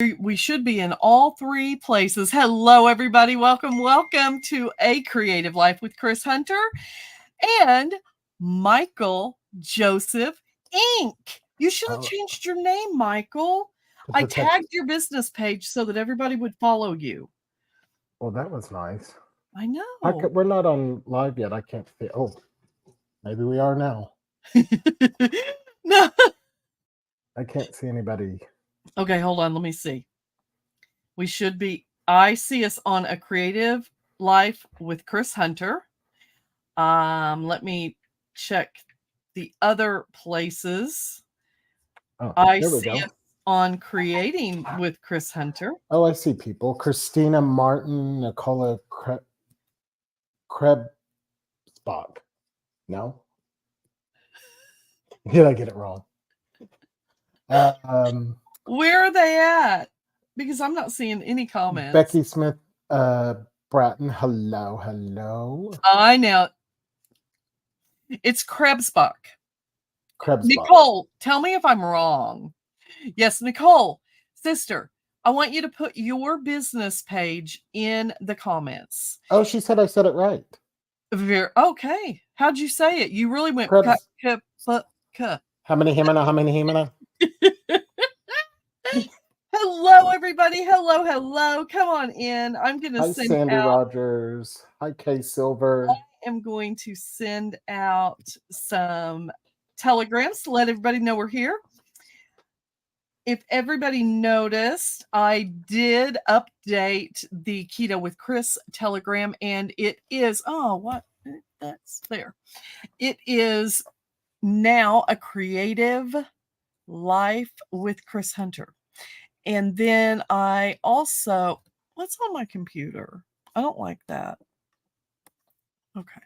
We should be in all three places. Hello, everybody. Welcome to A Creative Life with Kris Hunter and Michael Josef Inc. You should have changed your name, Michael. I tagged your business page so that everybody would follow you. Well, that was nice. I know. We're not on live yet. I can't see. Oh, maybe we are now. No. I can't see anybody. Okay, hold on. Let me see. We should be. I see us on A Creative Life with Kris Hunter. Let me check the other places. Oh, I see us on Creating with Kris Hunter. Oh, I see people. Christina Martin, Nicola Krebsbach. No? Did I get it wrong? Where are they at? Because I'm not seeing any comments. Becky Smith Bratton. Hello. I know. It's Krebsbach. Nicole, tell me if I'm wrong. Yes, Nicole, sister, I want you to put your business page in the comments. Oh, she said I said it right. Okay. How'd you say it? You really went Krebs. How many himana? Hello, everybody. Hello. Come on in. I'm going to send Sandy out. Rogers. Hi, Kay Silver. I am going to send out some telegrams to let everybody know we're here. If everybody noticed, I did update the Keto with Kris telegram, and it is, that's there. It is now A Creative Life with Kris Hunter. And then I also, what's on my computer? I don't like that. Okay.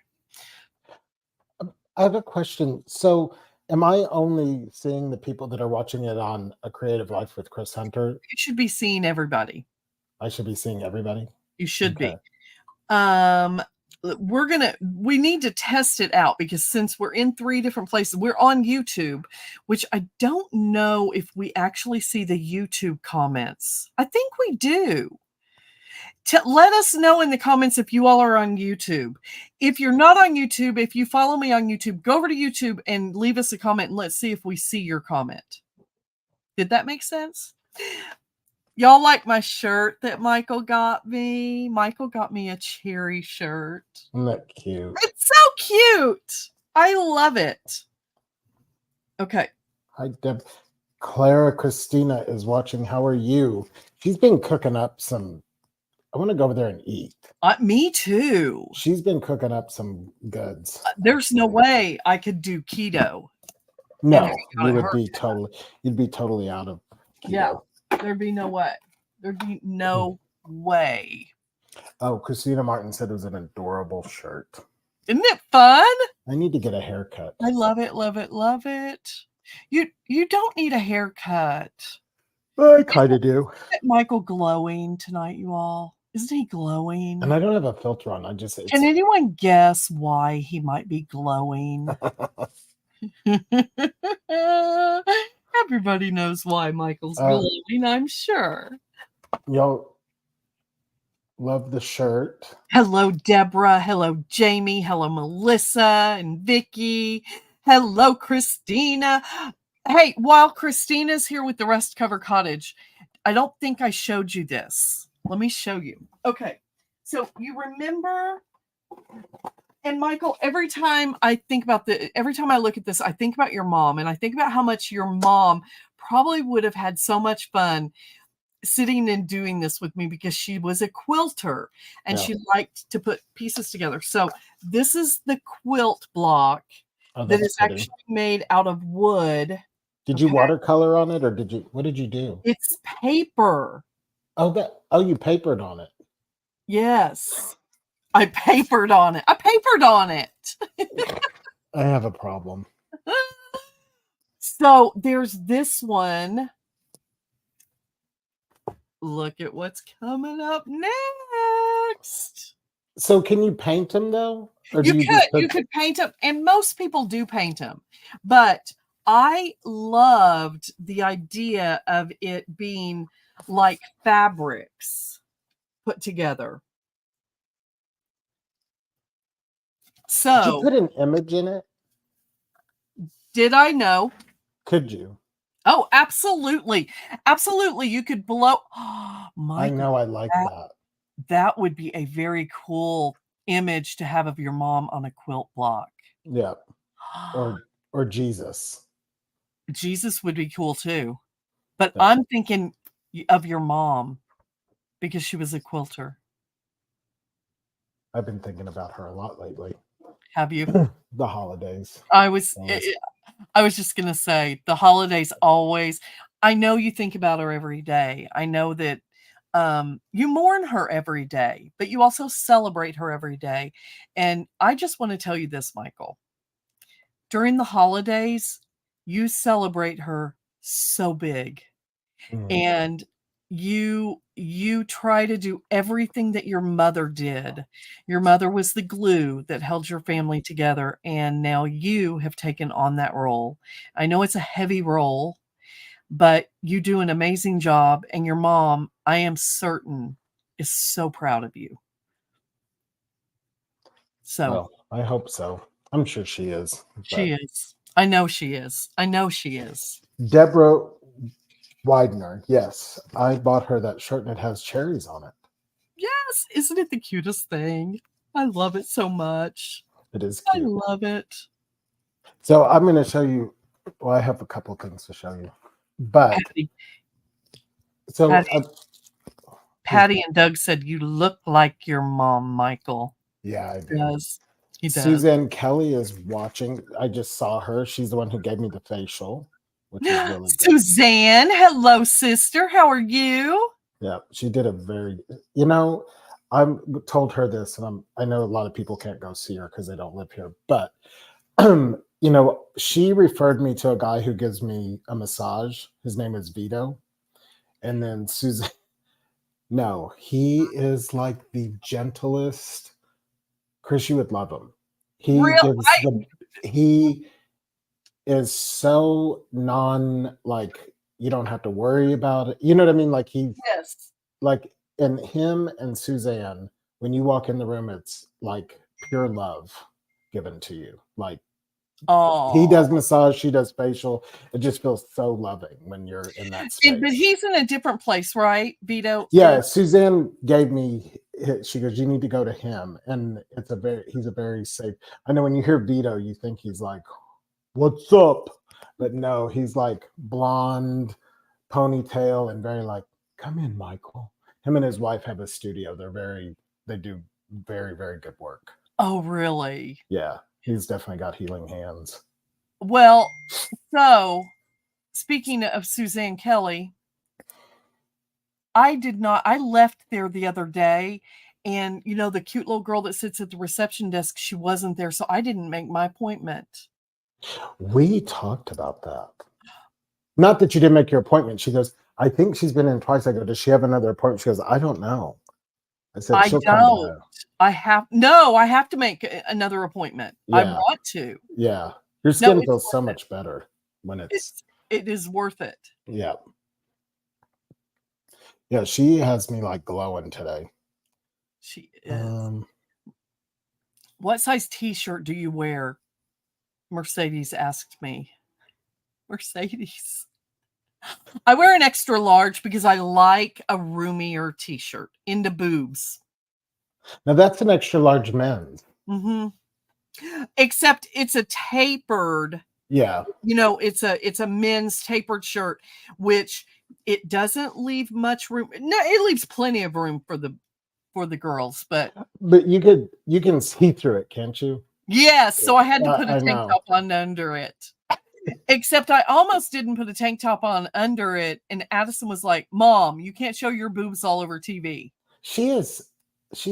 I have a question. So am I only seeing the people that are watching it on A Creative Life with Kris Hunter? You should be seeing everybody. I should be seeing everybody? You should be. We need to test it out because since we're in 3 different places, we're on YouTube, which I don't know if we actually see the YouTube comments. I think we do. Let us know in the comments if you all are on YouTube. If you're not on YouTube, if you follow me on YouTube, go over to YouTube and leave us a comment and let's see if we see your comment. Did that make sense? Y'all like my shirt that Michael got me? Michael got me a cherry shirt. Isn't that cute? It's so cute. I love it. Okay. Hi, Deb. Clara Christina is watching. How are you? She's been cooking up some. I want to go over there and eat. Me too. She's been cooking up some goods. There's no way I could do keto. No, you'd be totally out of keto. Yeah, there'd be no way. There'd be no way. Oh, Christina Martin said it was an adorable shirt. Isn't it fun? I need to get a haircut. I love it. You don't need a haircut. I kind of do. Isn't Michael glowing tonight, you all? Isn't he glowing? And I don't have a filter on. Can anyone guess why he might be glowing? Everybody knows why Michael's glowing, I'm sure. Y'all love the shirt. Hello, Deborah. Hello, Jamie. Hello, Melissa and Vicky. Hello, Christina. Hey, while Christina's here with the Rest Cover Cottage, I don't think I showed you this. Let me show you. Okay. So you remember, and Michael, every time I look at this, I think about your mom, and I think about how much your mom probably would have had so much fun sitting and doing this with me because she was a quilter and she liked to put pieces together. So this is the quilt block that is actually made out of wood. Did you watercolor on it, or what did you do? It's paper. You papered on it. Yes. I papered on it. I have a problem. So there's this one. Look at what's coming up next. So can you paint them though? You could paint them, and most people do paint them. But I loved the idea of it being like fabrics put together. Could you So, put an image in it? did I know? Could you? Oh, absolutely. Absolutely. You could blow. I Michael, know I like that, that. that would be a very cool image to have of your mom on a quilt block. Yeah. Or Jesus. Jesus would be cool too. But Yeah. I'm thinking of your mom because she was a quilter. I've been thinking about her a lot lately. Have you? The holidays. I was Always. I was just going to say the holidays always. I know you think about her every day. I know that you mourn her every day, but you also celebrate her every day. And I just want to tell you this, Michael. During the holidays, you celebrate her so big. Mm. And you try to do everything that your mother did. Your mother was the glue that held your family together, and now you have taken on that role. I know it's a heavy role, but you do an amazing job, and your mom, I am certain, is so proud of you. So Well, I hope so. I'm sure she is. she is. I know she is. I know she is. Deborah Widener. Yes, I bought her that shirt and it has cherries on it. Yes, isn't it the cutest thing? I love it so much. It is I cute. love it. So I'm going to show you. Well, I have a couple things to show you, but Patty, so Patty, Patty and Doug said you look like your mom, Michael. yeah, I He do. does. He does. Suzanne Kelly is watching. I just saw her. She's the one who gave me the facial, which is really good. Suzanne, hello, sister. How are you? Yeah, she did a very. I told her this, and I know a lot of people can't go see her because they don't live here, but she referred me to a guy who gives me a massage. His name is Vito, and then Suzanne. No, he is like the gentlest. Kris, you would love him. Real, He is so you don't have to worry about it. You know what I mean? yes. And him and Suzanne, when you walk in the room, it's like pure love given to you. Like he does massage, she does facial. It just feels so loving when you're in that space. But he's in a different place, right, Vito? Yeah, Suzanne gave me. She goes, "You need to go to him," and he's a very safe. I know when you hear Vito, you think he's like, "What's up?" But no, he's like blonde, ponytail, and very like, "Come in, Michael." Him and his wife have a studio. They do very, very good work. Oh, really? Yeah, he's definitely got healing hands. Well, so speaking of Suzanne Kelly, I left there the other day, and the cute little girl that sits at the reception desk, she wasn't there, so I didn't make my appointment. We talked about that. Not that you didn't make your appointment. She goes, I think she's been in twice. I go, does she have another appointment? She goes, I don't know. I said, I she'll don't. come back. I have to make another appointment. Yeah. I want to. Yeah. Your skin feels so much better when it is worth it. Yeah. Yeah, she has me like glowing today. She is. What size t-shirt do you wear? Mercedes asked me. Mercedes. I wear an extra large because I like a roomier t-shirt into boobs. Now that's an extra large men's. Mm-hmm. Except it's a tapered. Yeah. It's a men's tapered shirt, which it doesn't leave much room. No, it leaves plenty of room for the girls, but you can see through it, can't you? Yes, so I had to put a tank know. top on under it. Except I almost didn't put a tank top on under it, and Addison was like, "Mom, you can't show your boobs all over TV." She's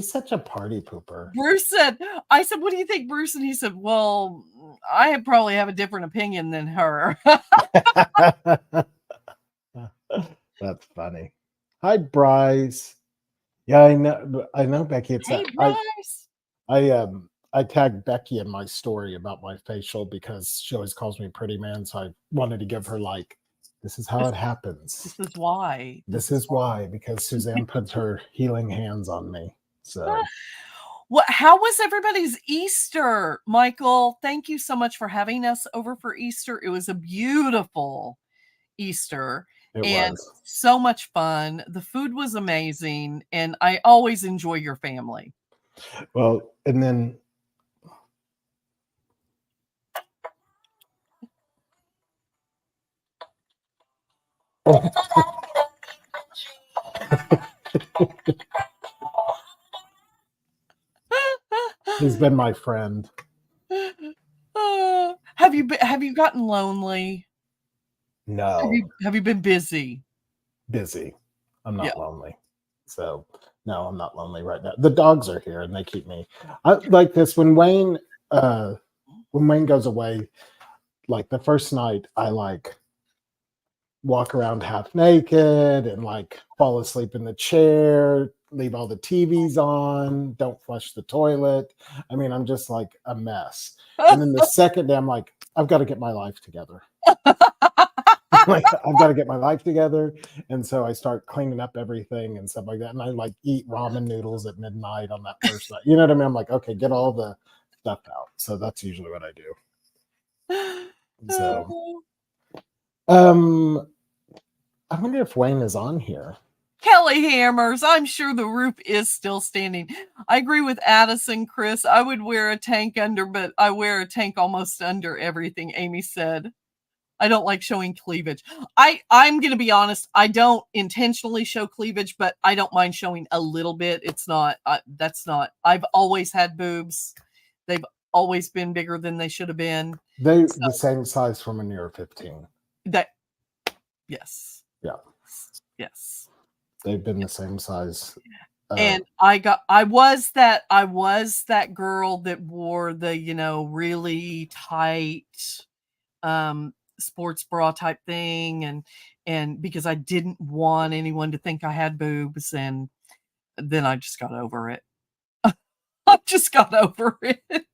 such a party pooper. I said, what do you think, Bruce? And he said, well, I probably have a different opinion than her. That's funny. Hi, Bryce. Yeah, I know, Becky. Hey, Bryce. I tagged Becky in my story about my facial because she always calls me pretty man. So I wanted to give her like This is how it happens. This is why. This is why, because Suzanne puts her healing hands on me. So, How was everybody's Easter, Michael? Thank you so much for having us over for Easter. It was a beautiful Easter and was so much fun. The food was amazing, and I always enjoy your family. well, and then he's been my friend. Have you gotten lonely? No. Have you been busy? Busy. I'm not lonely. So no, I'm not lonely right now. The dogs are here and they keep me. I like this when Wayne goes away, like the first night I like walk around half naked and like fall asleep in the chair, leave all the TVs on, don't flush the toilet. I mean, I'm just like a mess. And then the second day I'm like, I've got to get my life together. Like, I've got to get my life together. And so I start cleaning up everything and stuff like that. And I like eat ramen noodles at midnight on that first night. You know what I mean? I'm like, okay, get all the stuff out. So that's usually what I do. So I wonder if Wayne is on here. Kelly Hammers, I'm sure the roof is still standing. I agree with Addison, Kris. I would wear a tank under, but I wear a tank almost under everything, Amy said. I don't like showing cleavage. I'm going to be honest. I don't intentionally show cleavage, but I don't mind showing a little bit. It's not, I've always had boobs. They've always been bigger than they should have been. They're the same size from when you were 15. Yes. Yeah. Yes. They've been the same size. And I was that girl that wore the, really tight, sports bra type thing. And because I didn't want anyone to think I had boobs, and then I just got over it. I just got over it.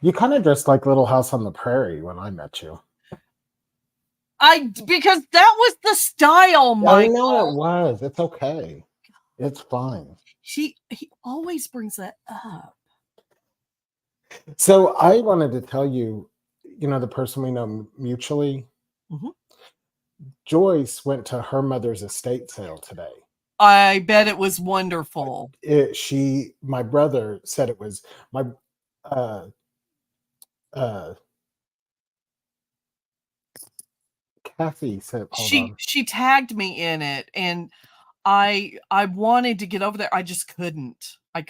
You kind of dressed like Little House on the Prairie when I met you. Because that was the style, Michael. I know it was. It's okay. It's fine. He always brings that up. So I wanted to tell you, the person we know mutually, Joyce went to her mother's estate sale today. I bet it was wonderful. My brother said it was Kathy said, she tagged me in it, and I wanted to get over there. I just couldn't. I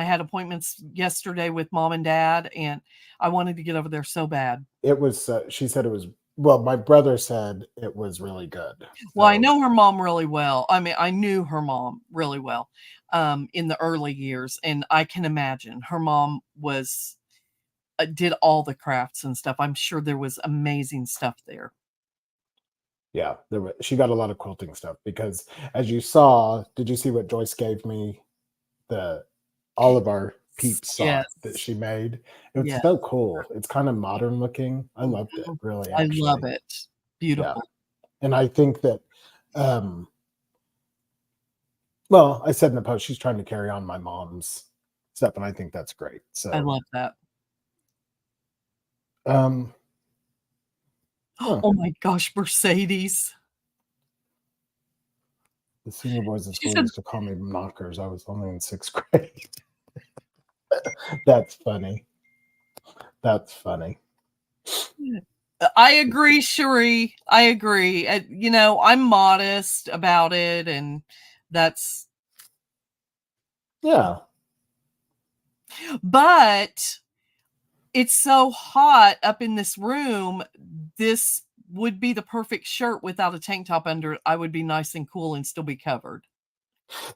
had appointments yesterday with mom and dad, and I wanted to get over there so bad. It was, she said it was, well, my brother said it was really good. Well, I know her mom really well. I mean, I knew her mom really well in the early years, and I can imagine her mom did all the crafts and stuff. I'm sure there was amazing stuff there. Yeah, she got a lot of quilting stuff because, as you saw, did you see what Joyce gave me? All of our peeps that she made. It's so cool. It's kind of modern looking. I loved it, really. Actually. I love it. Beautiful. Yeah. And I think that, well, I said in the post, she's trying to carry on my mom's stuff, and I think that's great. So I love that. Oh my gosh, Mercedes. The senior boys in school used to call me knockers. I was only in 6th grade. That's funny. That's funny. I agree, Cherie. I agree. I'm modest about it, and that's... Yeah. But it's so hot up in this room. This would be the perfect shirt without a tank top under it. I would be nice and cool and still be covered.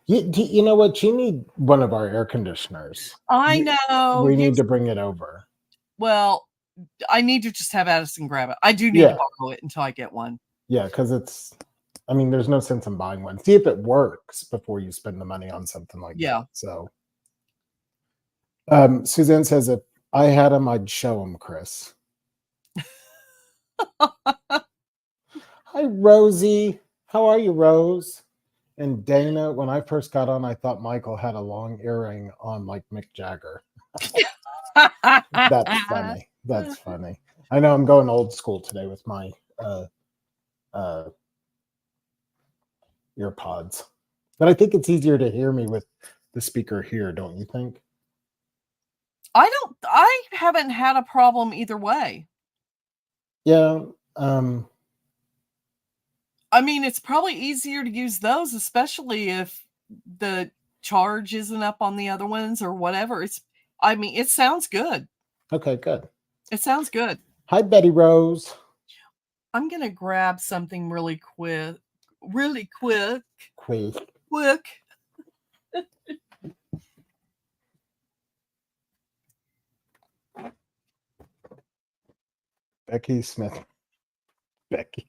You know what? You need one of our air conditioners. I know. We need to bring it over. Well, I need to just have Addison grab it. I do need to borrow it until I get one. Yeah, because there's no sense in buying one. See if it works before you spend the money on something like that. So, Suzanne says, if I had them, I'd show them, Kris. Hi, Rosie. How are you, Rose? And Dana, when I first got on, I thought Michael had a long earring on like Mick Jagger. That's funny. That's funny. I know I'm going old school today with my uh, ear pods, but I think it's easier to hear me with the speaker here, don't you think? I haven't had a problem either way. Yeah. I mean, it's probably easier to use those, especially if the charge isn't up on the other ones or whatever. I mean, it sounds good. Okay, good. It sounds good. Hi, Betty Rose. I'm going to grab something really quick. Really quick. Quick. Quick. Becky Smith. Becky.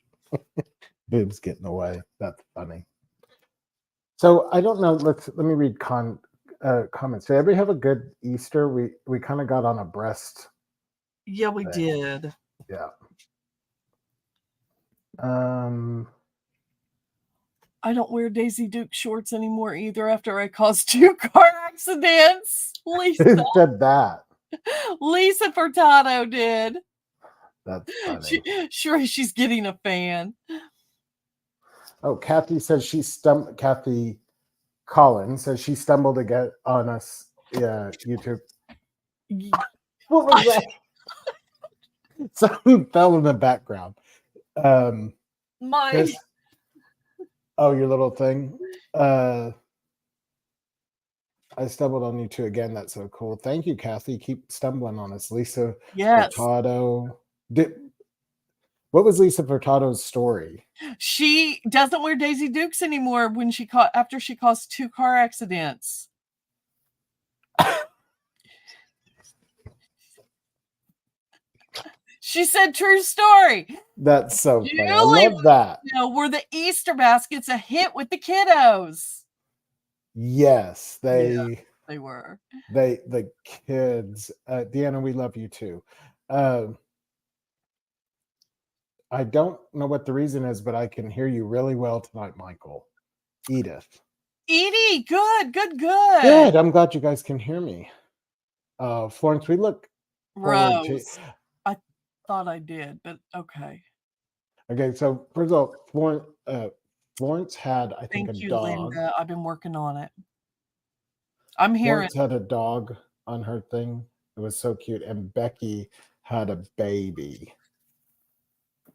Boobs getting away. That's funny. So I don't know. Let me read comments. Did everybody have a good Easter? We kind of got on a breast. Yeah, we thing. did. Yeah. I don't wear Daisy Duke shorts anymore either after I caused 2 car accidents. Lisa. Who said that? Lisa Furtado did. That's funny. She's getting a fan. Oh, Kathy says Kathy Collins says she stumbled to get on us. Yeah, YouTube. What was that? Something fell in the background. My your little thing. I stumbled on you too again. That's so cool. Thank you, Kathy. Keep stumbling on us. Lisa Furtado. What was Lisa Furtado's story? She doesn't wear Daisy Dukes anymore after she caused 2 car accidents. She said, true story. That's so funny. I love that. Were the Easter baskets a hit with the kiddos? Yes, they were. The kids. Deanna, we love you too. I don't know what the reason is, but I can hear you really well tonight, Michael. Edith. Edie, good. Good. I'm glad you guys can hear me. Florence, we look Rose. I thought I did, but okay. Okay, so first of all, Florence had, I think, Thank a you, dog. Linda. I've been working on it. I'm hearing. Florence had a dog on her thing. It was so cute. And Becky had a baby.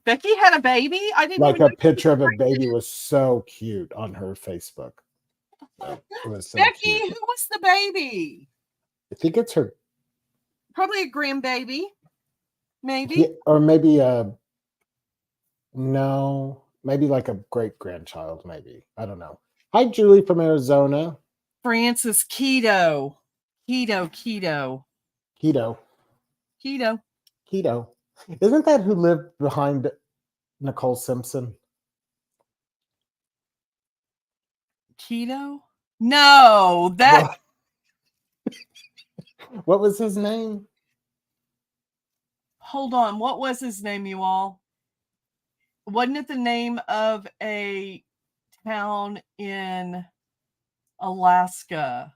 Becky had a baby? I didn't like a picture of a baby was so cute on her Facebook. It was so Becky, cute. who was the baby? I think it's her. Probably a grandbaby. Maybe. Yeah, or maybe no, maybe like a great grandchild, maybe. I don't know. Hi, Julie from Arizona. Francis Keto. Keto. Isn't that who lived behind Nicole Simpson? Keto? No, that. What was his name? Hold on. What was his name, you all? Wasn't it the name of a town in Alaska?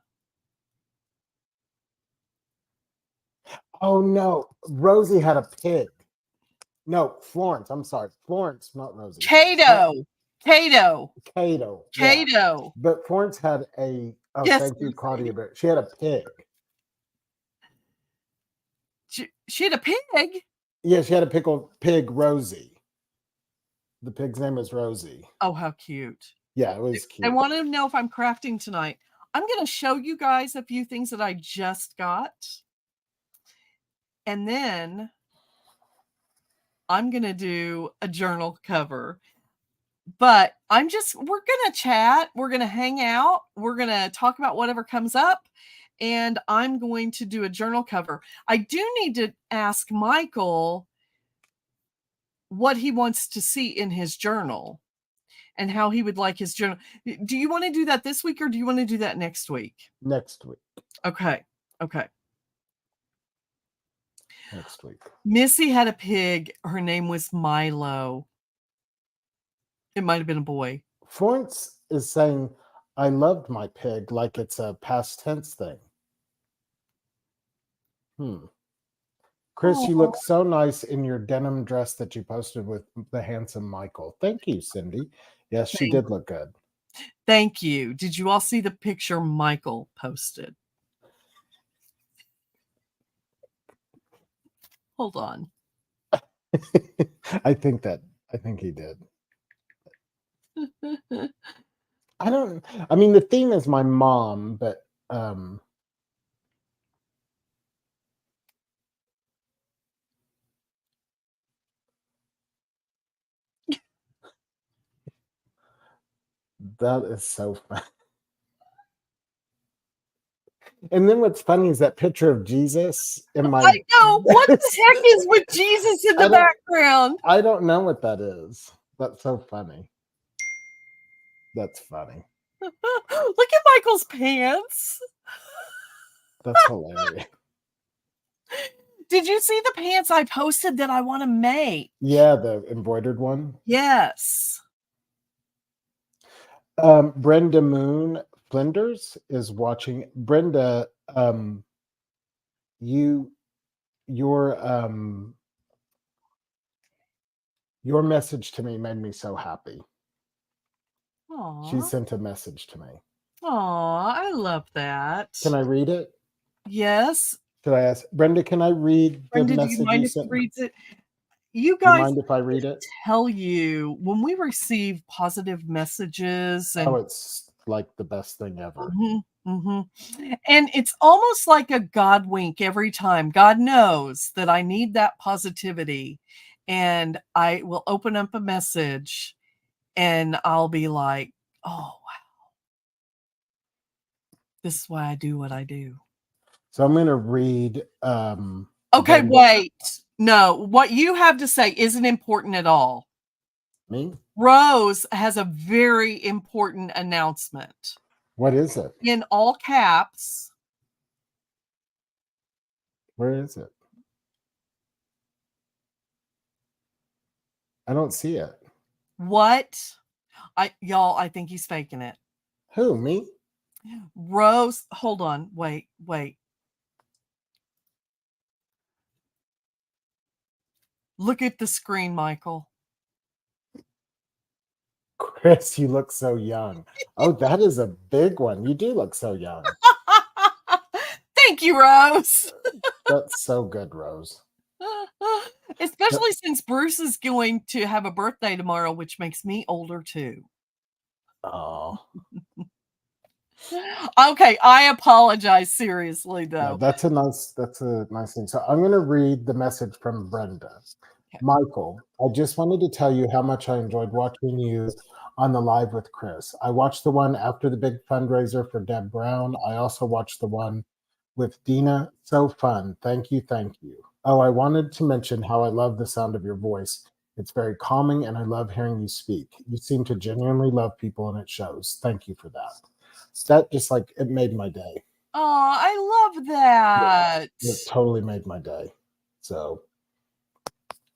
Oh, no. Rosie had a pig. No, Florence. I'm sorry. Florence, not Rosie. Cato. Yeah. But Florence had a. Oh, yes, thank you, Claudia. But she had a pig. She had a pig? Yeah, she had a pig, Rosie. The pig's name was Rosie. Oh, how cute. Yeah, it was cute. I want to know if I'm crafting tonight. I'm going to show you guys a few things that I just got. And then I'm going to do a journal cover. But we're going to chat. We're going to hang out. We're going to talk about whatever comes up. And I'm going to do a journal cover. I do need to ask Michael what he wants to see in his journal and how he would like his journal. Do you want to do that this week or do you want to do that next week? Next week. Okay. Next week. Missy had a pig. Her name was Milo. It might have been a boy. Florence is saying, I loved my pig, like it's a past tense thing. Kris, you look so nice in your denim dress that you posted with the handsome Michael. Thank you, Cindy. Yes, she did look good. Thank you. Did you all see the picture Michael posted? Hold on. I think he did. I mean, the theme is my mom, but that is so fun. And then what's funny is that picture of Jesus in my. I know. What the heck is with Jesus in the background? I don't know what that is. That's so funny. That's funny. Look at Michael's pants. That's hilarious. Did you see the pants I posted that I want to make? Yeah, the embroidered one. Yes. Brenda Moon Flinders is watching. Brenda, your message to me made me so happy. Aww. She sent a message to me. Aw, I love that. Can I read it? Yes. Should I ask Brenda? Can I read Brenda, the message do you mind you if sent? he reads it? You Do you guys, mind if I read it? Tell you, when we receive positive messages, and it's like the best thing ever. And it's almost like a God wink every time. God knows that I need that positivity, and I will open up a message and I'll be like, oh, wow. This is why I do what I do. So I'm going to read. Okay, wait. No, what you have to say isn't important at all. Me? Rose has a very important announcement. What is it? In all caps. Where is it? I don't see it. What? Y'all, I think he's faking it. Who, me? Rose, hold on. Wait. Look at the screen, Michael. Kris, you look so young. Oh, that is a big one. You do look so young. Thank you, Rose. That's so good, Rose. Especially since Bruce is going to have a birthday tomorrow, which makes me older too. Oh. Okay, I apologize seriously though. Yeah, that's a nice thing. So I'm going to read the message from Brenda. Okay. Michael, I just wanted to tell you how much I enjoyed watching you on the live with Kris. I watched the one after the big fundraiser for Deb Brown. I also watched the one with Dina. So fun. Thank you. Oh, I wanted to mention how I love the sound of your voice. It's very calming and I love hearing you speak. You seem to genuinely love people and it shows. Thank you for that. That just it made my day. Oh, I love that. It totally made my day. So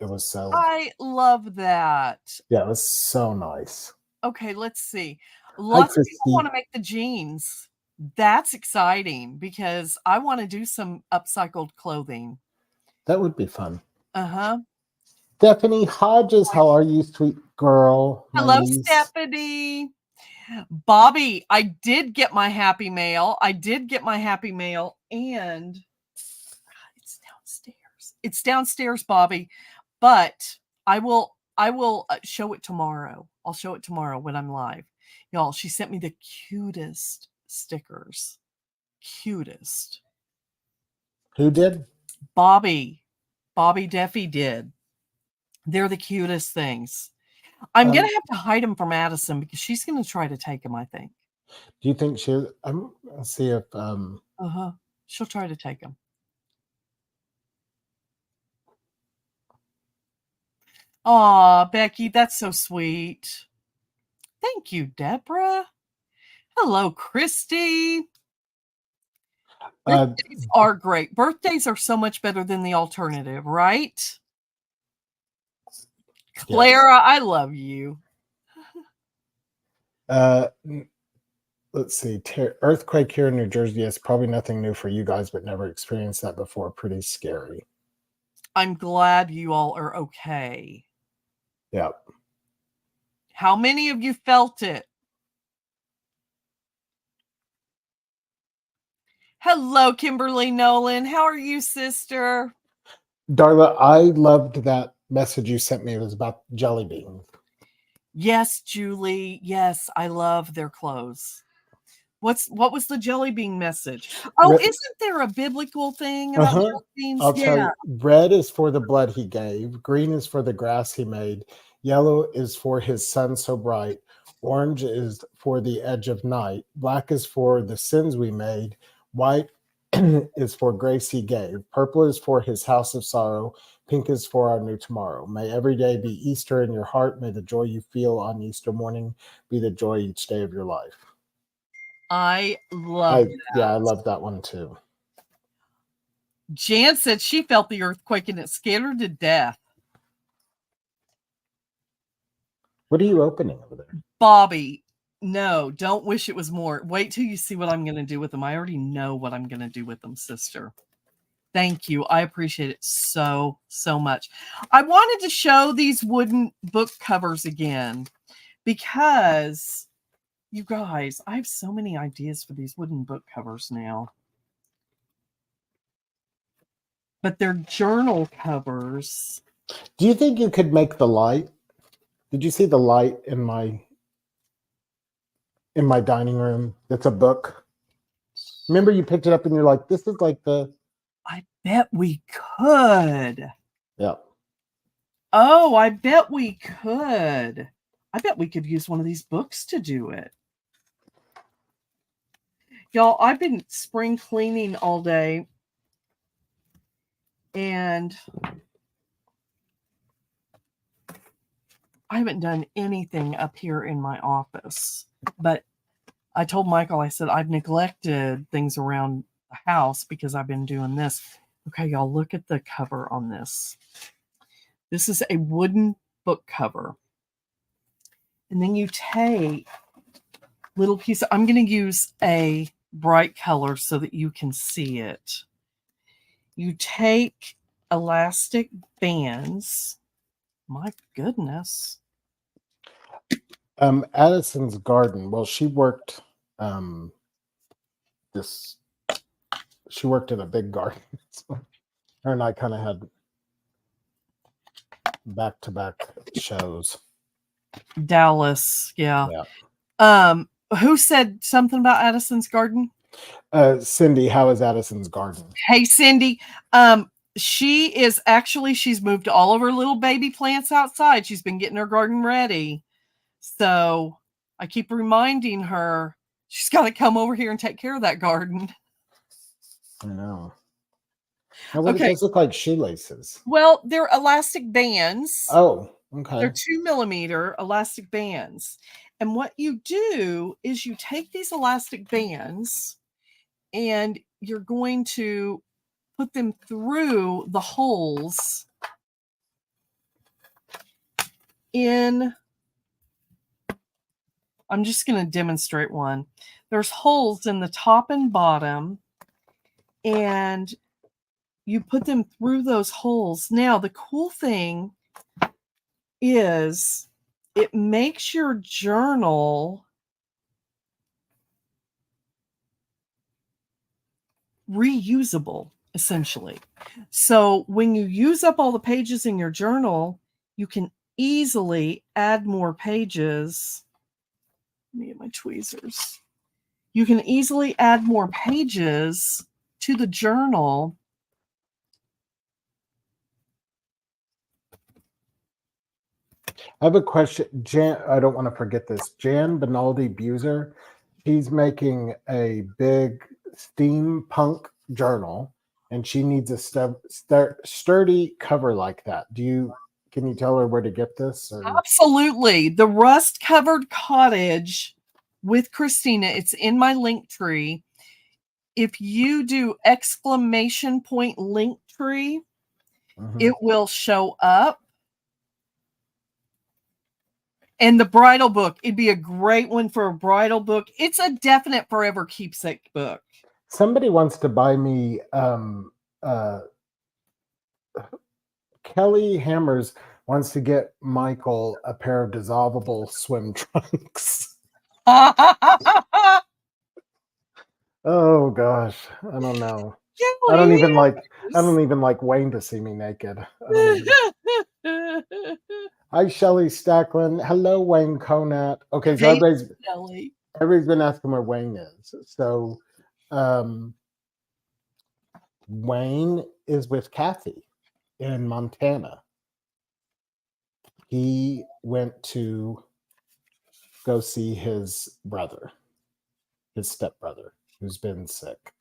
it was so. I love that. Yeah, it was so nice. Okay, let's see. Lots of people want to make the jeans. That's exciting because I want to do some upcycled clothing. That would be fun. Uh-huh. Stephanie Hodges, how are you, sweet girl? Hello, Stephanie. Bobby, I did get my happy mail. And it's downstairs. It's downstairs, Bobby. But I will show it tomorrow. I'll show it tomorrow when I'm live. Y'all, she sent me the cutest stickers. Cutest. Who did? Bobby Deffy did. They're the cutest things. I'm going to have to hide them from Addison because she's going to try to take them, I think. Do you think she'll see if she'll try to take them. Aw, Becky, that's so sweet. Thank you, Deborah. Hello, Christy. Birthdays are great. Birthdays are so much better than the alternative, right? Clara, yes. I love you. Let's see. Earthquake here in New Jersey is probably nothing new for you guys, but never experienced that before. Pretty scary. I'm glad you all are okay. Yeah. How many of you felt it? Hello, Kimberly Nolan. How are you, sister? Darla, I loved that message you sent me. It was about jelly beans. Yes, Julie. Yes, I love their clothes. What was the jelly bean message? Oh, isn't there a biblical thing about jelly beans? I'll tell you. Red is for the blood he gave. Green is for the grass he made. Yellow is for his sun so bright. Orange is for the edge of night. Black is for the sins we made. White is for grace he gave. Purple is for his house of sorrow. Pink is for our new tomorrow. May every day be Easter in your heart. May the joy you feel on Easter morning be the joy each day of your life. I love that. Yeah, I love that one too. Jan said she felt the earthquake and it scared her to death. What are you opening over there? Bobby, no, don't wish it was more. Wait till you see what I'm going to do with them. I already know what I'm going to do with them, sister. Thank you. I appreciate it so, so much. I wanted to show these wooden book covers again because, you guys, I have so many ideas for these wooden book covers now. But they're journal covers. Do you think you could make the light? Did you see the light in my dining room? That's a book. Remember you picked it up and you're like, this is like the... I bet we could. Yeah. Oh, I bet we could. I bet we could use one of these books to do it. Y'all, I've been spring cleaning all day. And I haven't done anything up here in my office. But I told Michael, I said, I've neglected things around the house because I've been doing this. Okay, y'all, look at the cover on this. This is a wooden book cover. And then you take little piece. I'm going to use a bright color so that you can see it. You take elastic bands. My goodness. Addison's garden. Well, she worked she worked in a big garden. So her and I kind of had back-to-back shows. Dallas, yeah. Who said something about Addison's garden? Cindy, how is Addison's garden? Hey, Cindy. She's moved all of her little baby plants outside. She's been getting her garden ready. So I keep reminding her she's got to come over here and take care of that garden. I know. Now, what do those look like? Shoelaces? Well, they're elastic bands. Oh, okay. They're 2 millimeter elastic bands. And what you do is you take these elastic bands and you're going to put them through the holes in... I'm just going to demonstrate one. There's holes in the top and bottom, and you put them through those holes. Now, the cool thing is it makes your journal reusable, essentially. So when you use up all the pages in your journal, you can easily add more pages. Let me get my tweezers. You can easily add more pages to the journal. I have a question. Jan, I don't want to forget this. Jan Benaldi Buser, she's making a big steampunk journal, and she needs a sturdy cover like that. Can you tell her where to get this? Or? Absolutely. The Rust Covered Cottage with Christina. It's in my link tree. If you do ! Link tree, it will show up. And the bridal book, it'd be a great one for a bridal book. It's a definite forever keepsake book. Somebody wants to buy me Kelly Hammers wants to get Michael a pair of dissolvable swim trunks. Oh gosh, I don't know. I don't even like Wayne to see me naked. Hi, Shelly Stacklin. Hello, Wayne Conat. Okay, so Hey, everybody's been asking where Wayne is. So Wayne is with Kathy in Montana. He went to go see his brother, his stepbrother, who's been sick.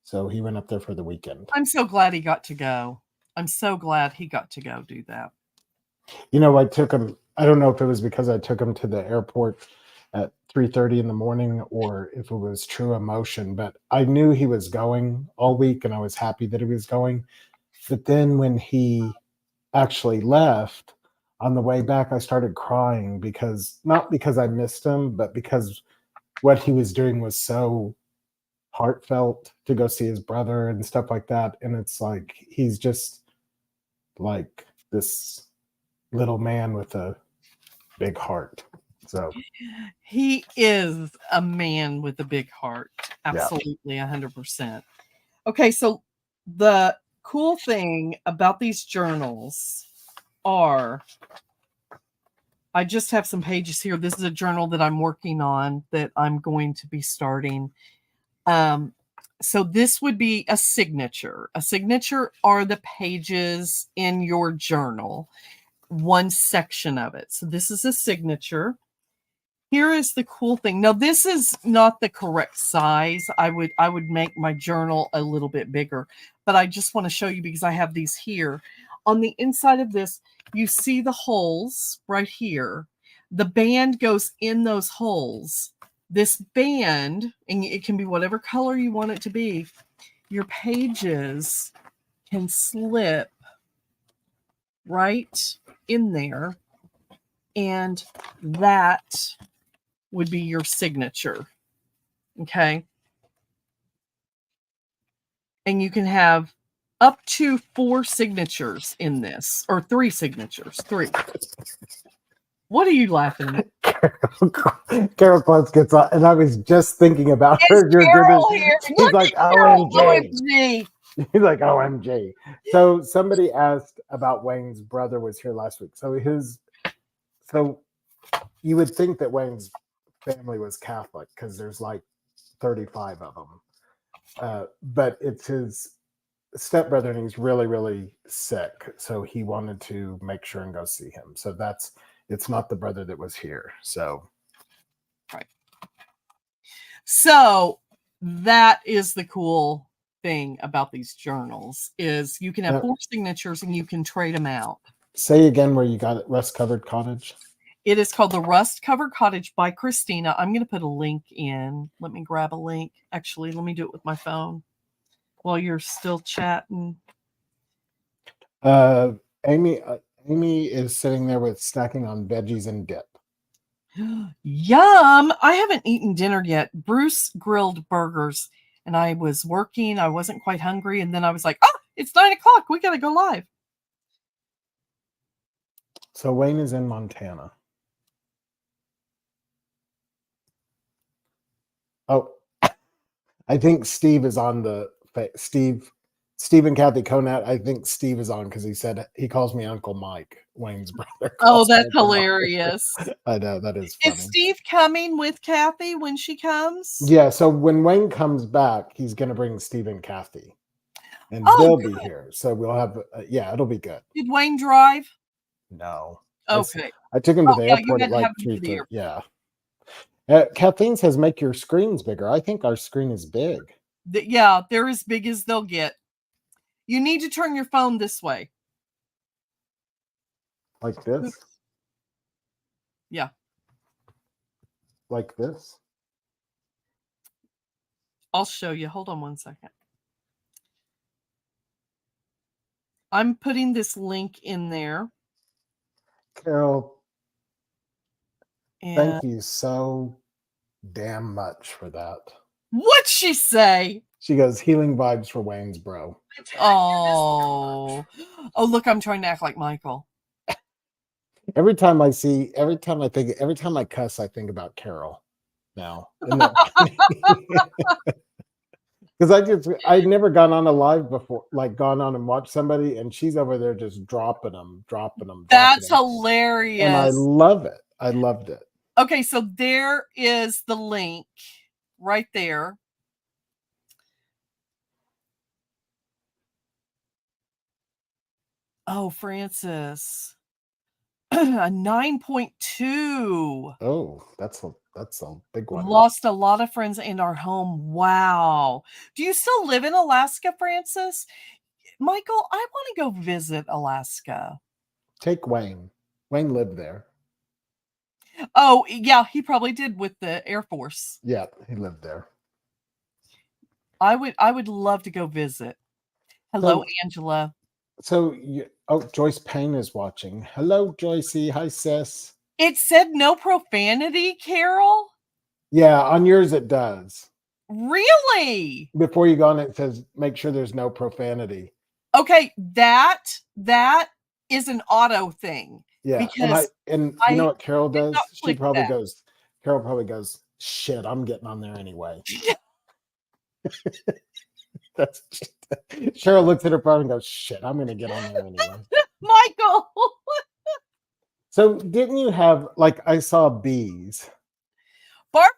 So he went up there for the weekend. I'm so glad he got to go. I'm so glad he got to go do that. You know, I took him, I don't know if it was because I took him to the airport at 3:30 in the morning or if it was true emotion, but I knew he was going all week and I was happy that he was going. But then when he actually left, on the way back, I started crying because not because I missed him, but because what he was doing was so heartfelt to go see his brother and stuff like that. And it's like he's just like this little man with a big heart. So he is a man with a big heart. yeah. Absolutely, 100%. Okay, so the cool thing about these journals are I just have some pages here. This is a journal that I'm working on that I'm going to be starting. So this would be a signature. A signature are the pages in your journal, one section of it. So this is a signature. Here is the cool thing. Now this is not the correct size. I would make my journal a little bit bigger, but I just want to show you because I have these here. On the inside of this, you see the holes right here. The band goes in those holes. This band, and it can be whatever color you want it to be, your pages can slip right in there, and that would be your signature. Okay. And you can have up to 4 signatures in this, or 3 signatures. 3. What are you laughing at? Carol Close gets on, and I was just thinking about Is her. Carol here? He's Look like, at Carol. OMG. OMG. He's like, OMG. So somebody asked about Wayne's brother was here last week. So you would think that Wayne's family was Catholic because there's like 35 of them. But it's his stepbrother and he's really, really sick. So he wanted to make sure and go see him. So it's not the brother that was here. So right. So that is the cool thing about these journals is you can have 4 signatures and you can trade them out. Say again where you got it, Rust Covered Cottage. It is called The Rust Covered Cottage by Christina. I'm going to put a link in. Let me grab a link. Actually, let me do it with my phone while you're still chatting. Amy is sitting there with stacking on veggies and dip. Yum! I haven't eaten dinner yet. Bruce grilled burgers, and I was working. I wasn't quite hungry, and then I was like, "Oh, it's 9:00. We got to go live." So Wayne is in Montana. Oh, I think Steve is on the Steve and Kathy Conat. I think Steve is on because he said he calls me Uncle Mike, Wayne's brother. Oh, that's hilarious. I know, that is funny. Is Steve coming with Kathy when she comes? Yeah, so when Wayne comes back, he's going to bring Steve and Kathy. And they'll be here. So we'll have, it'll be good. Did Wayne drive? No. Okay. I took him to the airport at like 3:30. Yeah. Kathleen says, make your screens bigger. I think our screen is big. Yeah, they're as big as they'll get. You need to turn your phone this way. Like this? Yeah. Like this? I'll show you. Hold on one second. I'm putting this link in there. Carol And Thank you so damn much for that. what'd she say? She goes, healing vibes for Waynesboro. Oh, oh, look, I'm trying to act like Michael. Every time I cuss, I think about Carol now. Because I'd never gone on a live before, like gone on and watched somebody, and she's over there just dropping them. That's And I hilarious. love it. I loved it. Okay, so there is the link right there. Oh, Francis. A 9.2. Oh, that's a big one. Lost a lot of friends in our home. Wow. Do you still live in Alaska, Francis? Michael, I want to go visit Alaska. Take Wayne. Wayne lived there. Oh, yeah, he probably did with the Air Force. Yeah, he lived there. I would love to go visit. Hello, Angela. So, Joyce Payne is watching. Hello, Joycey. Hi, sis. It said no profanity, Carol? Yeah, on yours it does. Really? Before you go on, it says make sure there's no profanity. Okay, that is an auto thing. Yeah, Because and you know what Carol does? Carol probably goes, shit, I'm getting on there anyway. That's Cheryl looks at her phone and goes, shit, I'm gonna get on there anyway. Michael. So didn't you have, like, I saw bees? Barbara,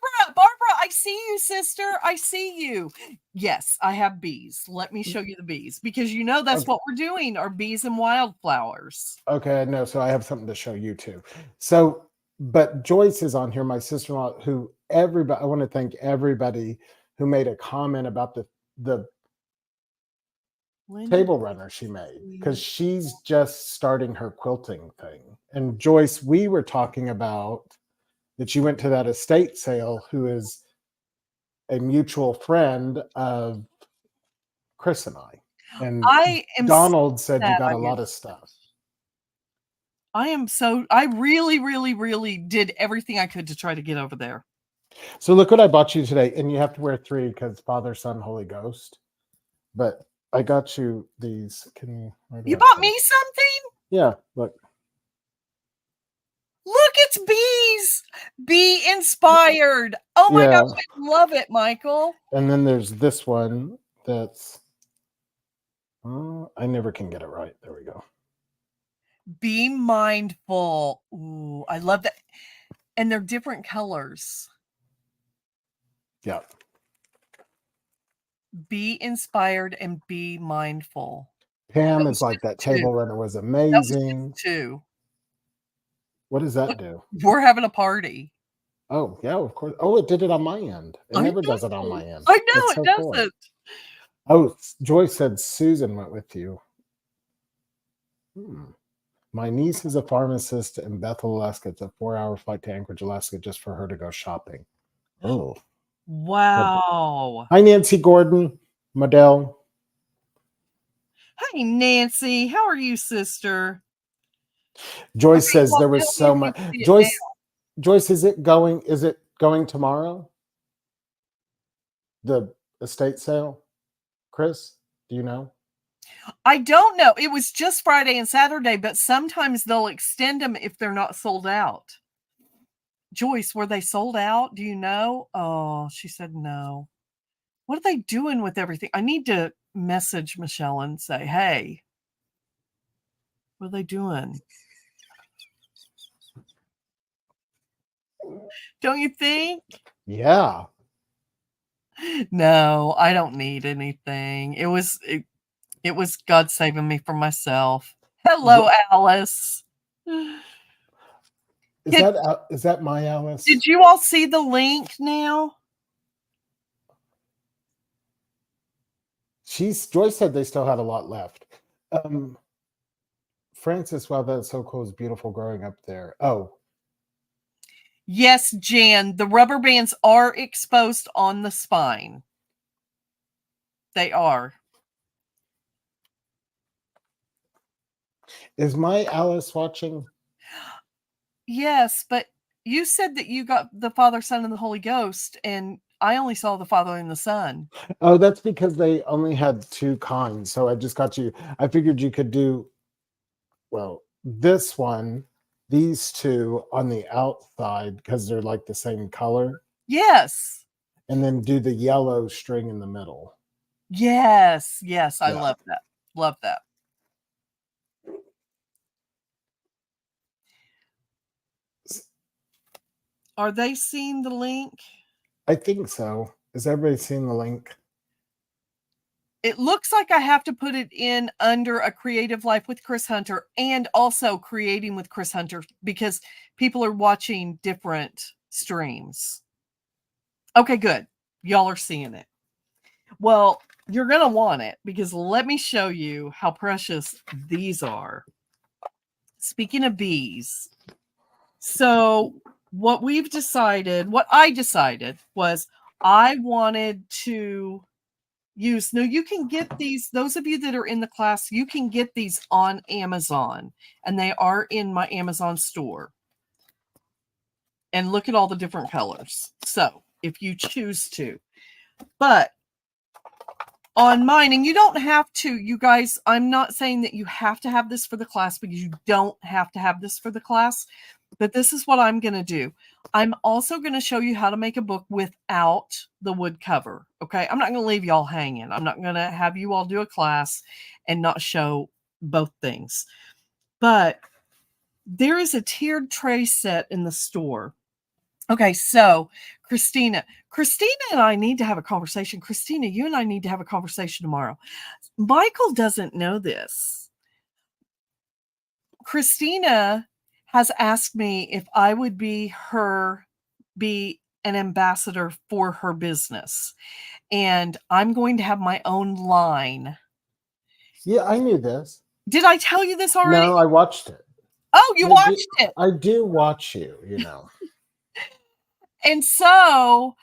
I see you, sister. I see you. Yes, I have bees. Let me show you the bees, because you know that's what we're doing, are bees and wildflowers. Okay, no, so I have something to show you too. So, but Joyce is on here, my sister-in-law, I want to thank everybody who made a comment about the table runner she made, because she's just starting her quilting thing. And Joyce, we were talking about that she went to that estate sale, who is a mutual friend of Kris and I. And Donald said you got a lot of stuff. I really, really, really did everything I could to try to get over there. So look what I bought you today. And you have to wear 3 because Father, Son, Holy Ghost. But I got you these. You bought me something? Yeah, look. Look, it's bees. Bee inspired. Oh my gosh, I love it, Michael. And then there's this one that's, I never can get it right. There we go. Be mindful. Ooh, I love that. And they're different colors. Yeah. Be inspired and be mindful. Pam is like, that table runner was amazing. Too. What does that do? We're having a party. Oh, yeah, of course. Oh, it did it on my end. It never does it on my end. I know, it doesn't. Oh, Joyce said Susan went with you. My niece is a pharmacist in Bethel, Alaska. It's a 4-hour flight to Anchorage, Alaska, just for her to go shopping. Oh. Wow. Hi, Nancy Gordon. Modell. Hi, Nancy. How are you, sister? Joyce says there was so much. Joyce, is it going tomorrow? The estate sale? Kris, do you know? I don't know. It was just Friday and Saturday, but sometimes they'll extend them if they're not sold out. Joyce, were they sold out? Do you know? Oh, she said no. What are they doing with everything? I need to message Michelle and say, hey, what are they doing? Don't you think? Yeah. No, I don't need anything. It was God saving me from myself. Hello, Alice. Is that my Alice? Did you all see the link now? Joyce said they still had a lot left. Francis, wow, that's so cool. It's beautiful growing up there. Oh. Yes, Jan, the rubber bands are exposed on the spine. They are. Is my Alice watching? Yes, but you said that you got the Father, Son, and the Holy Ghost, and I only saw the Father and the Son. Oh, that's because they only had 2 kinds. So I just got you. I figured you could do, well, this one, these 2 on the outside because they're like the same color, Yes. and then do the yellow string in the middle. Yes. Yes. I Yeah. love that. Love that. Are they seeing the link? I think so. Has everybody seen the link? It looks like I have to put it in under A Creative Life with Kris Hunter and also Creating with Kris Hunter because people are watching different streams. Okay, good. Y'all are seeing it. Well, you're going to want it because let me show you how precious these are. Speaking of bees, so what I decided was I wanted to use. Now you can get these, those of you that are in the class, you can get these on Amazon and they are in my Amazon store. And look at all the different colors. So if you choose to, but on mine, and you don't have to, you guys, I'm not saying that you have to have this for the class because you don't have to have this for the class, but this is what I'm going to do. I'm also going to show you how to make a book without the wood cover. Okay. I'm not going to leave y'all hanging. I'm not going to have you all do a class and not show both things. But there is a tiered tray set in the store. Okay. So Christina and I need to have a conversation. Christina, you and I need to have a conversation tomorrow. Michael doesn't know this. Christina has asked me if I would be an ambassador for her business. And I'm going to have my own line. Yeah, I knew this. Did I tell you this already? No, I watched it. Oh, you watched it. I do watch you, you know. And so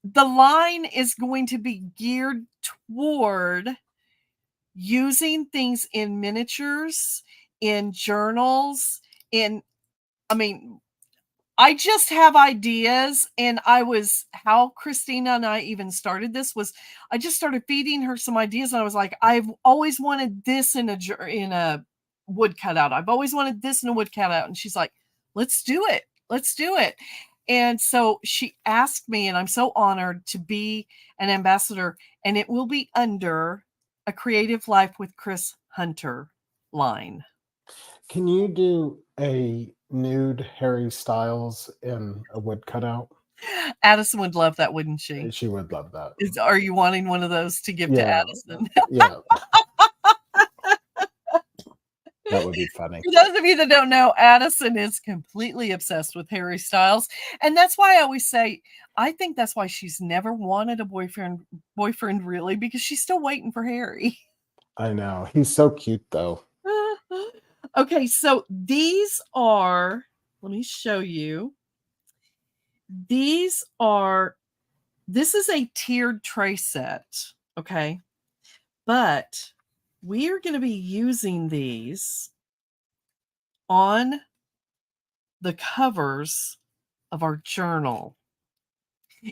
the line is going to be geared toward using things in miniatures, in journals, I just have ideas, and how Christina and I even started this was I just started feeding her some ideas, and I was like, I've always wanted this in a wood cutout. I've always wanted this in a wood cutout, and she's like, let's do it. Let's do it. And so she asked me, and I'm so honored to be an ambassador, and it will be under A Creative Life with Kris Hunter line. Can you do a nude Harry Styles in a wood cutout? Addison would love that, wouldn't she? She would love that. Are you wanting one of those to give to Addison? Yeah. That would be funny. For those of you that don't know, Addison is completely obsessed with Harry Styles. And that's why I always say, I think that's why she's never wanted a boyfriend really, because she's still waiting for Harry. I know. He's so cute, though. Okay, so these are, let me show you. This is a tiered tray set, okay? But we are going to be using these on the covers of our journal.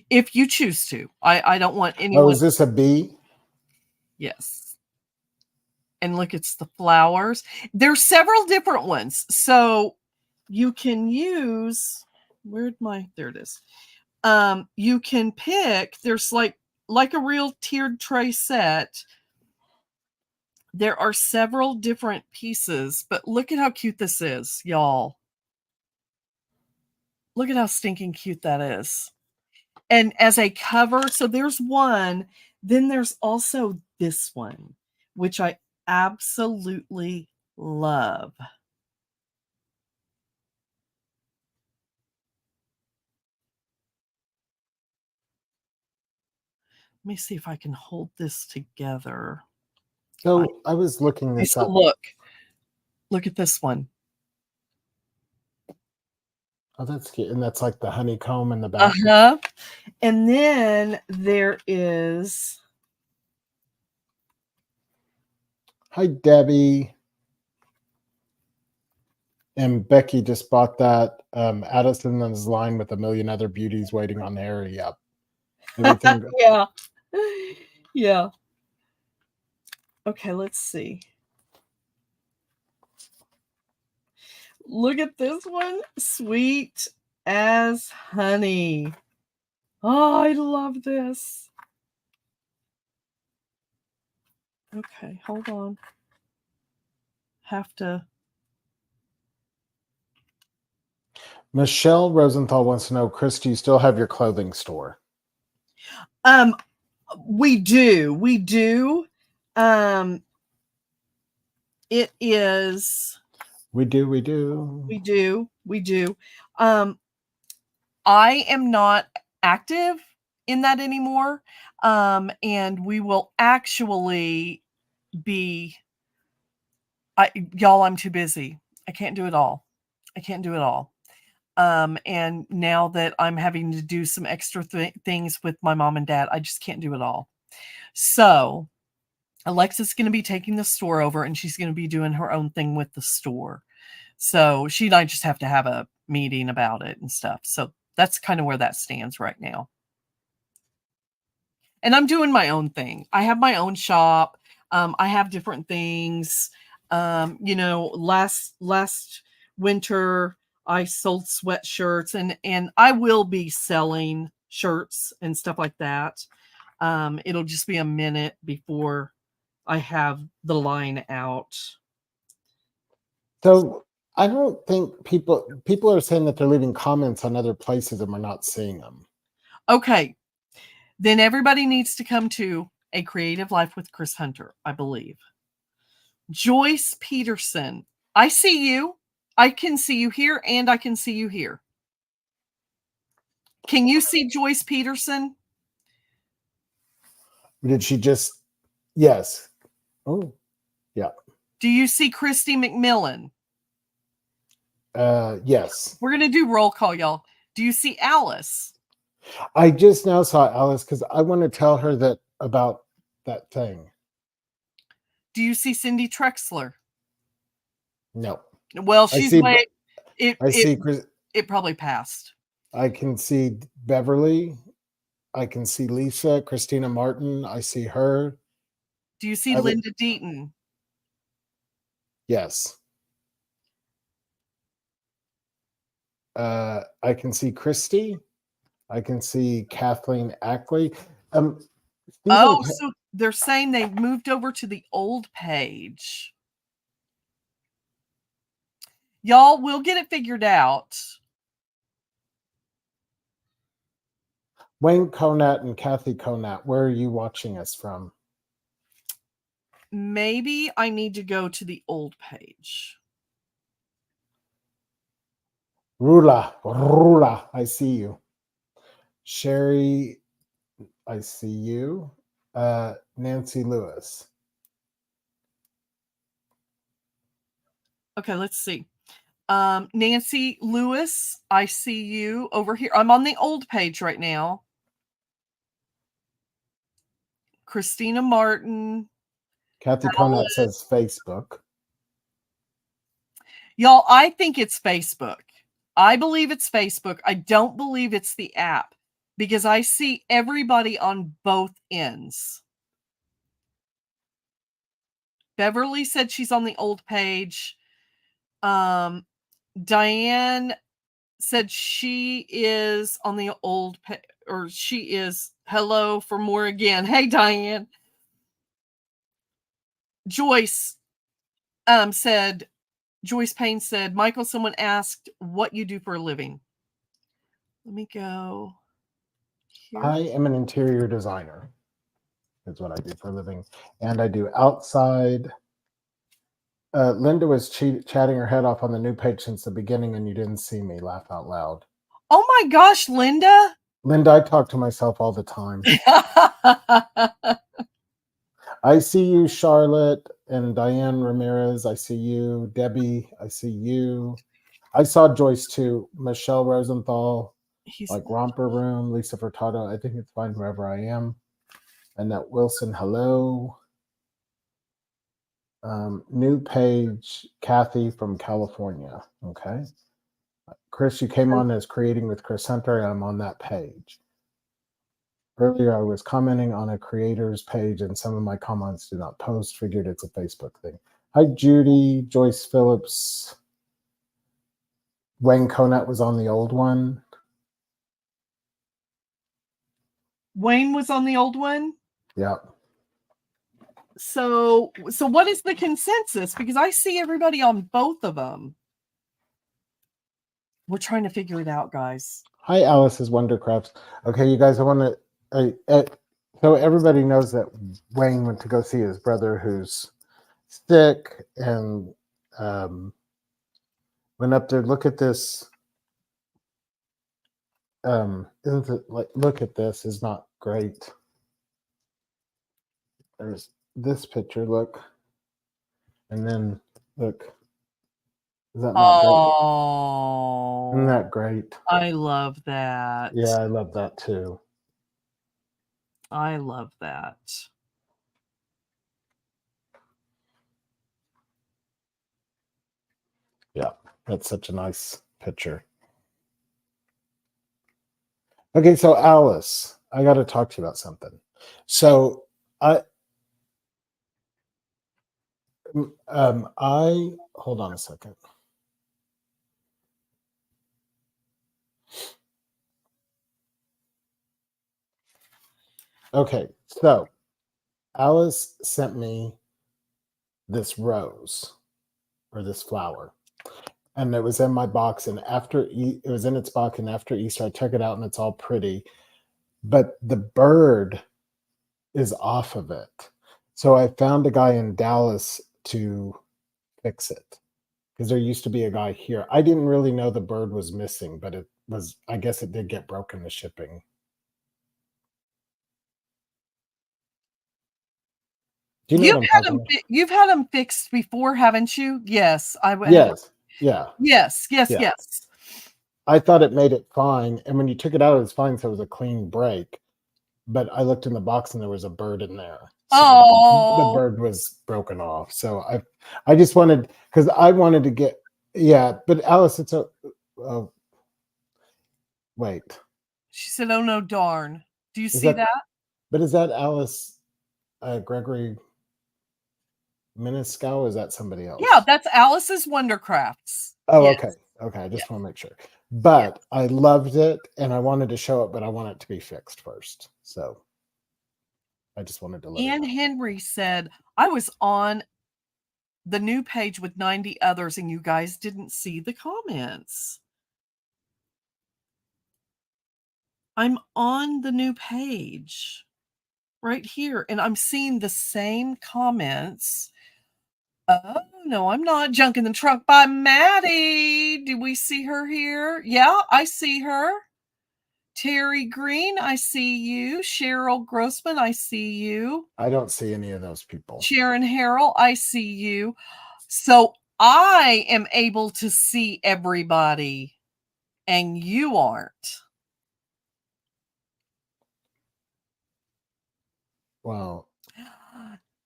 If you choose to. I don't want anyone. Oh, is this a bee? Yes. And look, it's the flowers. There's several different ones. So you can use, there it is. You can pick, there's like a real tiered tray set. There are several different pieces, but look at how cute this is, y'all. Look at how stinking cute that is. And as a cover, so there's one, then there's also this one, which I absolutely love. Let me see if I can hold this together. So I was looking this up. Look at this one. Oh, that's cute. And that's like the honeycomb in the back. Uh-huh. And then there is. Hi, Debbie. And Becky just bought that. Addison is line with a million other beauties waiting on air. Yep. Everything. Yeah. Yeah. Okay, let's see. Look at this one. Sweet as honey. Oh, I love this. Okay, hold on. Have to. Michelle Rosenthal wants to know, Kris, do you still have your clothing store? We do. We do. It is. We do. We do. We do. We do. I am not active in that anymore. And we will actually be y'all, I'm too busy. I can't do it all. I can't do it all. And now that I'm having to do some extra things with my mom and dad, I just can't do it all. So Alexa's going to be taking the store over, and she's going to be doing her own thing with the store. So she and I just have to have a meeting about it and stuff. So that's kind of where that stands right now. And I'm doing my own thing. I have my own shop. I have different things. Last winter I sold sweatshirts, and I will be selling shirts and stuff like that. It'll just be a minute before I have the line out. So I don't think people are saying that they're leaving comments on other places and we're not seeing them. Okay. Then everybody needs to come to A Creative Life with Kris Hunter, I believe. Joyce Peterson. I see you. I can see you here, and I can see you here. Can you see Joyce Peterson? Did she just? Yes. Oh, yeah. Do you see Christy McMillan? Yes. We're going to do roll call, y'all. Do you see Alice? I just now saw Alice because I want to tell her that about that thing. Do you see Cindy Trexler? No. Well, she's way. It probably passed. I can see Beverly. I can see Lisa, Christina Martin. I see her. Do you see Linda Deaton? Yes. I can see Christy. I can see Kathleen Ackley. So they're saying they've moved over to the old page. Y'all, we'll get it figured out. Wayne Conat and Kathy Conat, where are you watching us from? Maybe I need to go to the old page. Rula, I see you. Sherry, I see you. Nancy Lewis. Okay, let's see. Nancy Lewis, I see you over here. I'm on the old page right now. Christina Martin. Kathy Conat says Facebook. Y'all, I think it's Facebook. I believe it's Facebook. I don't believe it's the app because I see everybody on both ends. Beverly said she's on the old page. Diane said she is on the old page, or she is. Hello for more again. Hey, Diane. Joyce said, Joyce Payne said, Michael, someone asked what you do for a living. Let me go here. I am an interior designer. That's what I do for a living. And I do outside. Linda was chatting her head off on the new page since the beginning, and you didn't see me. Laugh out loud. Oh my gosh, Linda. Linda, I talk to myself all the time. I see you, Charlotte and Diane Ramirez. I see you, Debbie. I see you. I saw Joyce too. Michelle Rosenthal, like Romper Room. Lisa Furtado. I think it's fine wherever I am. Annette Wilson. Hello. New page, Kathy from California. Okay. Kris, you came on as Creating with Kris Hunter. I'm on that page. Earlier, I was commenting on a creator's page, and some of my comments do not post. Figured it's a Facebook thing. Hi, Judy, Joyce Phillips. Wayne Conant was on the old one. Wayne was on the old one? Yep. So what is the consensus? Because I see everybody on both of them. We're trying to figure it out, guys. Hi, Alice's Wondercrafts. Okay, you guys, I want to... so everybody knows that Wayne went to go see his brother who's sick, and went up there. Look at this. Isn't it like, look at this, is not great. There's this picture, look. And then look. Is that not great? Isn't that great? I love that. Yeah, I love that too. I love that. Yeah, that's such a nice picture. Okay, so Alice, I got to talk to you about something. So I hold on a second. Okay, so Alice sent me this rose or this flower, and it was in my box, and after it was in its box, and after Easter I took it out and it's all pretty, but the bird is off of it. So I found a guy in Dallas to fix it, because there used to be a guy here. I didn't really know the bird was missing, but it was, I guess it did get broken, the shipping. Do you know what I'm talking about? You've had them fixed before, haven't you? Yes, Yes. Yeah. Yes. I thought it made it fine, and when you took it out, it was fine, so it was a clean break. But I looked in the box, and there was a bird in there. So the bird was broken off. So I just wanted, because I wanted to get, yeah. But Alice, it's a wait. She said, "Oh no, darn." Do you see that? But is that Alice Gregory Miniskow, or is that somebody else? Yeah, that's Alice's Wondercrafts. Oh, yes. Okay. I just want to make sure. But I loved it, and I wanted to show it, but I want it to be fixed first. So I just wanted to let Ann Henry said, I was on the new page with 90 others, and you guys didn't see the comments. I'm on the new page right here, and I'm seeing the same comments. Oh, no, I'm not. Junk in the Trunk by Maddie. Do we see her here? Yeah, I see her. Terry Green, I see you. Cheryl Grossman, I see you. I don't see any of those people. Sharon Harrell, I see you. So I am able to see everybody, and you aren't. Wow.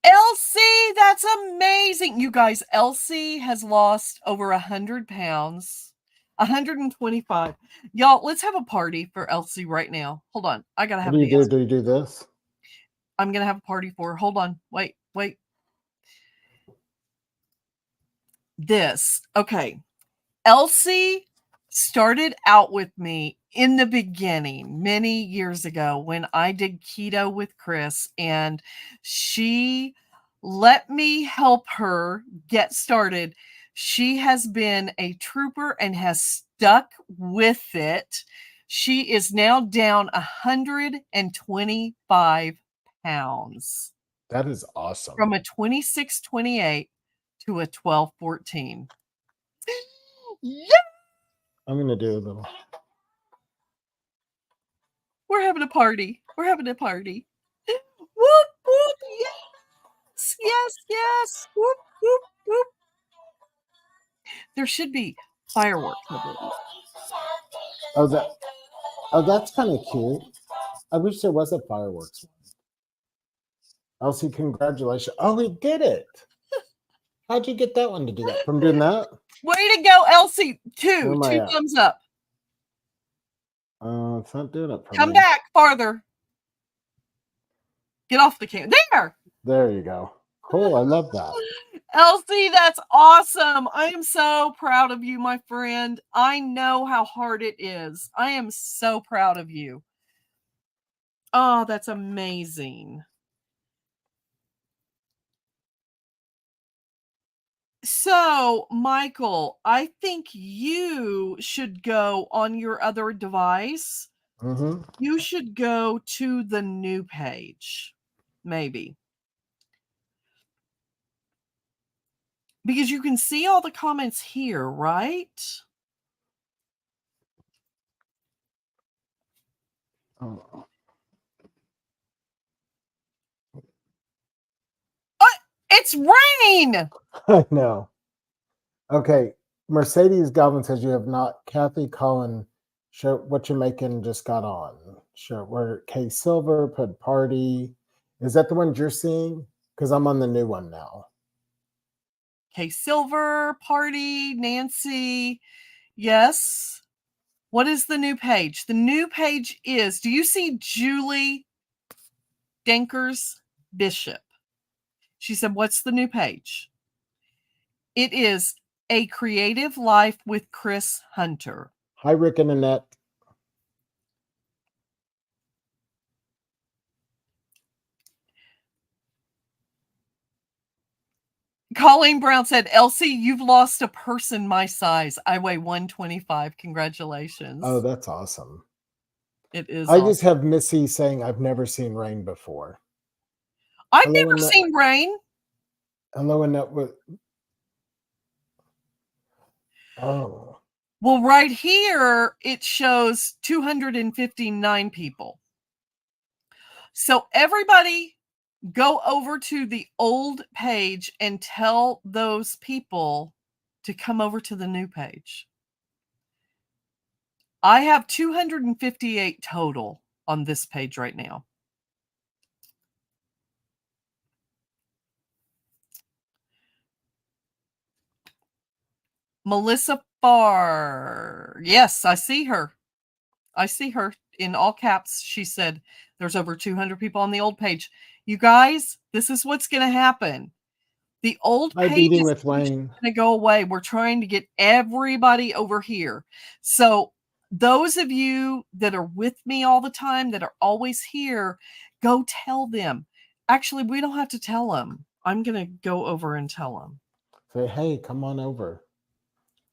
Elsie, that's amazing. You guys, Elsie has lost over 100 pounds. 125. Y'all, let's have a party for Elsie right now. Hold on. I gotta have What do you do? Do you do this? I'm gonna have a party for her. Hold on. Wait. This. Okay. Elsie started out with me in the beginning many years ago when I did keto with Kris, and she let me help her get started. She has been a trooper and has stuck with it. She is now down 125 pounds. That is awesome. From a 26-28 to a 12-14. Yeah. I'm going to do a little. We're having a party. Whoop, whoop. Yes. Whoop. There should be fireworks. Oh, that's kind of cute. I wish there was a fireworks one. Elsie, congratulations. Oh, we did it. How'd you get that one to do that? From doing that? Way to go, Elsie. Where am I Two at? thumbs up. It's not doing it for Come me. back farther. Get off the camera. There. There you go. Cool. I love that. Elsie, that's awesome. I am so proud of you, my friend. I know how hard it is. I am so proud of you. Oh, that's amazing. So, Michael, I think you should go on your other device. Mm-hmm. You should go to the new page, maybe. Because you can see all the comments here, right? Oh. It's rain! I know. Okay. Mercedes Galvin says you have not. Kathy Cullen, show what you're making just got on. Show where K Silver put party. Is that the ones you're seeing? Because I'm on the new one now. K Silver, Party, Nancy. Yes. What is the new page? The new page is, do you see Julie Denkers Bishop? She said, what's the new page? It is A Creative Life with Kris Hunter. Hi, Rick and Annette. Colleen Brown said, Elsie, you've lost a person my size. I weigh 125. Congratulations. Oh, that's awesome. It is. I just have Missy saying I've never seen rain before. I've never seen rain. Hello, Annette. Oh. Well, right here, it shows 259 people. So everybody go over to the old page and tell those people to come over to the new page. I have 258 total on this page right now. Melissa Farr. Yes, I see her. I see her in all caps. She said there's over 200 people on the old page. You guys, this is what's going to happen. The old page is going to go away. We're trying to get everybody over here. So those of you that are with me all the time, that are always here, go tell them. Actually, we don't have to tell them. I'm going to go over and tell them. Say, hey, come on over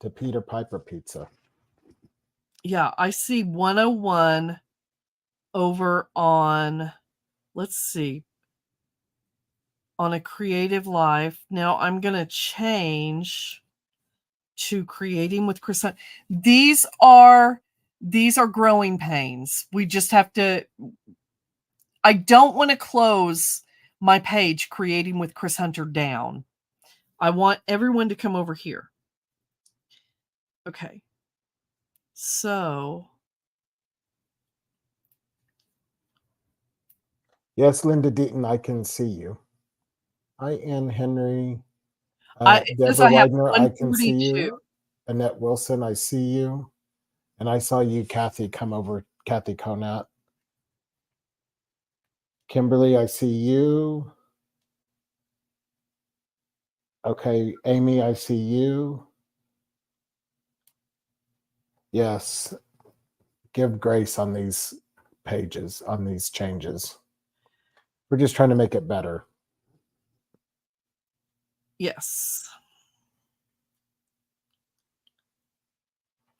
to Peter Piper Pizza. Yeah, I see 101 over on, let's see, on A Creative Life. Now I'm going to change to Creating with Kris. These are growing pains. We just have to, I don't want to close my page Creating with Kris Hunter down. I want everyone to come over here. Okay. So. Yes, Linda Deaton, I can see you. Hi, Ann Henry. Deborah Widener, I can see you. Annette Wilson, I see you. And I saw you, Kathy, come over. Kathy Conat. Kimberly, I see you. Okay, Amy, I see you. Yes. Give grace on these pages, on these changes. We're just trying to make it better. Yes.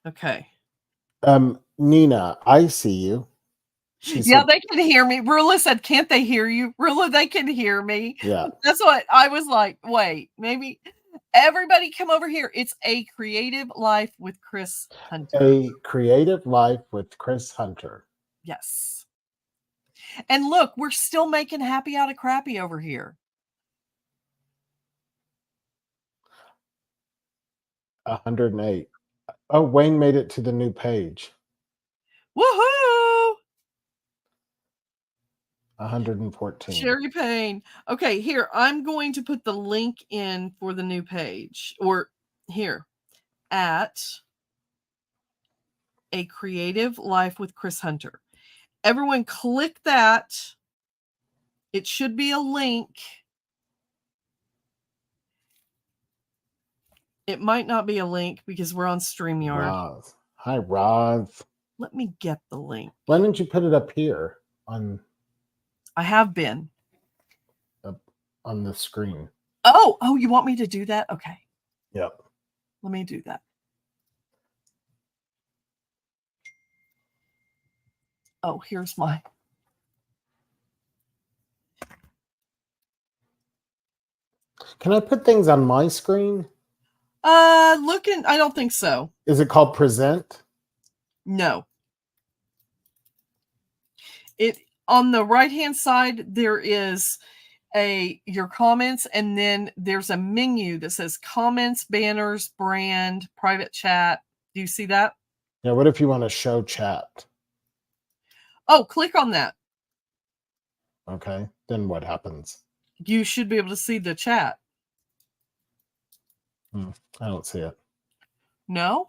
Okay. Nina, I see you. They can hear me. Rula said, can't they hear you? Rula, they can hear me. Yeah. That's what I was like. Wait, maybe everybody come over here. It's A Creative Life with Kris Hunter. A Creative Life with Kris Hunter. Yes. And look, we're still making happy out of crappy over here. 108. Oh, Wayne made it to the new page. Woohoo! 114. Cherry Payne. Okay, here, I'm going to put the link in for the new page. Or here, at A Creative Life with Kris Hunter. Everyone click that. It should be a link. It might not be a link because we're on StreamYard. Roz. Hi, Roz. Let me get the link. Why didn't you put it up here on? I have been. Up on the screen. Oh, you want me to do that? Okay. Yep. Let me do that. Oh, here's my. Can I put things on my screen? I don't think so. Is it called Present? No. It on the right-hand side, there is your comments, and then there's a menu that says comments, banners, brand, private chat. Do you see that? Yeah, what if you want to show chat? Oh, click on that. Okay, then what happens? You should be able to see the chat. I don't see it. No?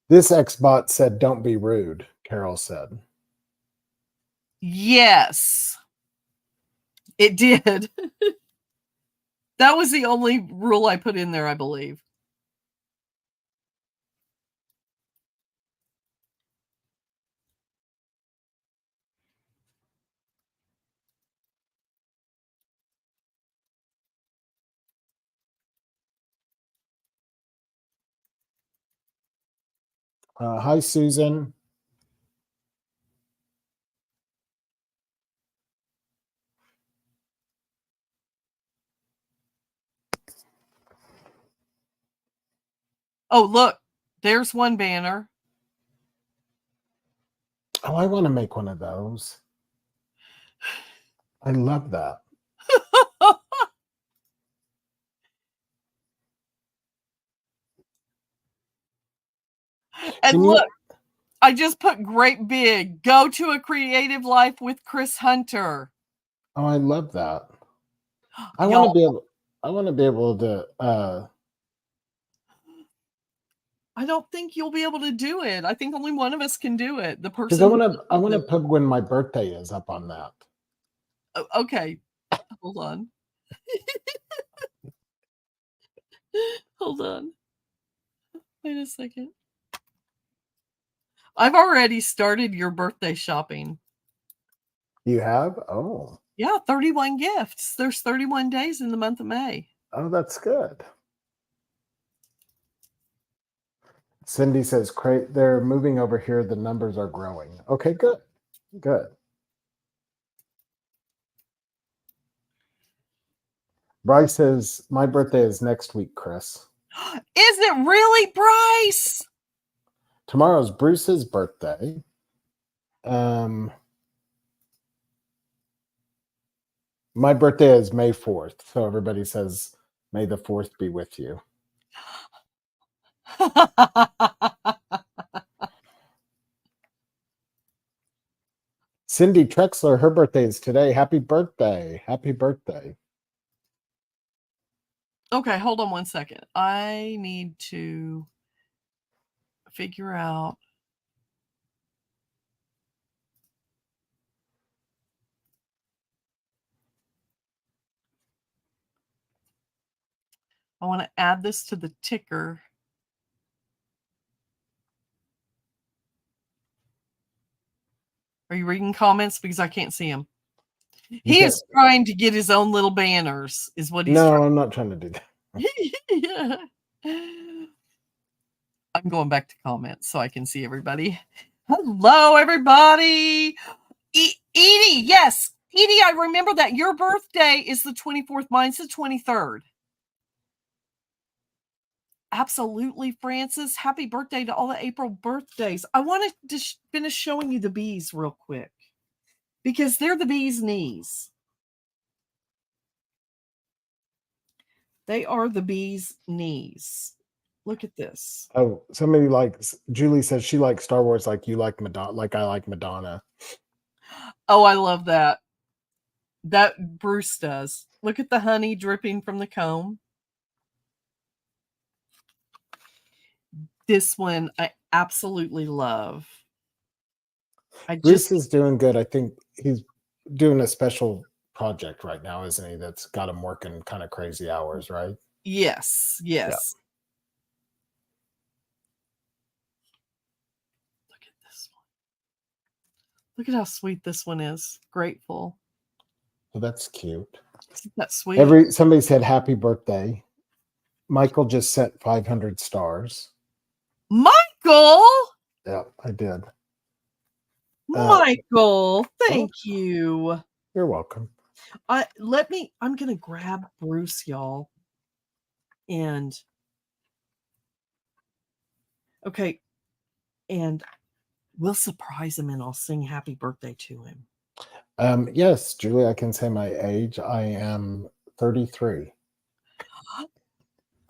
This Xbot said, "Don't be rude," Carol said. Yes. It did. That was the only rule I put in there, I believe. Hi, Susan. Oh, look. There's one banner. Oh, I want to make one of those. I love that. And look, I just put great big. Go to A Creative Life with Kris Hunter. Oh, I love that. I want to be able. I want to be able to. I don't think you'll be able to do it. I think only one of us can do it. The person. Because I want to put when my birthday is up on that. Okay, hold on. Hold on. Wait a second. I've already started your birthday shopping. You have? Oh. Yeah, 31 gifts. There's 31 days in the month of May. Oh, that's good. Cindy says, they're moving over here. The numbers are growing. Okay, good. Good. Bryce says, my birthday is next week, Kris. Is it really, Bryce? Tomorrow's Bruce's birthday. My birthday is May 4th. So everybody says, May the 4th be with you. Cindy Trexler, her birthday is today. Happy birthday. Happy birthday. Okay, hold on one second. I need to figure out. I want to add this to the ticker. Are you reading comments? Because I can't see them. He is trying to get his own little banners, is what he's No, I'm not trying to do that. Yeah. I'm going back to comments so I can see everybody. Hello, everybody. Edie, yes. Edie, I remember that your birthday is the 24th. Mine's the 23rd. Absolutely, Francis. Happy birthday to all the April birthdays. I want to finish showing you the bees real quick because they're the bee's knees. They are the bee's knees. Look at this. Oh, somebody likes, Julie says she likes Star Wars like you like Madonna, like I like Madonna. Oh, I love that. That Bruce does. Look at the honey dripping from the comb. This one I absolutely love. Bruce is doing good. I think he's doing a special project right now, isn't he? That's got him working kind of crazy hours, right? Yes. Yeah. Look at this one. Look at how sweet this one is. Grateful. Well, that's cute. Isn't that sweet? Somebody said happy birthday. Michael just sent 500 stars. Michael! Yeah, I did. Michael, thank you. You're welcome. I'm gonna grab Bruce, y'all. And okay, and we'll surprise him and I'll sing happy birthday to him. Yes, Julie, I can say my age. I am 33.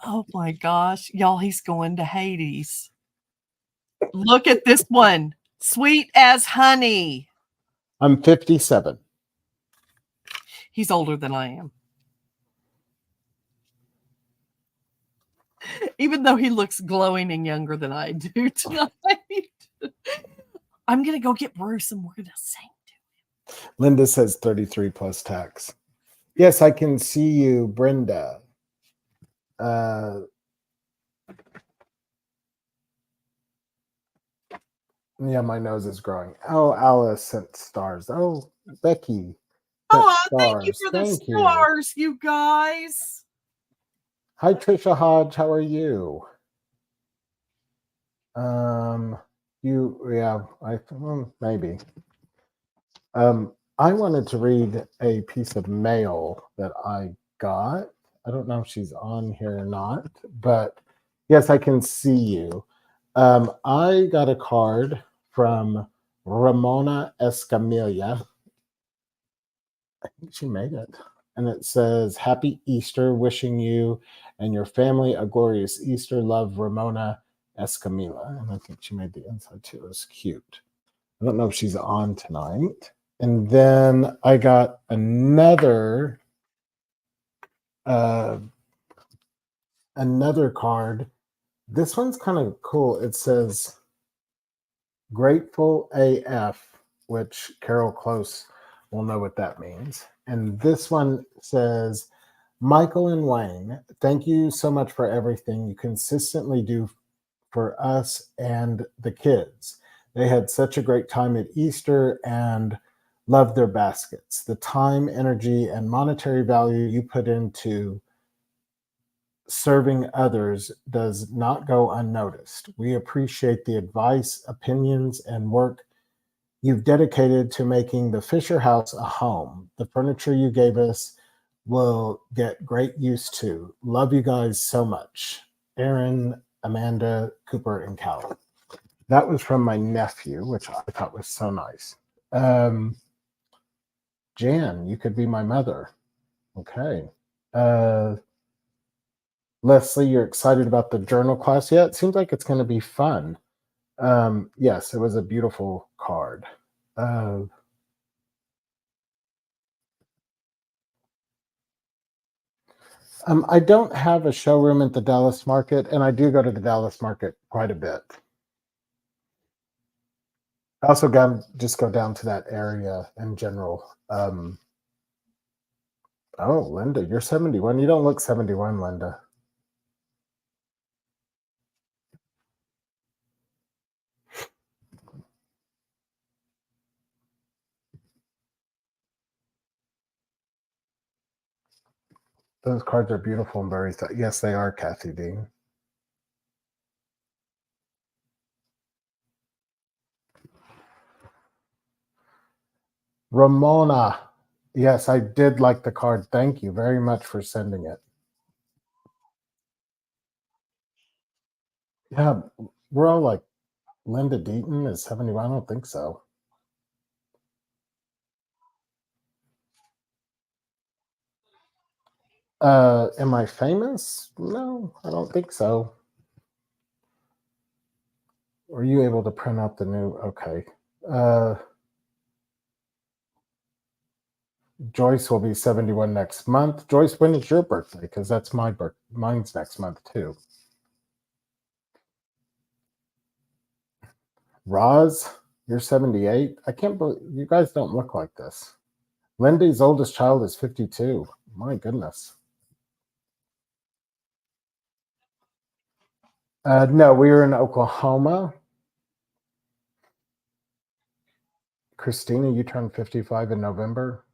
Oh my gosh, y'all, he's going to Hades. Look at this one. Sweet as honey. I'm 57. He's older than I am. Even though he looks glowing and younger than I do tonight. I'm going to go get Bruce and we're going to sing to him. Linda says 33 plus tax. Yes, I can see you, Brenda. Yeah, my nose is growing. Oh, Alice sent stars. Oh, Becky. Oh, thank you for the stars, you guys. Hi, Trisha Hodge. How are you? Maybe. I wanted to read a piece of mail that I got. I don't know if she's on here or not, but yes, I can see you. I got a card from Ramona Escamilla. I think she made it. And it says, Happy Easter, wishing you and your family a glorious Easter. Love, Ramona Escamilla. And I think she made the inside too. It was cute. I don't know if she's on tonight. And then I got another card. This one's kind of cool. It says Grateful AF, which Carol Close will know what that means. And this one says, Michael and Wayne, thank you so much for everything you consistently do for us and the kids. They had such a great time at Easter and loved their baskets. The time, energy, and monetary value you put into serving others does not go unnoticed. We appreciate the advice, opinions, and work you've dedicated to making the Fisher House a home. The furniture you gave us will get great use to. Love you guys so much. Aaron, Amanda, Cooper, and Callie. That was from my nephew, which I thought was so nice. Jan, you could be my mother. Okay. Leslie, you're excited about the journal class? Yeah, it seems like it's going to be fun. Yes, it was a beautiful card. I don't have a showroom at the Dallas market, and I do go to the Dallas market quite a bit. I also just go down to that area in general. Oh, Linda, you're 71. You don't look 71, Linda. Those cards are beautiful and very yes, they are, Kathy Dean. Ramona. Yes, I did like the card. Thank you very much for sending it. Yeah, we're all like, Linda Deaton is 71. I don't think so. Am I famous? No, I don't think so. Were you able to print out the new? Okay. Joyce will be 71 next month. Joyce, when is your birthday? Because that's my birthday. Mine's next month too. Roz, you're 78. I can't believe you guys don't look like this. Lindy's oldest child is 52. My goodness. No, we were in Oklahoma. Christina, you turned 55 in November.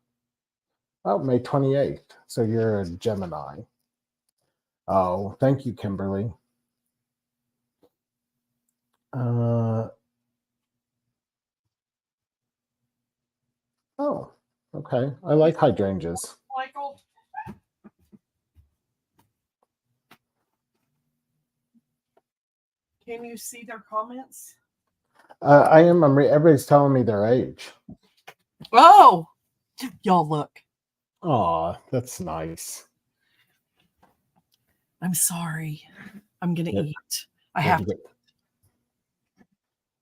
Oh, May 28th. So you're a Gemini. Oh, thank you, Kimberly. Oh, okay. I like hydrangeas. Michael. Can you see their comments? I am. Everybody's telling me their age. Oh, y'all look. Aw, that's nice. I'm sorry. I'm going to Yeah. eat. I have to.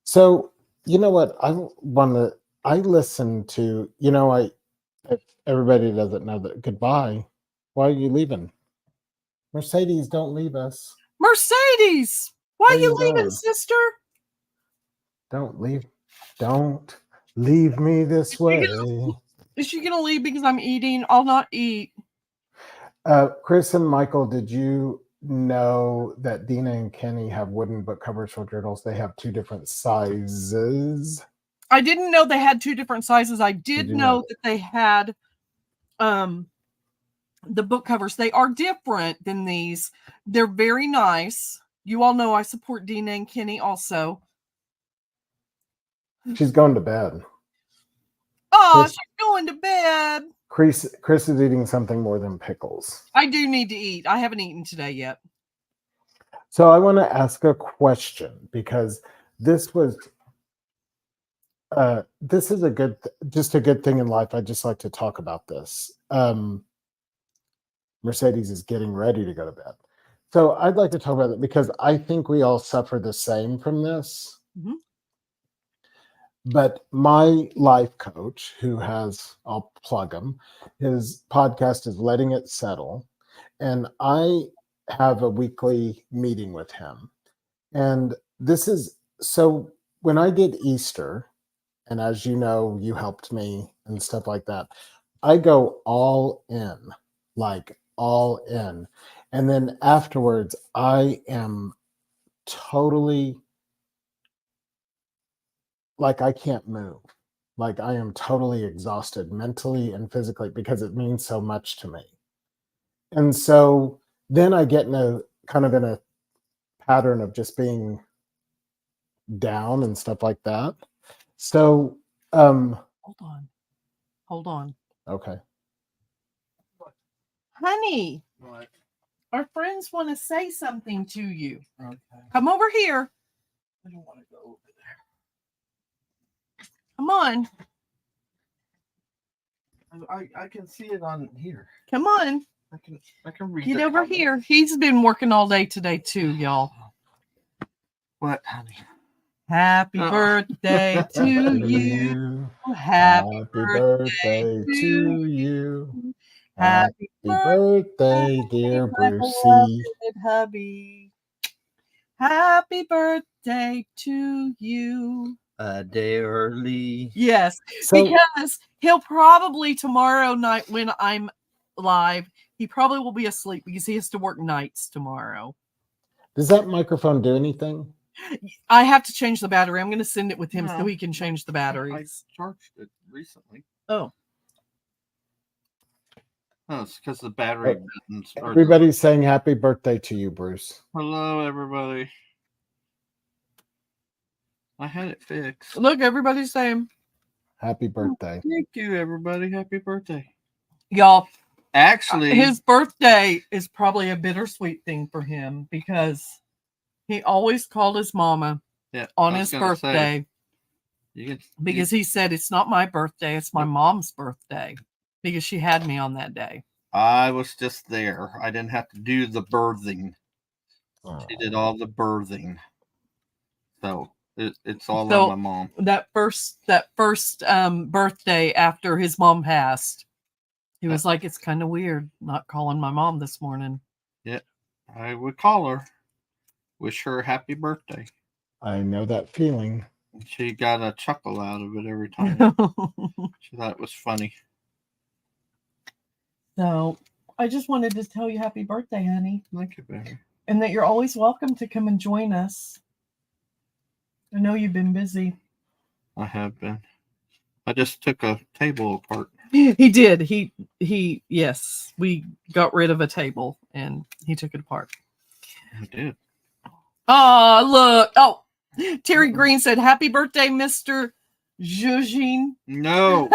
So, you know what? I listen to, if everybody doesn't know that, goodbye. Why are you leaving? Mercedes, don't leave us. Mercedes, why are you leaving, going? sister? Don't leave. Don't leave me this way. Is she going to leave because I'm eating? I'll not eat. Kris and Michael, did you know that Dina and Kenny have wooden book covers for journals? They have 2 different sizes. I didn't know they had 2 different sizes. I did you know know? that they had the book covers. They are different than these. They're very nice. You all know I support Dina and Kenny also. She's going to bed. Oh, she's going to bed. Kris is eating something more than pickles. I do need to eat. I haven't eaten today yet. So I want to ask a question because this is just a good thing in life. I just like to talk about this. Mercedes is getting ready to go to bed. So I'd like to talk about it because I think we all suffer the same from this. Mm-hmm. But my life coach, I'll plug him, his podcast is Letting It Settle. And I have a weekly meeting with him. And so when I did Easter, and as you know, you helped me and stuff like that, I go all in, like all in. And then afterwards, I am totally like I can't move. Like I am totally exhausted mentally and physically because it means so much to me. And so then I get in a pattern of just being down and stuff like that. So hold on. Okay. Honey. What? Our friends want to say something to you. Okay. Come over here. I don't want to go over there. Come on. I can see it on here. Come on. I can read. Get over here. He's been working all day today too, y'all. What, honey? Happy birthday to you. Happy birthday to you. Happy birthday, dear Brucey. Hubby. Happy birthday to you. A day early. Yes, because he'll probably tomorrow night when I'm live, he probably will be asleep because he has to work nights tomorrow. Does that microphone do anything? I have to change the battery. I'm going to send it with him so he can change the batteries. I charged it recently. Oh. Oh, it's because the battery buttons are... Everybody's saying happy birthday to you, Bruce. Hello, everybody. I had it fixed. Look, everybody's saying happy birthday. Thank you, everybody. Happy birthday. Y'all, actually, his birthday is probably a bittersweet thing for him because he always called his mama on his birthday because he said, it's not my birthday, it's my mom's birthday because she had me on that day. I was just there. I didn't have to do the birthing. She did all the birthing. So it's all on my mom. That first birthday after his mom passed, He was like, it's kind of weird not calling my mom this morning. Yeah, I would call her, wish her a happy birthday. I know that feeling. She got a chuckle out of it every time. She thought it was funny. So I just wanted to tell you happy birthday, honey. Thank you, baby. And that you're always welcome to come and join us. I know you've been busy. I have been. I just took a table apart. He did. Yes, we got rid of a table and he took it apart. I did. Oh, look. Oh, Terry Green said, happy birthday, Mr. Jujin. No.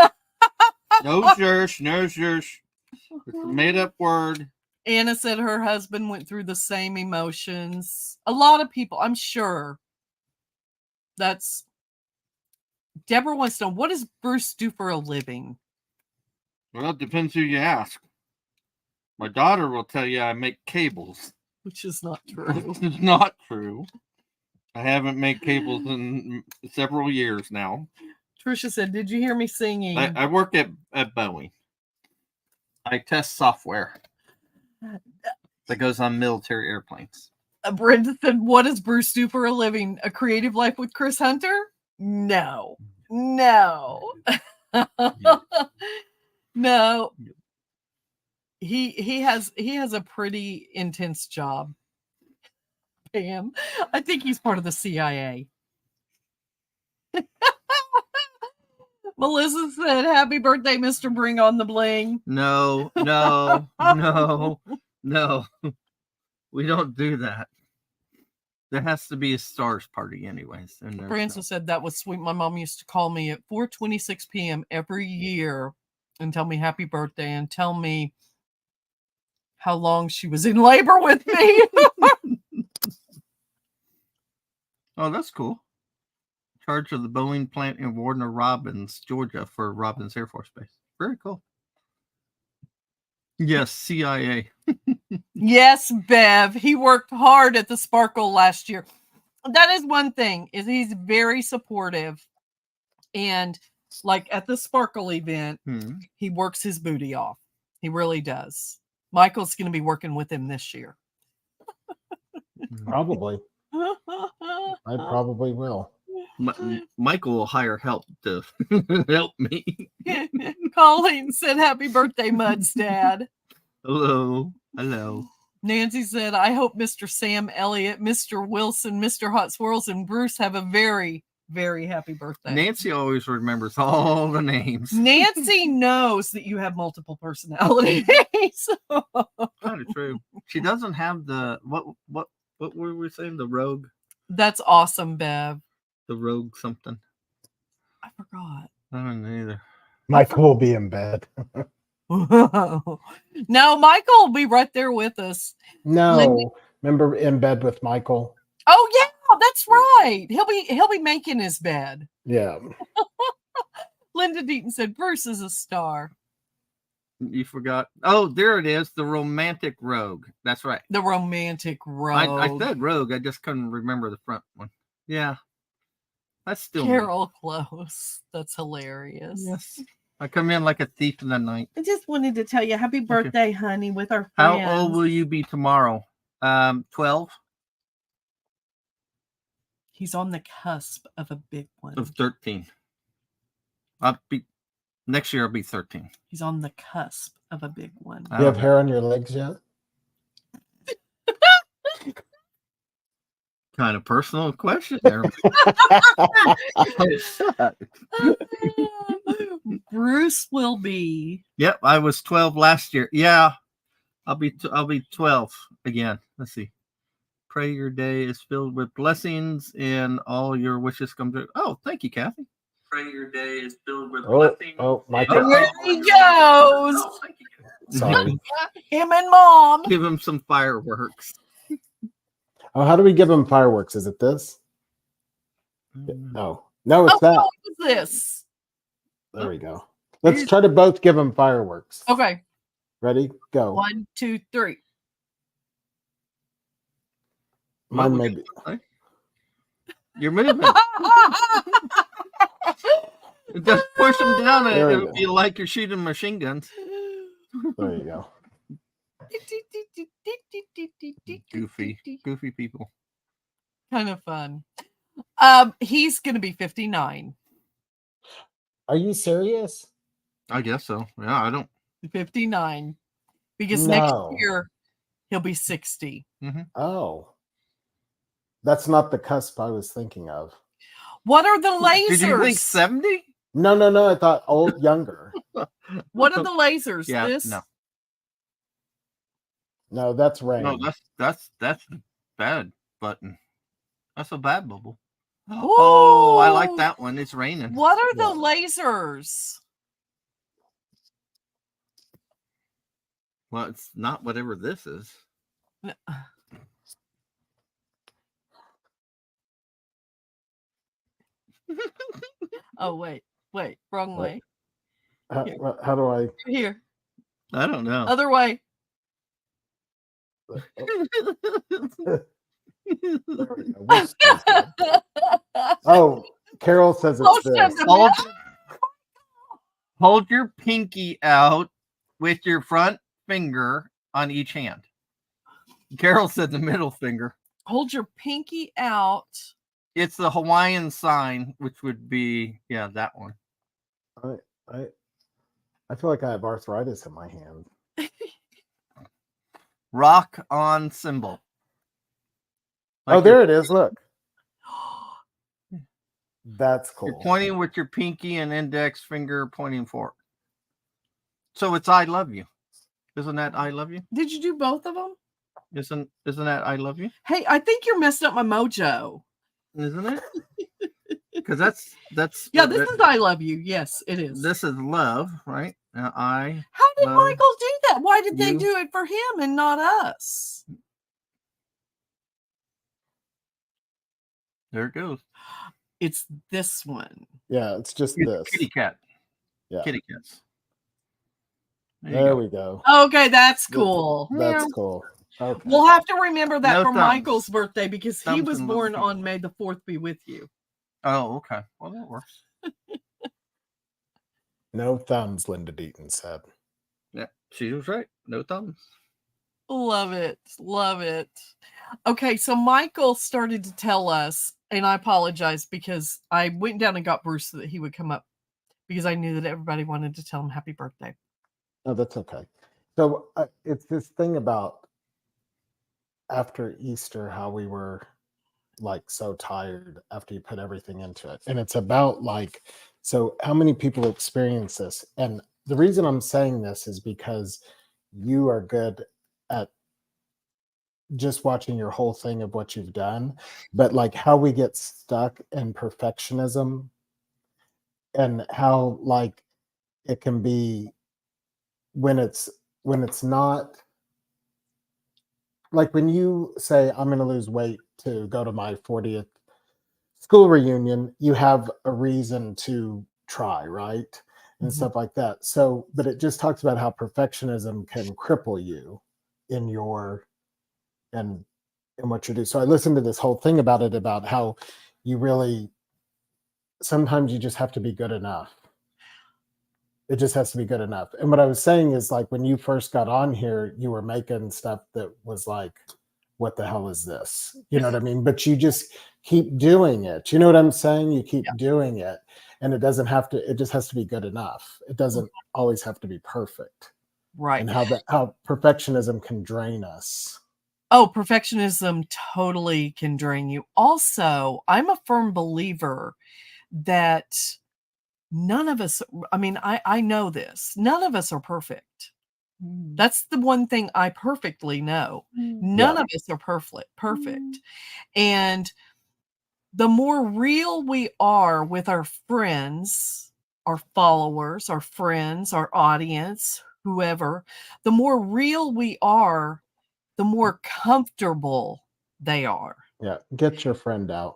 No zhursh, no zhursh. It's a made-up word. Anna said her husband went through the same emotions. A lot of people, I'm sure. Deborah wants to know, what does Bruce do for a living? Well, it depends who you ask. My daughter will tell you I make cables. Which is not true. It's not true. I haven't made cables in several years now. Trisha said, did you hear me singing? I work at Boeing. I test software that goes on military airplanes. Brenda said, what does Bruce do for a living? A creative life with Chris Hunter? No. No. No. He has a pretty intense job. Pam. I think he's part of the CIA. Melissa said, happy birthday, Mr. Bring on the Bling. No. We don't do that. There has to be a stars party anyways. Francis said that was sweet. My mom used to call me at 4:26 p.m. every year and tell me happy birthday and tell me how long she was in labor with me. Oh, that's cool. In charge of the Boeing plant in Warner Robins, Georgia for Robins Air Force Base. Very cool. Yes, CIA. Yes, Bev. He worked hard at the Sparkle last year. That is one thing, is he's very supportive. And like at the Sparkle event, he works his booty off. He really does. Michael's going to be working with him this year. Probably. I probably will. Michael will hire help to help me. Colleen said, happy birthday, Mud's dad. Hello. Nancy said, I hope Mr. Sam Elliott, Mr. Wilson, Mr. Hot Swirls, and Bruce have a very, very happy birthday. Nancy always remembers all the names. Nancy knows that you have multiple personalities. Kind of true. She doesn't have the what were we saying? The rogue? That's awesome, Bev. The rogue something. I forgot. I don't know either. Michael will be in bed. No, Michael will be right there with us. No, Lindy. remember In Bed with Michael? Oh yeah, that's right. He'll be making his bed. Yeah. Linda Deaton said Bruce is a star. You forgot. Oh, there it is. The romantic rogue. That's right. The romantic rogue. I said rogue. I just couldn't remember the front one. Yeah. That's still Carol Close. That's hilarious. Yes. I come in like a thief in the night. I just wanted to tell you happy birthday, honey, with our How friends. old will you be tomorrow? 12? He's on the cusp of a big one. Of 13. Next year I'll be 13. He's on the cusp of a big one. You have hair on your legs yet? Kind of personal question there. Bruce will be. Yep, I was 12 last year. Yeah, I'll be 12 again. Let's see. Pray your day is filled with blessings and all your wishes come true. Oh, thank you, Kathy. Pray your day is filled with blessings. Oh, Michael. There he goes. Oh, thank you. Sorry. Him and Mom. Give him some fireworks. Oh, how do we give him fireworks? Is it this? No, it's that. What is this? There we go. Let's try to both give him fireworks. Okay. Ready? Go. 1, 2, 3. Mine may be. You're moving. Just push them down and it'll be like you're shooting machine guns. There you go. Goofy people. Kind of fun. He's going to be 59. Are you serious? I guess so. Yeah, I don't. 59. Because No. next year he'll be 60. Oh. That's not the cusp I was thinking of. What are the lasers? Did you think 70? No. I thought younger. What are the lasers? Yeah, This? No, that's rain. No, that's the bad button. That's a bad bubble. Ooh. Oh, I like that one. It's raining. What are the lasers? Well, it's not whatever this is. Oh, wait, wrong way. How do I? Here. I don't know. Other way. Oh, Carol says it's this. Hold your pinky out with your front finger on each hand. Carol said the middle finger. Hold your pinky out. It's the Hawaiian sign, which would be that one. I feel like I have arthritis in my hand. Rock on symbol. Like there it is. Look. That's cool. You're pointing with your pinky and index finger pointing forward. So it's I love you. Isn't that I love you? Did you do both of them? Isn't that I love you? Hey, I think you're messing up my mojo. Isn't it? Because that's yeah. This is I love you. Yes, it is. This is love, right? Now How did Michael do that? Why did they do it for him and not us? There it goes. It's this one. Yeah, it's just this. Kitty cat. Yeah. Kitty cats. There we go. Okay, that's cool. That's cool. Okay. We'll have to remember that for thumbs. Michael's birthday because he Thumbs was and born little on May the 4th be with you. Oh, okay. Well, that works. No thumbs, Linda Deaton said. Yeah, she was right. No thumbs. Love it. Love it. Okay, so Michael started to tell us, and I apologize because I went down and got Bruce so that he would come up because I knew that everybody wanted to tell him happy birthday. Oh, that's okay. So it's this thing about after Easter, how we were like so tired after you put everything into it. And it's about like, so how many people experience this? And the reason I'm saying this is because you are good at just watching your whole thing of what you've done, but like how we get stuck in perfectionism and how like it can be when it's not like when you say I'm going to lose weight to go to my 40th school reunion, you have a reason to try, right? And stuff like that. So, but it just talks about how perfectionism can cripple you in your and in what you do. So I listened to this whole thing about it, about how you really sometimes you just have to be good enough. It just has to be good enough. And what I was saying is like when you first got on here, you were making stuff that was like, what the hell is this? You know what I mean? But you just keep doing it. You know what I'm saying? You keep doing it. And it doesn't have to, it just has to be good enough. It doesn't always have to be perfect. Right. And how perfectionism can drain us. Oh, perfectionism totally can drain you. Also, I'm a firm believer that none of us, I mean, I know this, none of us are perfect. That's the one thing I perfectly know. None of us are perfect. And the more real we are with our friends, our followers, our friends, our audience, whoever, the more real we are, the more comfortable they are. Yeah. Get your friend out.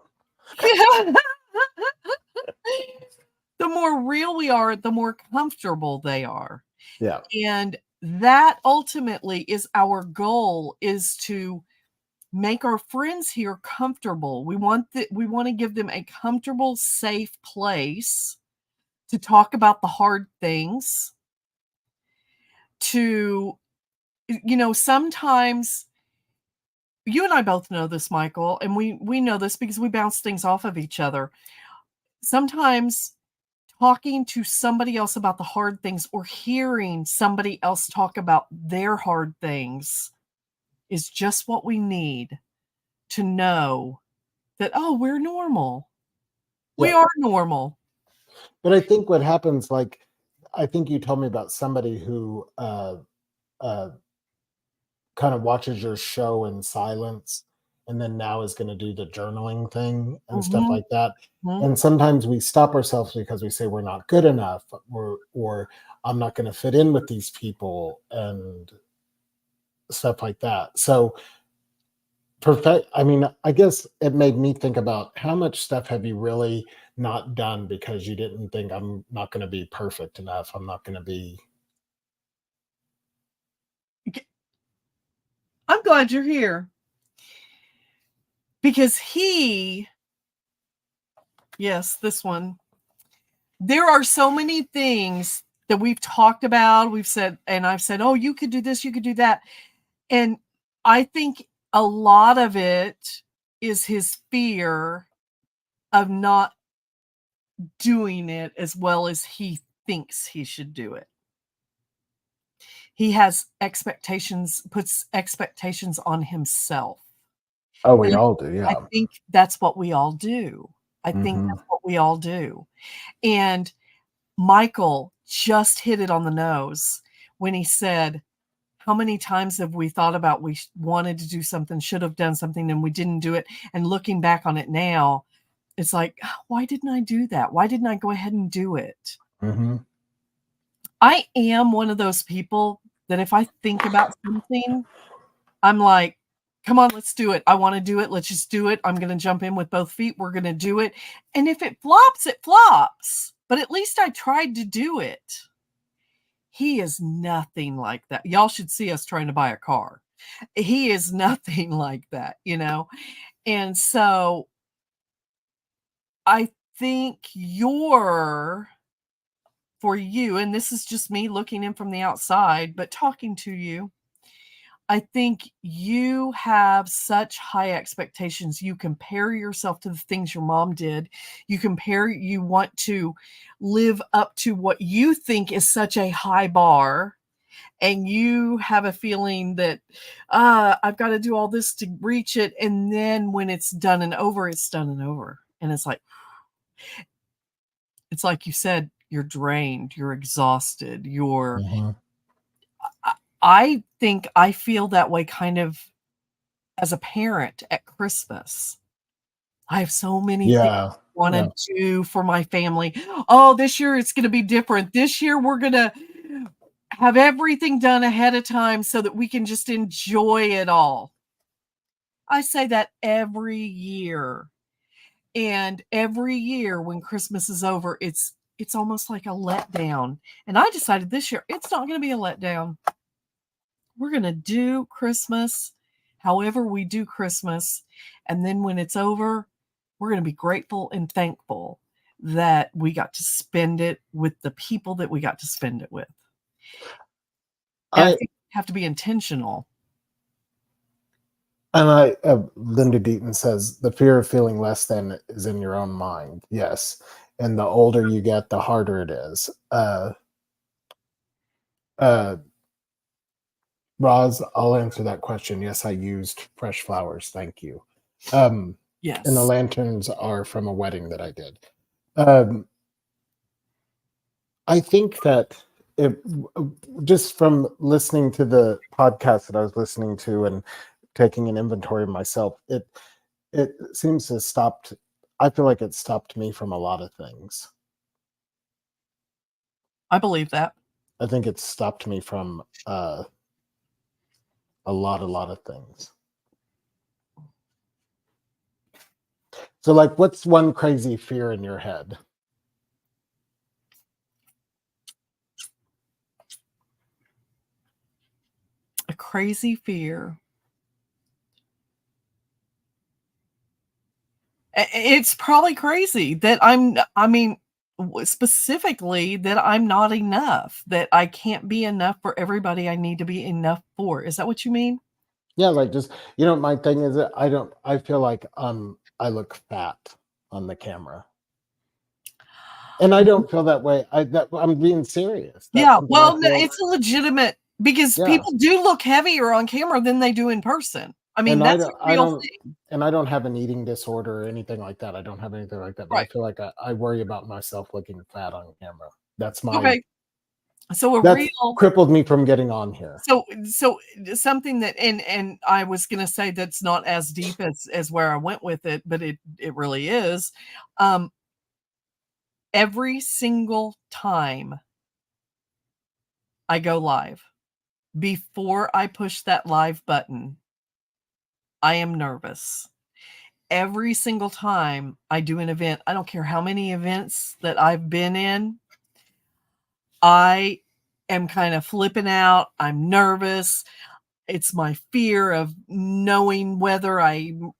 The more real we are, the more comfortable they are. Yeah. And that ultimately is our goal, is to make our friends here comfortable. We want to give them a comfortable, safe place to talk about the hard things, to, sometimes you and I both know this, Michael, and we know this because we bounce things off of each other. Sometimes talking to somebody else about the hard things or hearing somebody else talk about their hard things is just what we need to know that, oh, we're normal. We Yeah. are normal. But I think what happens, like, I think you told me about somebody who kind of watches your show in silence and then now is going to do the journaling thing and stuff like that. And sometimes we stop ourselves because we say we're not good enough, or I'm not going to fit in with these people and stuff like that. So I guess it made me think about how much stuff have you really not done because you didn't think I'm not going to be perfect enough. I'm not going to be. I'm glad you're here. Because yes, this one. There are so many things that we've talked about. We've said, and I've said, oh, you could do this, you could do that. And I think a lot of it is his fear of not doing it as well as he thinks he should do it. He has expectations, puts expectations on himself. Oh, we And all do, I yeah. think that's what we all do. Mhm. That's what we all do. And Michael just hit it on the nose when he said, how many times have we thought about we wanted to do something, should have done something, and we didn't do it? And looking back on it now, it's like, why didn't I do that? Why didn't I go ahead and do it? Mhm. I am one of those people that if I think about something, I'm like, come on, let's do it. I want to do it. Let's just do it. I'm going to jump in with both feet. We're going to do it. And if it flops, it flops. But at least I tried to do it. He is nothing like that. Y'all should see us trying to buy a car. He is nothing like that, And so I think for you, and this is just me looking in from the outside, but talking to you, I think you have such high expectations. You compare yourself to the things your mom did. You want to live up to what you think is such a high bar. And you have a feeling that I've got to do all this to reach it. And then when it's done and over, it's done and over. And it's like you said, you're drained, you're exhausted, Mhm. I think I feel that way kind of as a parent at Christmas. I have so many things Yeah. I want Yeah. to do for my family. Oh, this year it's going to be different. This year we're going to have everything done ahead of time so that we can just enjoy it all. I say that every year. And every year when Christmas is over, it's almost like a letdown. And I decided this year it's not going to be a letdown. We're going to do Christmas however we do Christmas. And then when it's over, we're going to be grateful and thankful that we got to spend it with the people that we got to spend it with. And I think you have to be intentional. And Linda Deaton says the fear of feeling less than is in your own mind. Yes. And the older you get, the harder it is. Roz, I'll answer that question. Yes, I used fresh flowers. Thank you. Yes. And the lanterns are from a wedding that I did. I think that just from listening to the podcast that I was listening to and taking an inventory of myself, it seems to have stopped. I feel like it stopped me from a lot of things. I believe that. I think it stopped me from a lot of things. So, like, what's one crazy fear in your head? A crazy fear. It's probably crazy that specifically that I'm not enough, that I can't be enough for everybody I need to be enough for. Is that what you mean? Yeah, like just my thing is that I feel like I look fat on the camera. And I don't feel that way. I'm being serious. That's Yeah, something I well, no, feel. it's a legitimate, because Yeah. people do look heavier on camera than they do in person. I mean, And that's a real thing. and I don't have an eating disorder or anything like that. I don't have anything like that. But I Right. feel like I worry about myself looking fat on camera. That's my Okay. So that's crippled me from getting on here. so something that, and I was gonna say that's not as deep as where I went with it, but it really is. Every single time I go live, before I push that live button, I am nervous. Every single time I do an event, I don't care how many events that I've been in, I am kind of flipping out. I'm nervous. It's my fear of knowing whether I'm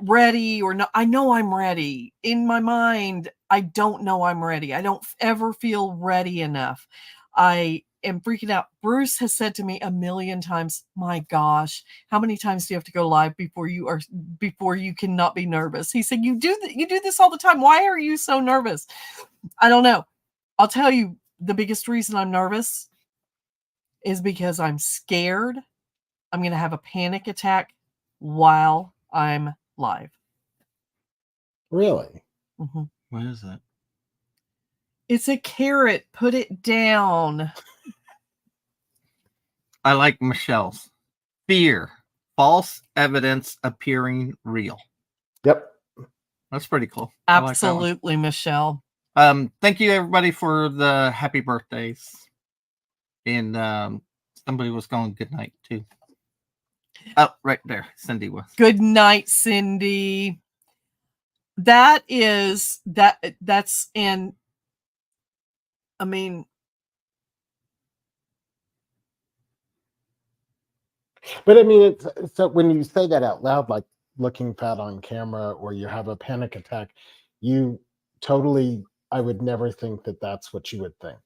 ready or not. I know I'm ready. In my mind, I don't know I'm ready. I don't ever feel ready enough. I am freaking out. Bruce has said to me a million times, "My gosh, how many times do you have to go live before you cannot be nervous?" He said, you do this all the time. Why are you so nervous?" I don't know. I'll tell you, the biggest reason I'm nervous is because I'm scared I'm going to have a panic attack while I'm live. Really? Mhm. What is that? It's a carrot. Put it down. I like Michelle's. Fear. False evidence appearing real. Yep. That's pretty cool. Absolutely, Michelle. Thank you everybody for the happy birthdays. And somebody was going good night too. Oh, right there. Cindy was. Good night, Cindy. That's in, I mean, But I mean, it's so when you say that out loud, like looking fat on camera, or you have a panic attack, you totally, I would never think that that's what you would think,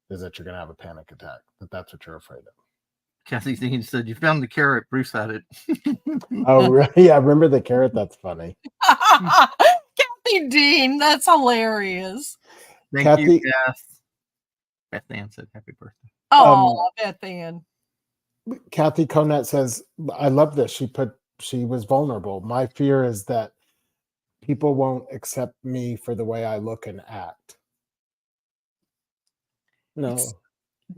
is that you're going to have a panic attack, that's what you're afraid of. Cassie Dean said, "You found the carrot. Bruce had it." Oh, yeah. Remember the carrot? That's funny. Kathy Dean, that's hilarious. Thank you, Beth. Beth Ann said, "Happy birthday." Oh, Beth Ann. Kathy Conant says, I love this. She was vulnerable. My fear is that people won't accept me for the way I look and act. No.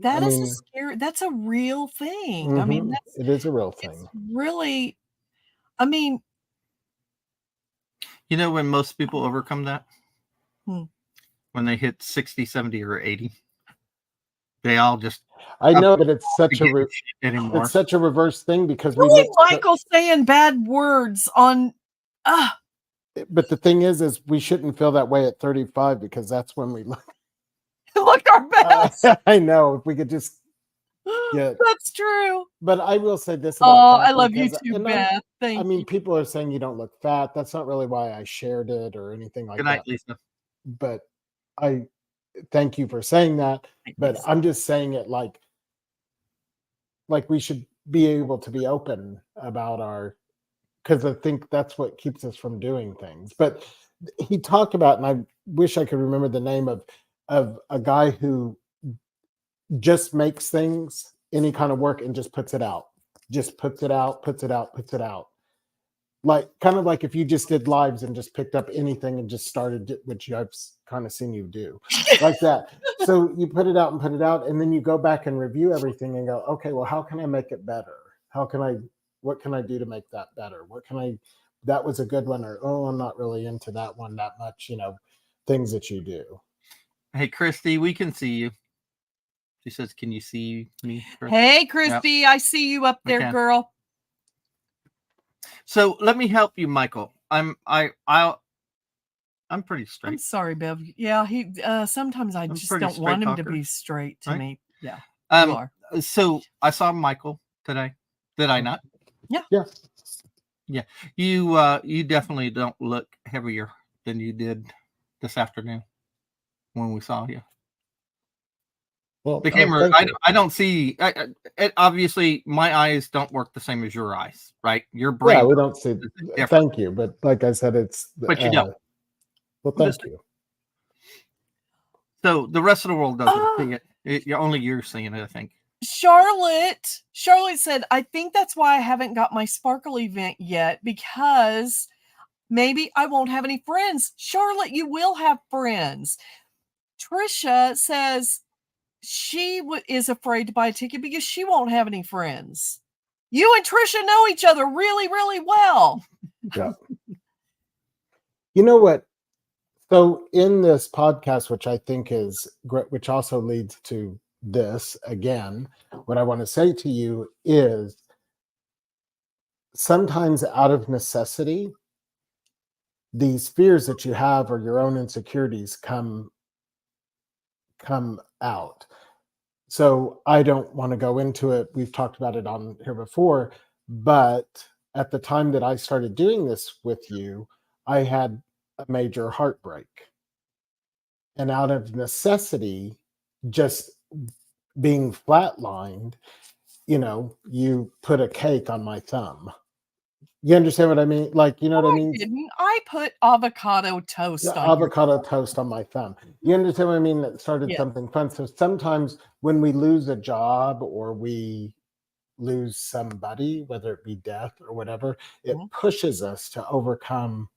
That's a real thing. I mean, it is a real thing. Really, I mean, you know when most people overcome that? When they hit 60, 70, or 80. They all just, I know, but it's such a reverse thing, because really Michael saying bad words on but the thing is we shouldn't feel that way at 35, because that's when we look our best. I know, if we could just get that's true. But I will say this about Kathy, I love you too, Beth. Thank you. People are saying you don't look fat. That's not really why I shared it or anything like that. Good night, Lisa. But I thank you for saying that. But I'm just saying it like we should be able to be open about because I think that's what keeps us from doing things. But he talked about, and I wish I could remember the name of a guy who just makes things, any kind of work, and just puts it out. Just puts it out. Like, kind of like if you just did lives and just picked up anything and just started, which I've kind of seen you do, like that. So you put it out, and then you go back and review everything and go, okay, well, how can I make it better? What can I do to make that better? That was a good one, or, oh, I'm not really into that one that much, things that you do. Hey, Christy, we can see you. She says, "Can you see me?" Chris? Hey, Christy, yep. I see you up there, girl. So let me help you, Michael. I'm pretty straight. I'm sorry, Bev. Yeah, he sometimes I just don't want him to be straight to me. Yeah. You are. So I saw Michael today. Did I not? Yeah. Yeah. You definitely don't look heavier than you did this afternoon. when we saw you. Well, The camera, thank you. I don't see. Obviously, my eyes don't work the same as your eyes, right? Your brain. Yeah, we don't see. different. Thank you, but like I said, it's. But you don't. Well, thank you. So the rest of the world doesn't see it. Only you're seeing it, I think. Charlotte said, I think that's why I haven't got my sparkle event yet, because maybe I won't have any friends. Charlotte, you will have friends. Trisha says she is afraid to buy a ticket because she won't have any friends. You and Trisha know each other really, really well. Yeah. You know what? So in this podcast, which I think is great, which also leads to this again, what I want to say to you is sometimes out of necessity, these fears that you have or your own insecurities come out. So I don't want to go into it. We've talked about it on here before, but at the time that I started doing this with you, I had a major heartbreak. And out of necessity, just being flatlined, you put a cake on my thumb. You understand what I mean? Like, you know what I mean? Didn't I put avocado toast on avocado toast on my thumb? You understand what I mean? That started something fun. So sometimes when we lose a job or we lose somebody, whether it be death or whatever, it pushes us to overcome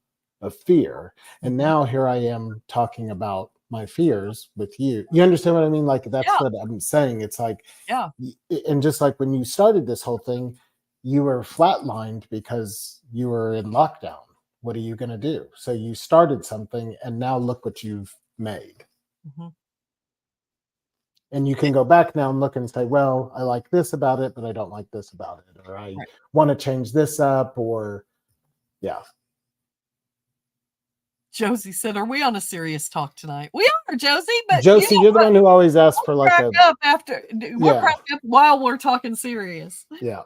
a fear. And now here I am talking about my fears with you. You understand what I mean? Like, that's what I'm saying. It's like, and just like when you started this whole thing, you were flatlined because you were in lockdown. What are you going to do? So you started something, and now look what you've made. Mm-hmm. And you can go back now and look and say, well, I like this about it, but I don't like this about it. Or I want to change this up, or Josie said, are we on a serious talk tonight? We are, Josie, but Josie, you're the one who always asks for like we'll crack up while we're talking serious. Yeah.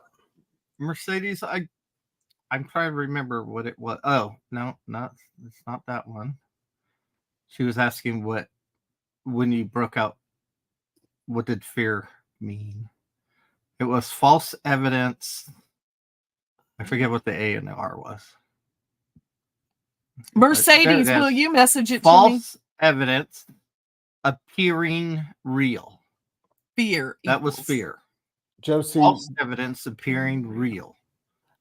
Mercedes, I'm trying to remember what it was. Oh, no, it's not that one. She was asking when you broke out, what did fear mean? It was false evidence. I forget what the A and the R was. Mercedes, will you message it false to me? False evidence appearing real. Fear. That was fear. Josie. False evidence appearing real.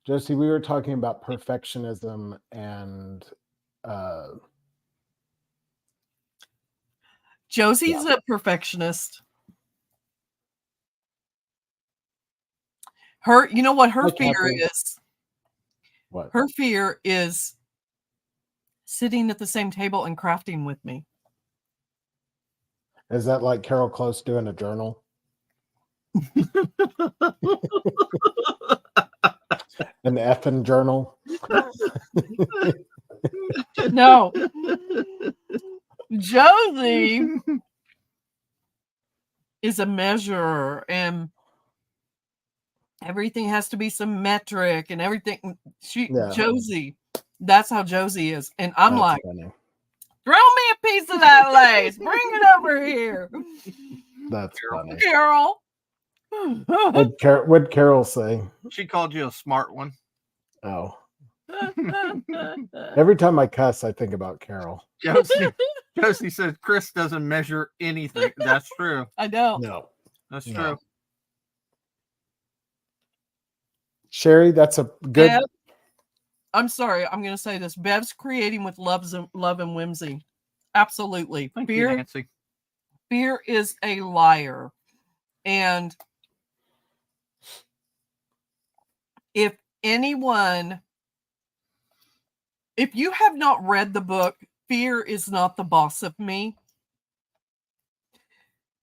Josie, we were talking about perfectionism and Josie's a perfectionist. You know what her fear is? What? Her fear is sitting at the same table and crafting with me. Is that like Carol Close doing a journal? An effing journal? No. Josie is a measurer, and everything has to be symmetric and everything. Josie, that's how Josie is. And I'm that's like, funny. throw me a piece of that lace. Bring it over here. That's funny. Carol. What'd Carol say? She called you a smart one. Oh. Every time I cuss, I think about Carol. Josie said Kris doesn't measure anything. That's true. I know. No. That's true. Sherry, that's a good... Bev, I'm sorry, I'm going to say this. Bev's creating with love and whimsy. Absolutely. Thank you, Nancy. Fear is a liar. And if you have not read the book, Fear is Not the Boss of Me,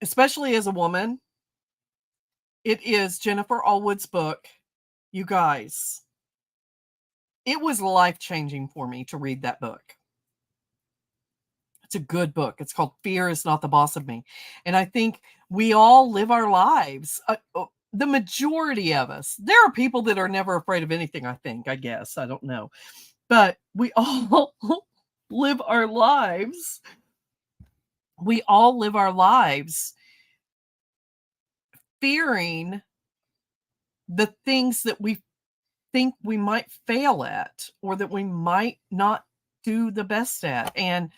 especially as a woman, it is Jennifer Allwood's book. You guys, it was life-changing for me to read that book. It's a good book. It's called Fear is Not the Boss of Me. And I think we all live our lives. The majority of us. There are people that are never afraid of anything, I guess. I don't know. But we all live our lives we all live our lives fearing the things that we think we might fail at or that we might not do the best at. And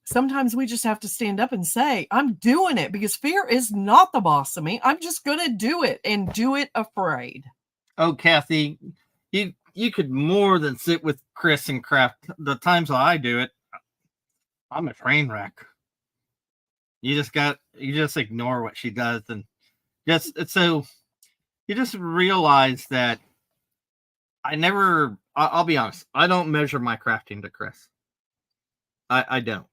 sometimes we just have to stand up and say, I'm doing it, because fear is not the boss of me. I'm just going to do it and do it afraid. Oh, Kathy, you could more than sit with Kris and craft. The times I do it, I'm a train wreck. You just ignore what she does, and so you just realize that I'll be honest, I don't measure my crafting to Kris. I don't.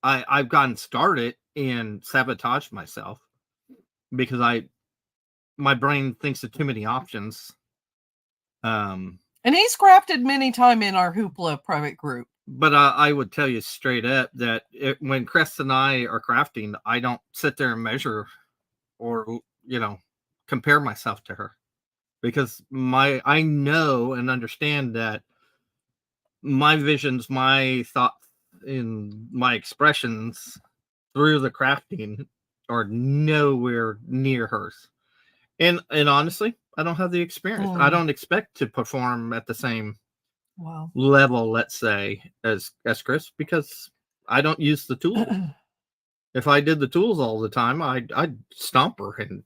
I've gotten started and sabotaged myself because my brain thinks of too many options. And he's crafted many times in our Hoopla private group. But I would tell you straight up that when Kris and I are crafting, I don't sit there and measure or, compare myself to her, because I know and understand that my visions, my thoughts, and my expressions through the crafting are nowhere near hers. And honestly, I don't have the experience. I don't expect to perform at the same level, let's say, as Kris, because I don't use the tools. If I did the tools all the time, I'd stomp her and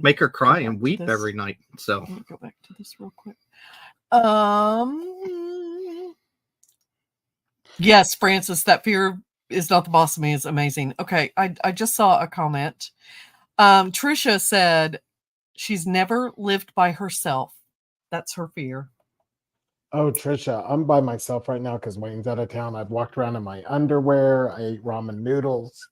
make her cry and weep every night. So let me go back to this real quick. Yes, Francis, that fear is not the boss of me is amazing. Okay, I just saw a comment. Trisha said she's never lived by herself. That's her fear. Oh, Trisha, I'm by myself right now because Wayne's out of town. I've walked around in my underwear. I ate ramen noodles.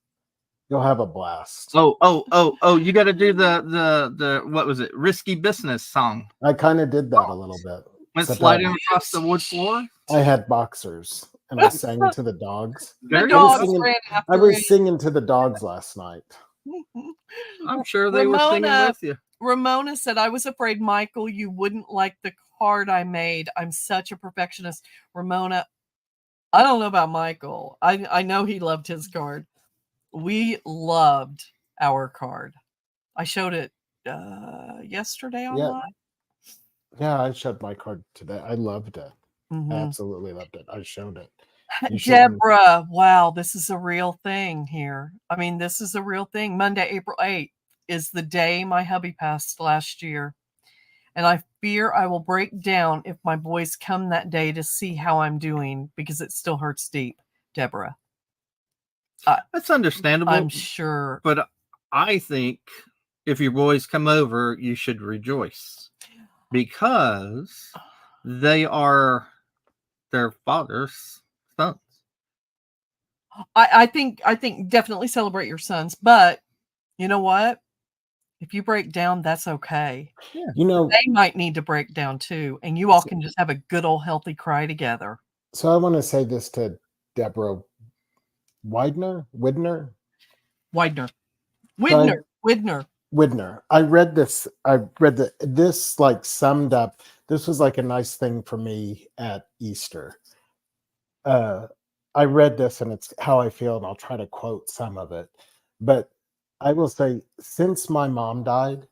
You'll have a blast. Oh! You got to do the what was it? Risky Business song. I kind of did that a little bit. Went sliding across the wood floor. I had boxers and I sang to the dogs. I was singing to the dogs last night. I'm sure they were singing with you. Ramona said, I was afraid, Michael, you wouldn't like the card I made. I'm such a perfectionist. Ramona, I don't know about Michael. I know he loved his card. We loved our card. I showed it yesterday online. Yeah, I showed my card today. I loved it. I absolutely loved it. I showed it. Deborah, wow, this is a real thing here. I mean, this is a real thing. Monday, April 8th is the day my hubby passed last year. And I fear I will break down if my boys come that day to see how I'm doing, because it still hurts deep. Deborah. That's understandable. I'm sure. But I think if your boys come over, you should rejoice, because they are their father's sons. I think definitely celebrate your sons, but you know what? If you break down, that's okay. Yeah. They might need to break down too, and you all can just have a good old healthy cry together. So I want to say this to Deborah Widner. I read this. This like summed up. This was like a nice thing for me at Easter. I read this and it's how I feel, and I'll try to quote some of it. But I will say, since my mom died,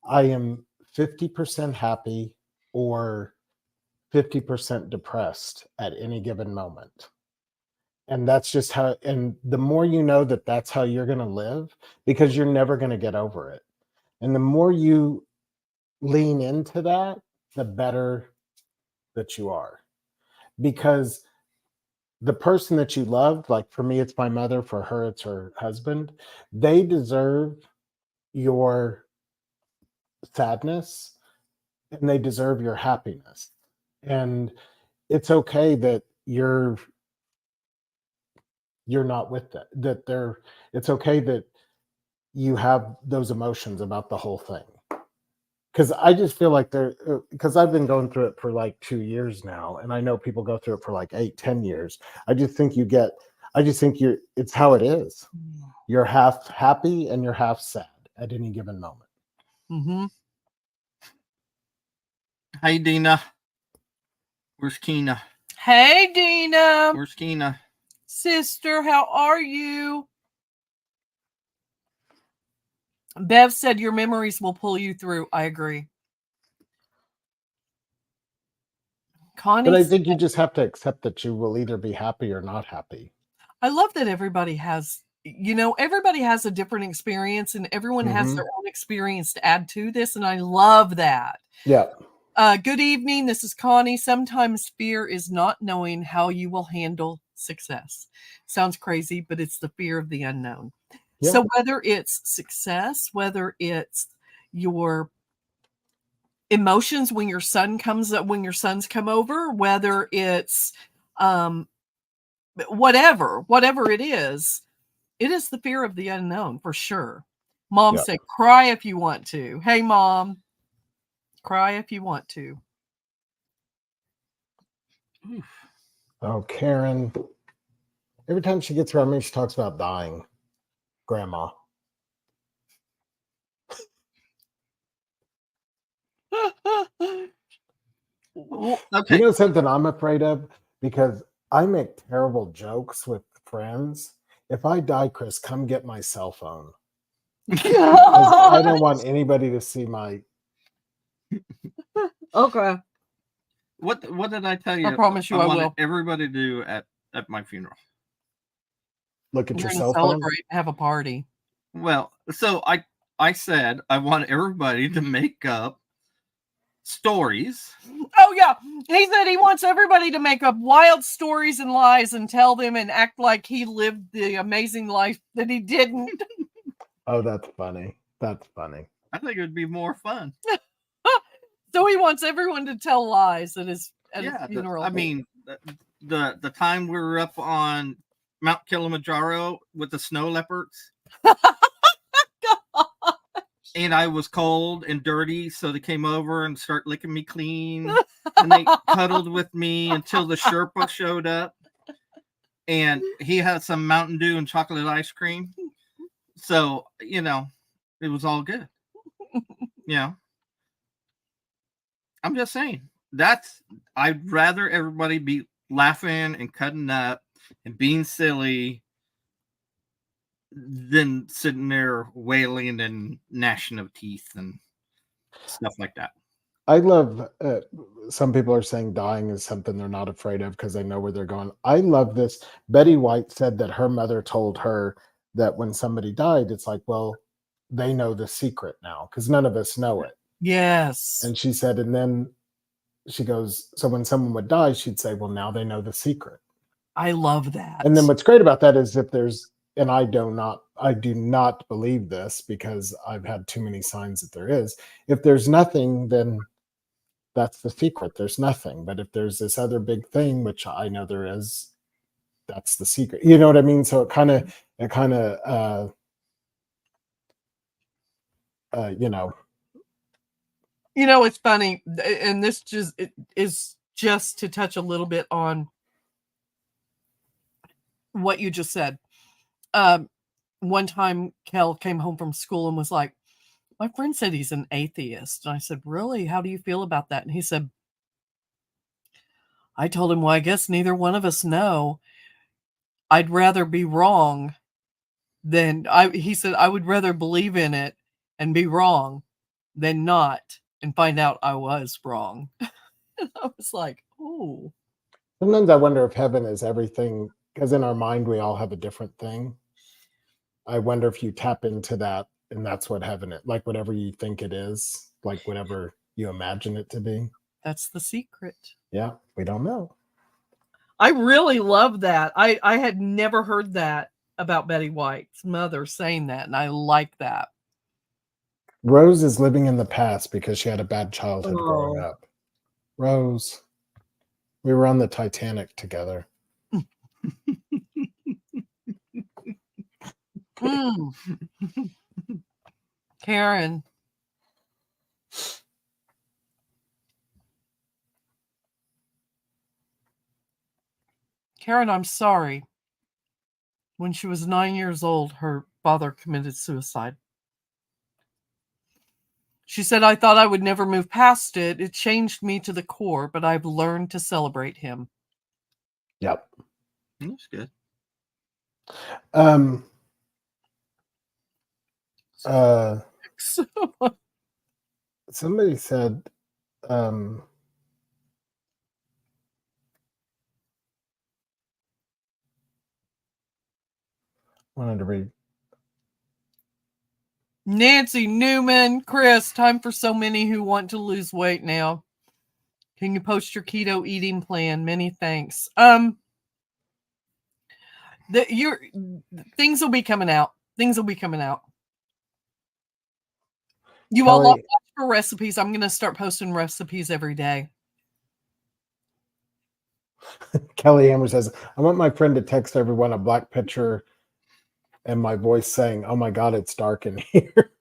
I am 50% happy or 50% depressed at any given moment. And that's just how, and the more you know that that's how you're going to live, because you're never going to get over it. And the more you lean into that, the better that you are. Because the person that you love, like for me, it's my mother, for her, it's her husband, they deserve your sadness and they deserve your happiness. And it's okay that you're not with that, it's okay that you have those emotions about the whole thing. Because I just feel like because I've been going through it for like 2 years now, and I know people go through it for like 8-10 years. I just think it's how it is. You're half happy and you're half sad at any given moment. Mm-hmm. Hey, Dina. Where's Keena? Hey, Dina. Where's Keena? Sister, how are you? Bev said your memories will pull you through. I agree. Connie, But I think you just have to accept that you will either be happy or not happy. I love that everybody has, everybody has a different experience and everyone has their own experience to add to this. And I love that. Yeah. Good evening. This is Connie. Sometimes fear is not knowing how you will handle success. Sounds crazy, but it's the fear of the unknown. Yeah. So whether it's success, whether it's your emotions when your son comes up, when your sons come over, whether it's whatever it is the fear of the unknown for sure. Mom said, cry if you want to. Hey, Mom, cry if you want to. Oh, Karen. Every time she gets around me, she talks about dying. Grandma. Okay. You know something I'm afraid of? Because I make terrible jokes with friends. If I die, Kris, come get my cell phone. I don't want anybody to see my... Okay. What did I tell you? I promise you I wanted will. everybody to do at my funeral. Look at We're your gonna cell phone. celebrate, have a party. Well, so I said I want everybody to make up stories. Oh yeah, he said he wants everybody to make up wild stories and lies and tell them and act like he lived the amazing life that he didn't. Oh, that's funny. That's funny. I think it would be more fun. So he wants everyone to tell lies at his funeral. I mean, the time we were up on Mount Kilimanjaro with the snow leopards. And I was cold and dirty, so they came over and started licking me clean. And they cuddled with me until the Sherpa showed up. And he had some Mountain Dew and chocolate ice cream. So, it was all good. I'm just saying. I'd rather everybody be laughing and cutting up and being silly than sitting there wailing and gnashing of teeth and stuff like that. I love, some people are saying dying is something they're not afraid of because they know where they're going. I love this. Betty White said that her mother told her that when somebody died, it's like, well, they know the secret now because none of us know it. Yes. And she said, and then she goes, so when someone would die, she'd say, well, now they know the secret. I love that. And then what's great about that is if there's, and I do not believe this because I've had too many signs that there is. If there's nothing, then that's the secret. There's nothing. But if there's this other big thing, which I know there is, that's the secret. You know what I mean? So it kind of, it's funny, and this is just to touch a little bit on what you just said. One time Kel came home from school and was like, my friend said he's an atheist. And I said, really? How do you feel about that? And he said, I told him, well, I guess neither one of us know. I'd rather be wrong than he said, I would rather believe in it and be wrong than not and find out I was wrong. And I was like, oh. Sometimes I wonder if heaven is everything, because in our mind, we all have a different thing. I wonder if you tap into that and that's what heaven is, like whatever you think it is, like whatever you imagine it to be. That's the secret. Yeah, we don't know. I really love that. I had never heard that about Betty White's mother saying that, and I like that. Rose is living in the past because she had a bad childhood growing up. Rose, we were on the Titanic together. Karen. Karen, I'm sorry. When she was 9 years old, her father committed suicide. She said, I thought I would never move past it. It changed me to the core, but I've learned to celebrate him. Yep. That's good. Somebody said, wanted to read. Nancy Newman, Kris, time for so many who want to lose weight now. Can you post your keto eating plan? Many thanks. Things will be coming out. Things will be coming out. You all love for recipes. I'm going to start posting recipes every day. Kelly Hammer says, I want my friend to text everyone a black picture and my voice saying, oh my God, it's dark in here.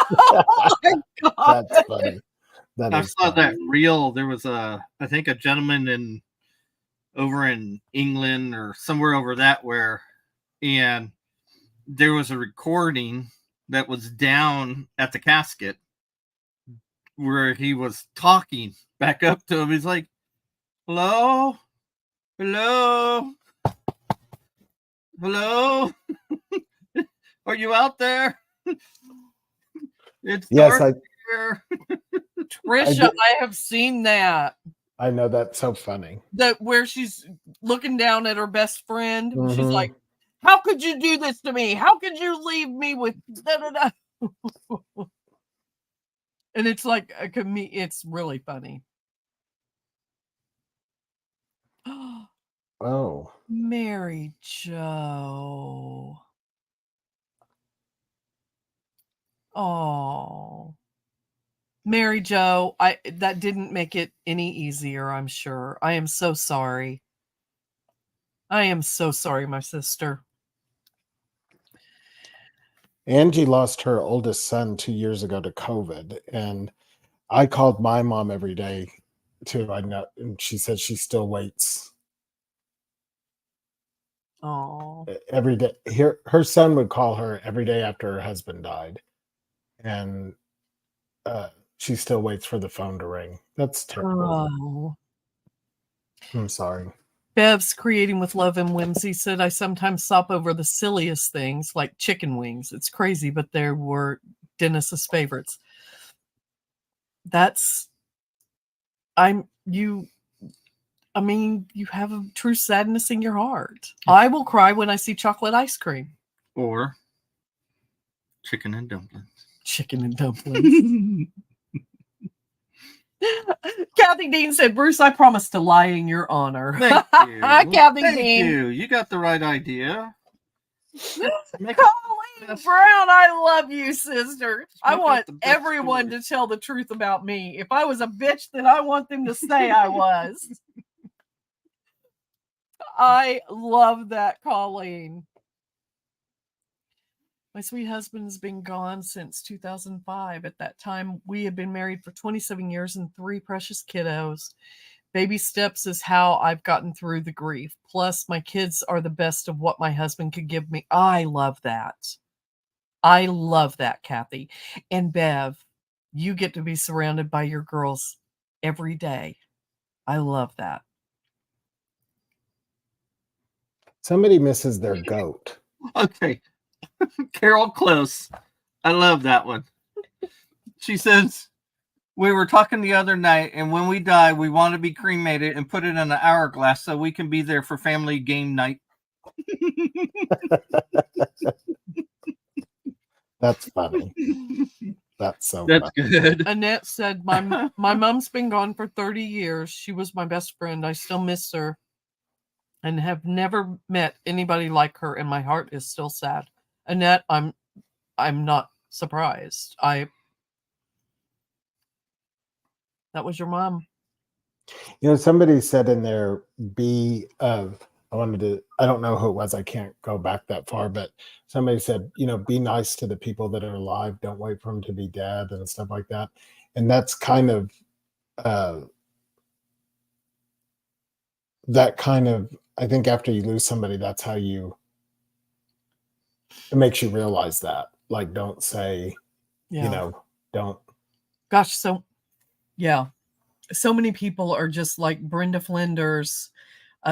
Oh my God. That's funny. I saw that reel. There was I think a gentleman over in England or somewhere over that and there was a recording that was down at the casket where he was talking back up to him. He's like, hello? Hello? Hello? Are you out there? It's dark here. Trisha, I have seen that. I know, that's so funny. That where she's looking down at her best friend. Mm-hmm. She's like, how could you do this to me? How could you leave me with da-da-da? And it's like it's really funny. Oh. Mary Jo. Oh. Mary Jo, that didn't make it any easier, I'm sure. I am so sorry. I am so sorry, my sister. Angie lost her oldest son 2 years ago to COVID, and I called my mom every day too. I know, and she said she still waits. Oh, every day. Her son would call her every day after her husband died, and she still waits for the phone to ring. That's terrible. Oh. I'm sorry. Bev's Creating with Love and Whimsy said, I sometimes sop over the silliest things like chicken wings. It's crazy, but they were Dennis's favorites. You have a true sadness in your heart. I will cry when I see chocolate ice cream. Or chicken and dumplings. Chicken and dumplings. Kathy Dean said, Bruce, I promise to lie in your honor. Thank you. Kathy Thank Dean. You got the right idea. Colleen Brown, I love you, sister. I want everyone to tell the truth about me. If I was a bitch, then I want them to say I was. I love that, Colleen. My sweet husband has been gone since 2005. At that time, we had been married for 27 years and 3 precious kiddos. Baby steps is how I've gotten through the grief. Plus, my kids are the best of what my husband could give me. I love that. I love that, Kathy. And Bev, you get to be surrounded by your girls every day. I love that. Somebody misses their goat. Okay. Carol Close. I love that one. She says, we were talking the other night, and when we die, we want to be cremated and put it in an hourglass so we can be there for family game night. That's funny. That's so That's funny. Good. Annette said, my mom's been gone for 30 years. She was my best friend. I still miss her and have never met anybody like her, and my heart is still sad. Annette, I'm not surprised. That was your mom. You know, somebody said in there, I don't know who it was. I can't go back that far, but somebody said, be nice to the people that are alive. Don't wait for them to be dead and stuff like that. And that's kind of, I think after you lose somebody, that's how it makes you realize that. Like, don't say, don't. Gosh, so many people are just like Brenda Flinders.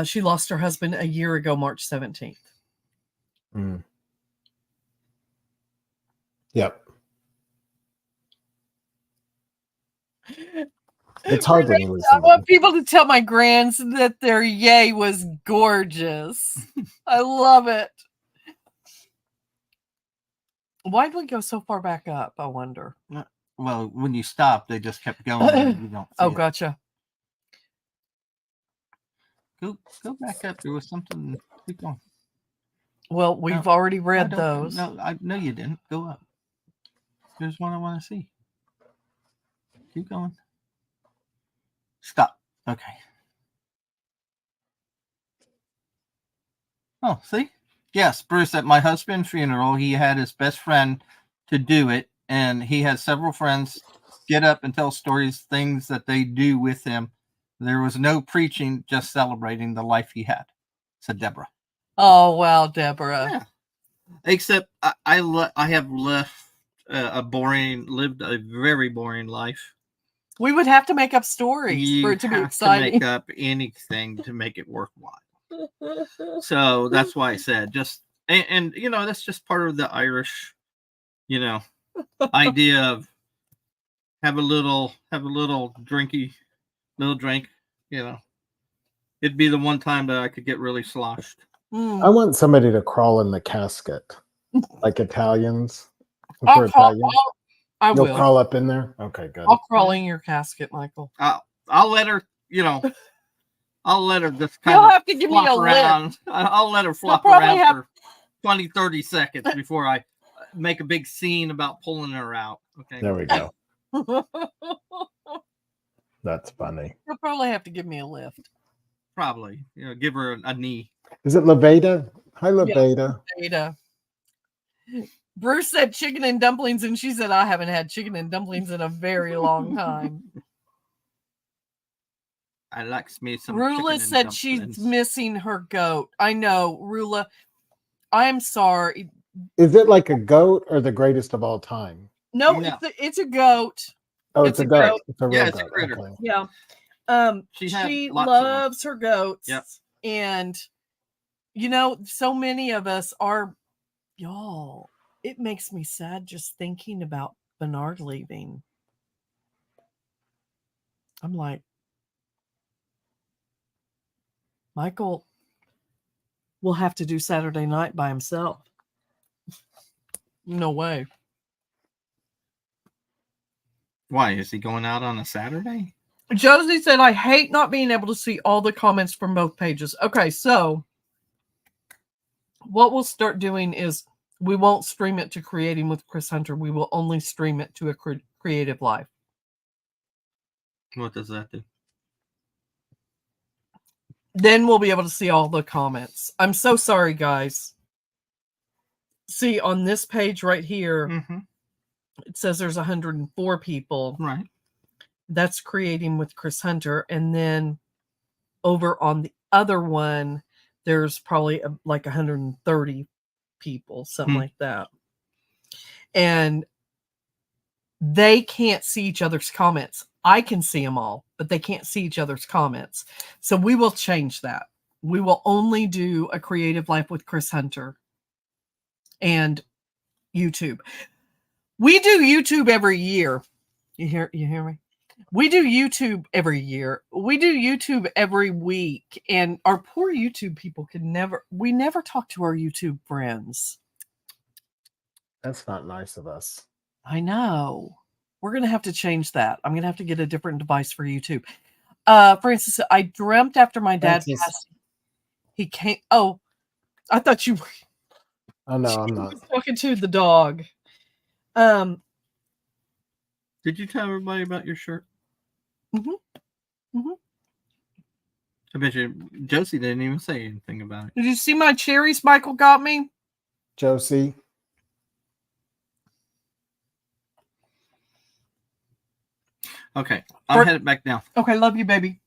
She lost her husband a year ago, March 17th. Yep. It's hard when you lose I somebody. want people to tell my grands that their yay was gorgeous. I love it. Why did we go so far back up? I wonder. Well, when you stop, they just kept going. And you don't see Oh, it. gotcha. Go back up. There was something. Keep going. Well, we've already I read don't- those. No, you didn't. Go up. There's one I want to see. Keep going. Stop. Okay. Oh, see? Yes, Bruce, at my husband's funeral, he had his best friend to do it, and he had several friends get up and tell stories, things that they do with him. There was no preaching, just celebrating the life he had, said Deborah. Oh, wow, Deborah. Yeah. Except I have lived a very boring life. We would have to make up stories for You it to be have to exciting. make up anything to make it worthwhile. So that's why I said and you know, that's just part of the Irish, you know, idea of have a little drink, you know. It'd be the one time that I could get really sloshed. I want somebody to crawl in the casket, like Italians. If I'll we're crawl, Italian, I you'll will. crawl up in there. Okay, good. I'll crawl in your casket, Michael. I'll let her, you know, I'll let her just kind You'll of have to give me flop a around. lift. I'll let her flop probably around have- for 20, 30 seconds before I make a big scene about pulling her out. Okay. There we go. You'll That's funny. probably have to give me a lift. Probably. You know, give her a knee. Is it Levada? Hi, Levada. Ada. Bruce said chicken and dumplings, and she said, I haven't had chicken and dumplings in a very long time. I like me some. Rula said she's missing her goat. I know, Rula. I'm sorry. Is it like a goat or the greatest of all time? No, No. it's a goat. Oh, It's it's a a goat. goat. It's a real Yeah, it's a goat. critter. Okay. Yeah. She had She lots of them. loves her goats. Yep. And you know, so many of us are, y'all. It makes me sad just thinking about Bernard leaving. I'm like, Michael will have to do Saturday night by himself. No way. Why is he going out on a Saturday? Josie said, I hate not being able to see all the comments from both pages. Okay, so what we'll start doing is we won't stream it to Creating with Kris Hunter. We will only stream it to a Creative Life. What does that do? Then we'll be able to see all the comments. I'm so sorry, guys. See, on this page right here, Mm-hmm. it says there's 104 people. Right. That's Creating with Kris Hunter. And then over on the other one, there's probably like 130 people, something like that. And they can't see each other's comments. I can see them all, but they can't see each other's comments. So we will change that. We will only do a Creative Life with Kris Hunter and YouTube. We do YouTube every year. You hear me? We do YouTube every year. We do YouTube every week. And our poor YouTube people we never talk to our YouTube friends. That's not nice of us. I know. We're going to have to change that. I'm going to have to get a different device for YouTube. Francis, I dreamt after my dad passed. He came. Oh, I thought you were. Oh, no, I'm not. Talking to the dog. Did you tell everybody about your shirt? Mm-hmm. Mm-hmm. I bet you Josie didn't even say anything about it. Did you see my cherries Michael got me? Josie. Okay, I'm headed back down. Okay, love you, baby.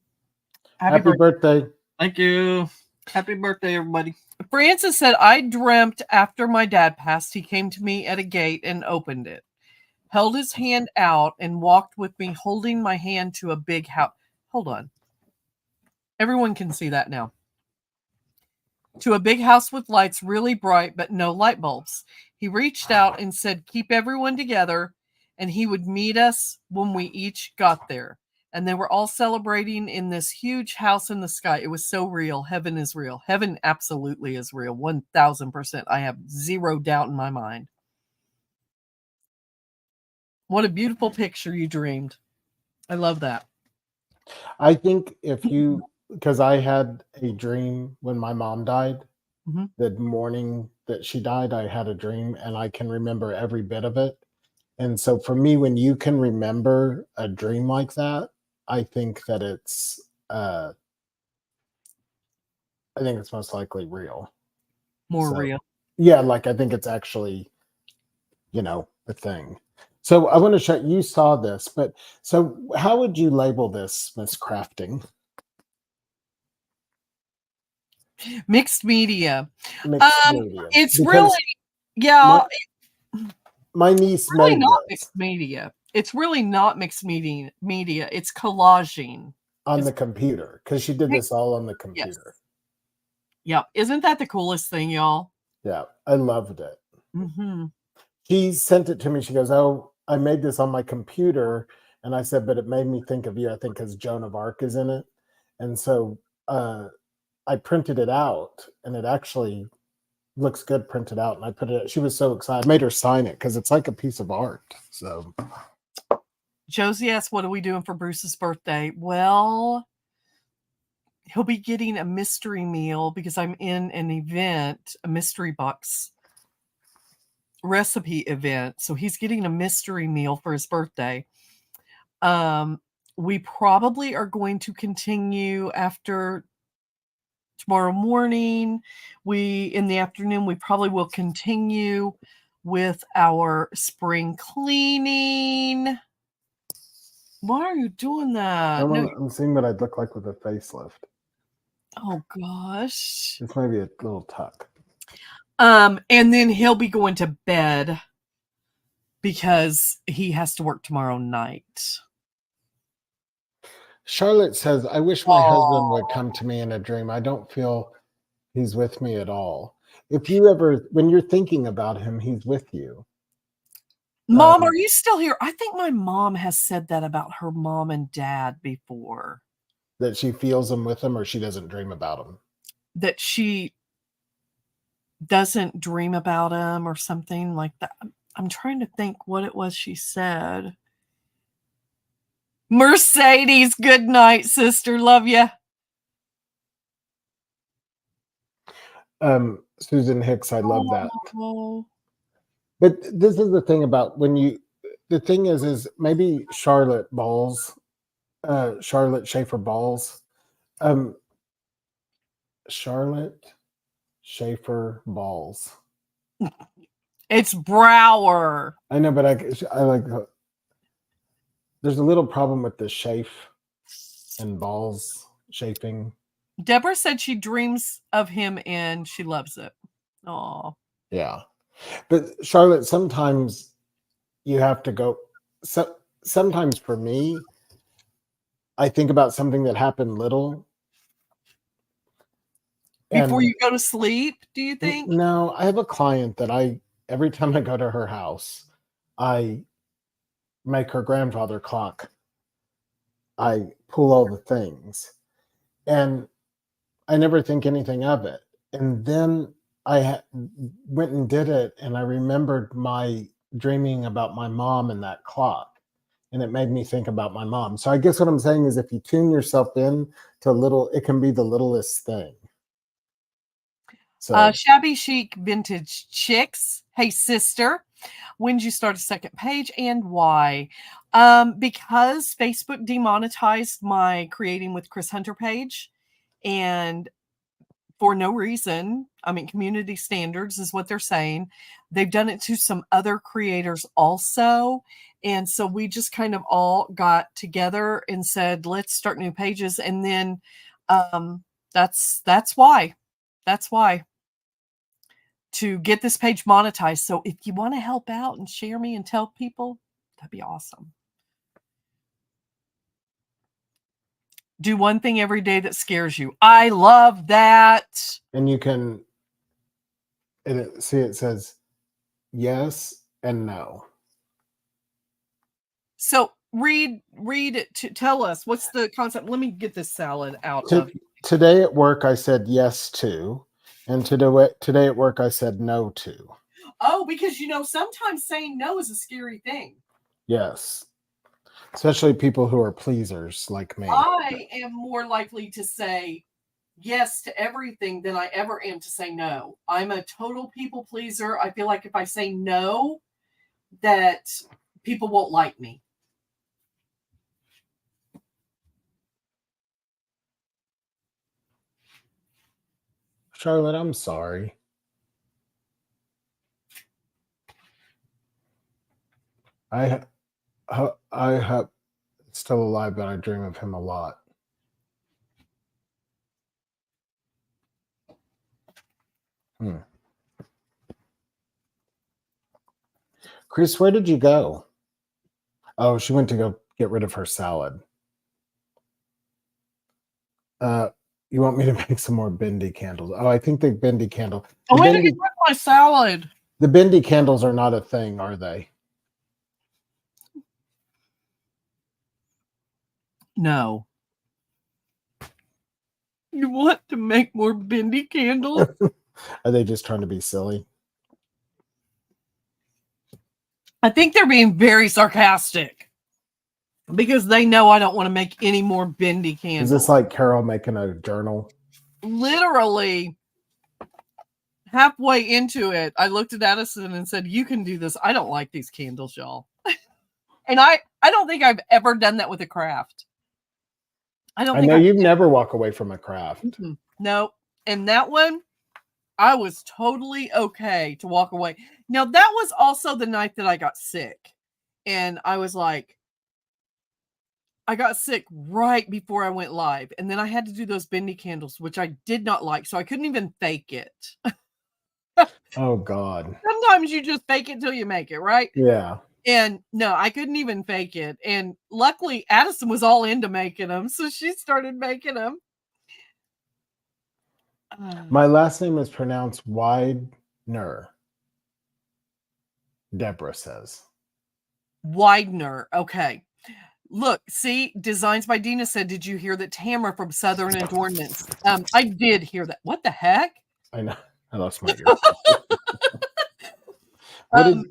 Happy birthday. Thank you. Happy birthday, everybody. Francis said, I dreamt after my dad passed, he came to me at a gate and opened it, held his hand out and walked with me, holding my hand to a big house. Hold on. Everyone can see that now. To a big house with lights really bright, but no light bulbs. He reached out and said, keep everyone together and he would meet us when we each got there. And they were all celebrating in this huge house in the sky. It was so real. Heaven is real. Heaven absolutely is real. 1000%. I have zero doubt in my mind. What a beautiful picture you dreamed. I love that. I think because I had a dream when my mom died, the morning that she died, I had a dream and I can remember every bit of it. And so for me, when you can remember a dream like that, I think that it's most likely real. More real. Yeah, like I think it's actually, a thing. So I want to show you saw this, but so how would you label this, Miss Crafting? Mixed media. Mixed media. It's Because really, yeah. My niece It's really made not this mixed media. It's really not mixed media. It's collaging on the computer because she did this all on the computer. Yes. Yeah. Isn't that the coolest thing, y'all? Yeah, I loved it. Mm-hmm. She sent it to me. She goes, "Oh, I made this on my computer." And I said, "But it made me think of you, I think, because Joan of Arc is in it." And so I printed it out, and it actually looks good printed out. And I put it, she was so excited. I made her sign it because it's like a piece of art. So Josie asked, what are we doing for Bruce's birthday? Well, he'll be getting a mystery meal because I'm in an event, a mystery box recipe event. So he's getting a mystery meal for his birthday. We probably are going to continue after tomorrow morning. In the afternoon, we probably will continue with our spring cleaning. Why are you doing that? I'm seeing what I'd look like with a facelift. Oh gosh. This might be a little tuck. And then he'll be going to bed because he has to work tomorrow night. Charlotte says, I wish my husband would come to me in a dream. I don't feel he's with me at all. If you ever, when you're thinking about him, he's with you. Mom, are you still here? I think my mom has said that about her mom and dad before. That she feels them with him, or she doesn't dream about him? That she doesn't dream about him or something like that. I'm trying to think what it was she said. Mercedes, good night, sister. Love you. Susan Hicks, I love that. Oh. But this is the thing about the thing is maybe Charlotte Schaefer Balls. Charlotte Schaefer Balls. It's Brower. I know, but I like. There's a little problem with the chafe and balls shaping. Deborah said she dreams of him and she loves it. Oh, yeah. But Charlotte, sometimes you have to go. So sometimes for me, I think about something that happened little. Before you go to sleep, do you think? No, I have a client that every time I go to her house, I make her grandfather clock. I pull all the things. And I never think anything of it. And then I went and did it, and I remembered my dreaming about my mom and that clock, and it made me think about my mom. So I guess what I'm saying is, if you tune yourself in to it can be the littlest thing. So Shabby Chic Vintage Chicks. Hey, sister, when did you start a second page and why? Because Facebook demonetized my Creating with Kris Hunter page, and for no reason. I mean, community standards is what they're saying. They've done it to some other creators also. And so we just kind of all got together and said, let's start new pages. And then that's why. That's why. To get this page monetized. So if you want to help out and share me and tell people, that'd be awesome. Do one thing every day that scares you. I love that. And you can, it says yes and no. So read it to tell us what's the concept. Let me get this salad out To, of. today at work, I said yes to, and today at work, I said no to. Oh, because sometimes saying no is a scary thing. Yes, especially people who are pleasers like me. I am more likely to say yes to everything than I ever am to say no. I'm a total people pleaser. I feel like if I say no, that people won't like me. Charlotte, I'm sorry. I have still alive, but I dream of him a lot. Kris, where did you go? Oh, she went to go get rid of her salad. You want me to make some more bendy candles? Oh, I think the bendy candle. I went to get rid of my salad. The bendy candles are not a thing, are they? No. You want to make more bendy candles? Are they just trying to be silly? I think they're being very sarcastic because they know I don't want to make any more bendy candles. Is this like Carol making a journal? Literally halfway into it, I looked at Addison and said, "You can do this. I don't like these candles, y'all." And I don't think I've ever done that with a craft. I know you've never walk away from a craft. Mm-hmm. No. And that one, I was totally okay to walk away. Now, that was also the night that I got sick. And I was like, I got sick right before I went live. And then I had to do those bendy candles, which I did not like. So I couldn't even fake it. Oh, God. Sometimes you just fake it till you make it, right? Yeah. And no, I couldn't even fake it. And luckily, Addison was all into making them. So she started making them. My last name is pronounced Widener. Deborah says. Widener. Okay. Look, see, Designs by Dina said, did you hear that Tamara from Southern Adornments? I did hear that. What the heck? I know. I lost my ear. I'm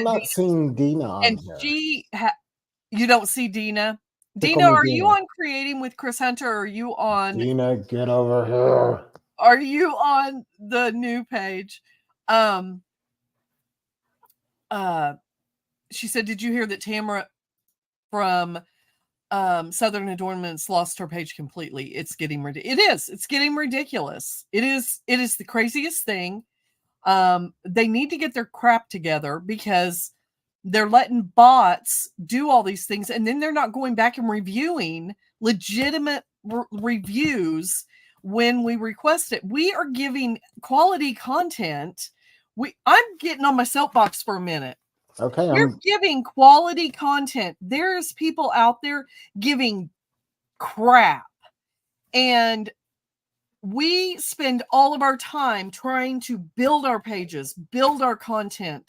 not seeing Dina on and here. You don't see Dina? Dina, are you on Creating with Kris Hunter? Or are you on Dina? Get over here. Are you on the new page? She said, did you hear that Tamara from Southern Adornments lost her page completely? It's getting ridiculous. It's getting ridiculous. It is the craziest thing. They need to get their crap together because they're letting bots do all these things, and then they're not going back and reviewing legitimate reviews when we request it. We are giving quality content. I'm getting on my soapbox for a minute. Okay. We're giving quality content. There's people out there giving crap. And we spend all of our time trying to build our pages, build our content.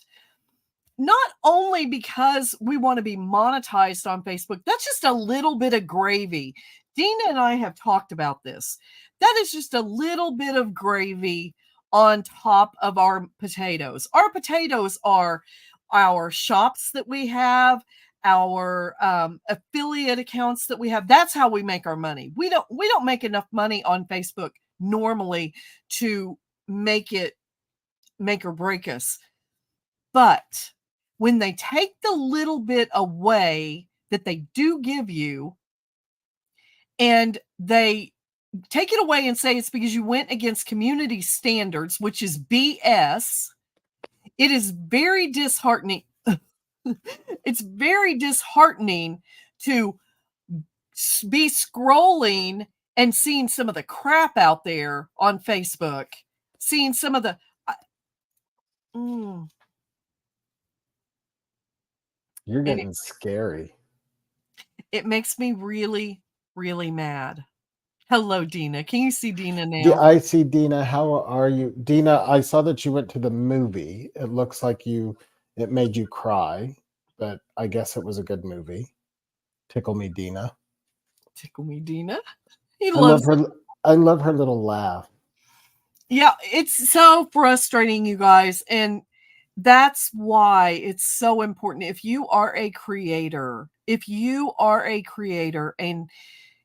Not only because we want to be monetized on Facebook. That's just a little bit of gravy. Dina and I have talked about this. That is just a little bit of gravy on top of our potatoes. Our potatoes are our shops that we have, our affiliate accounts that we have. That's how we make our money. We don't make enough money on Facebook normally to make or break us. But when they take the little bit away that they do give you, and they take it away and say it's because you went against community standards, which is BS, it is very disheartening. It's very disheartening to be scrolling and seeing some of the crap out there on Facebook, seeing some of the You're getting scary. It makes me really, really mad. Hello, Dina. Can you see Dina now? Yeah, I see Dina. How are you? Dina, I saw that you went to the movie. It looks like it made you cry. but I guess it was a good movie. Tickle Me Dina. Tickle Me Dina. He I love loves. her. I love her little laugh. Yeah, it's so frustrating, you guys, and that's why it's so important. If you are a creator, and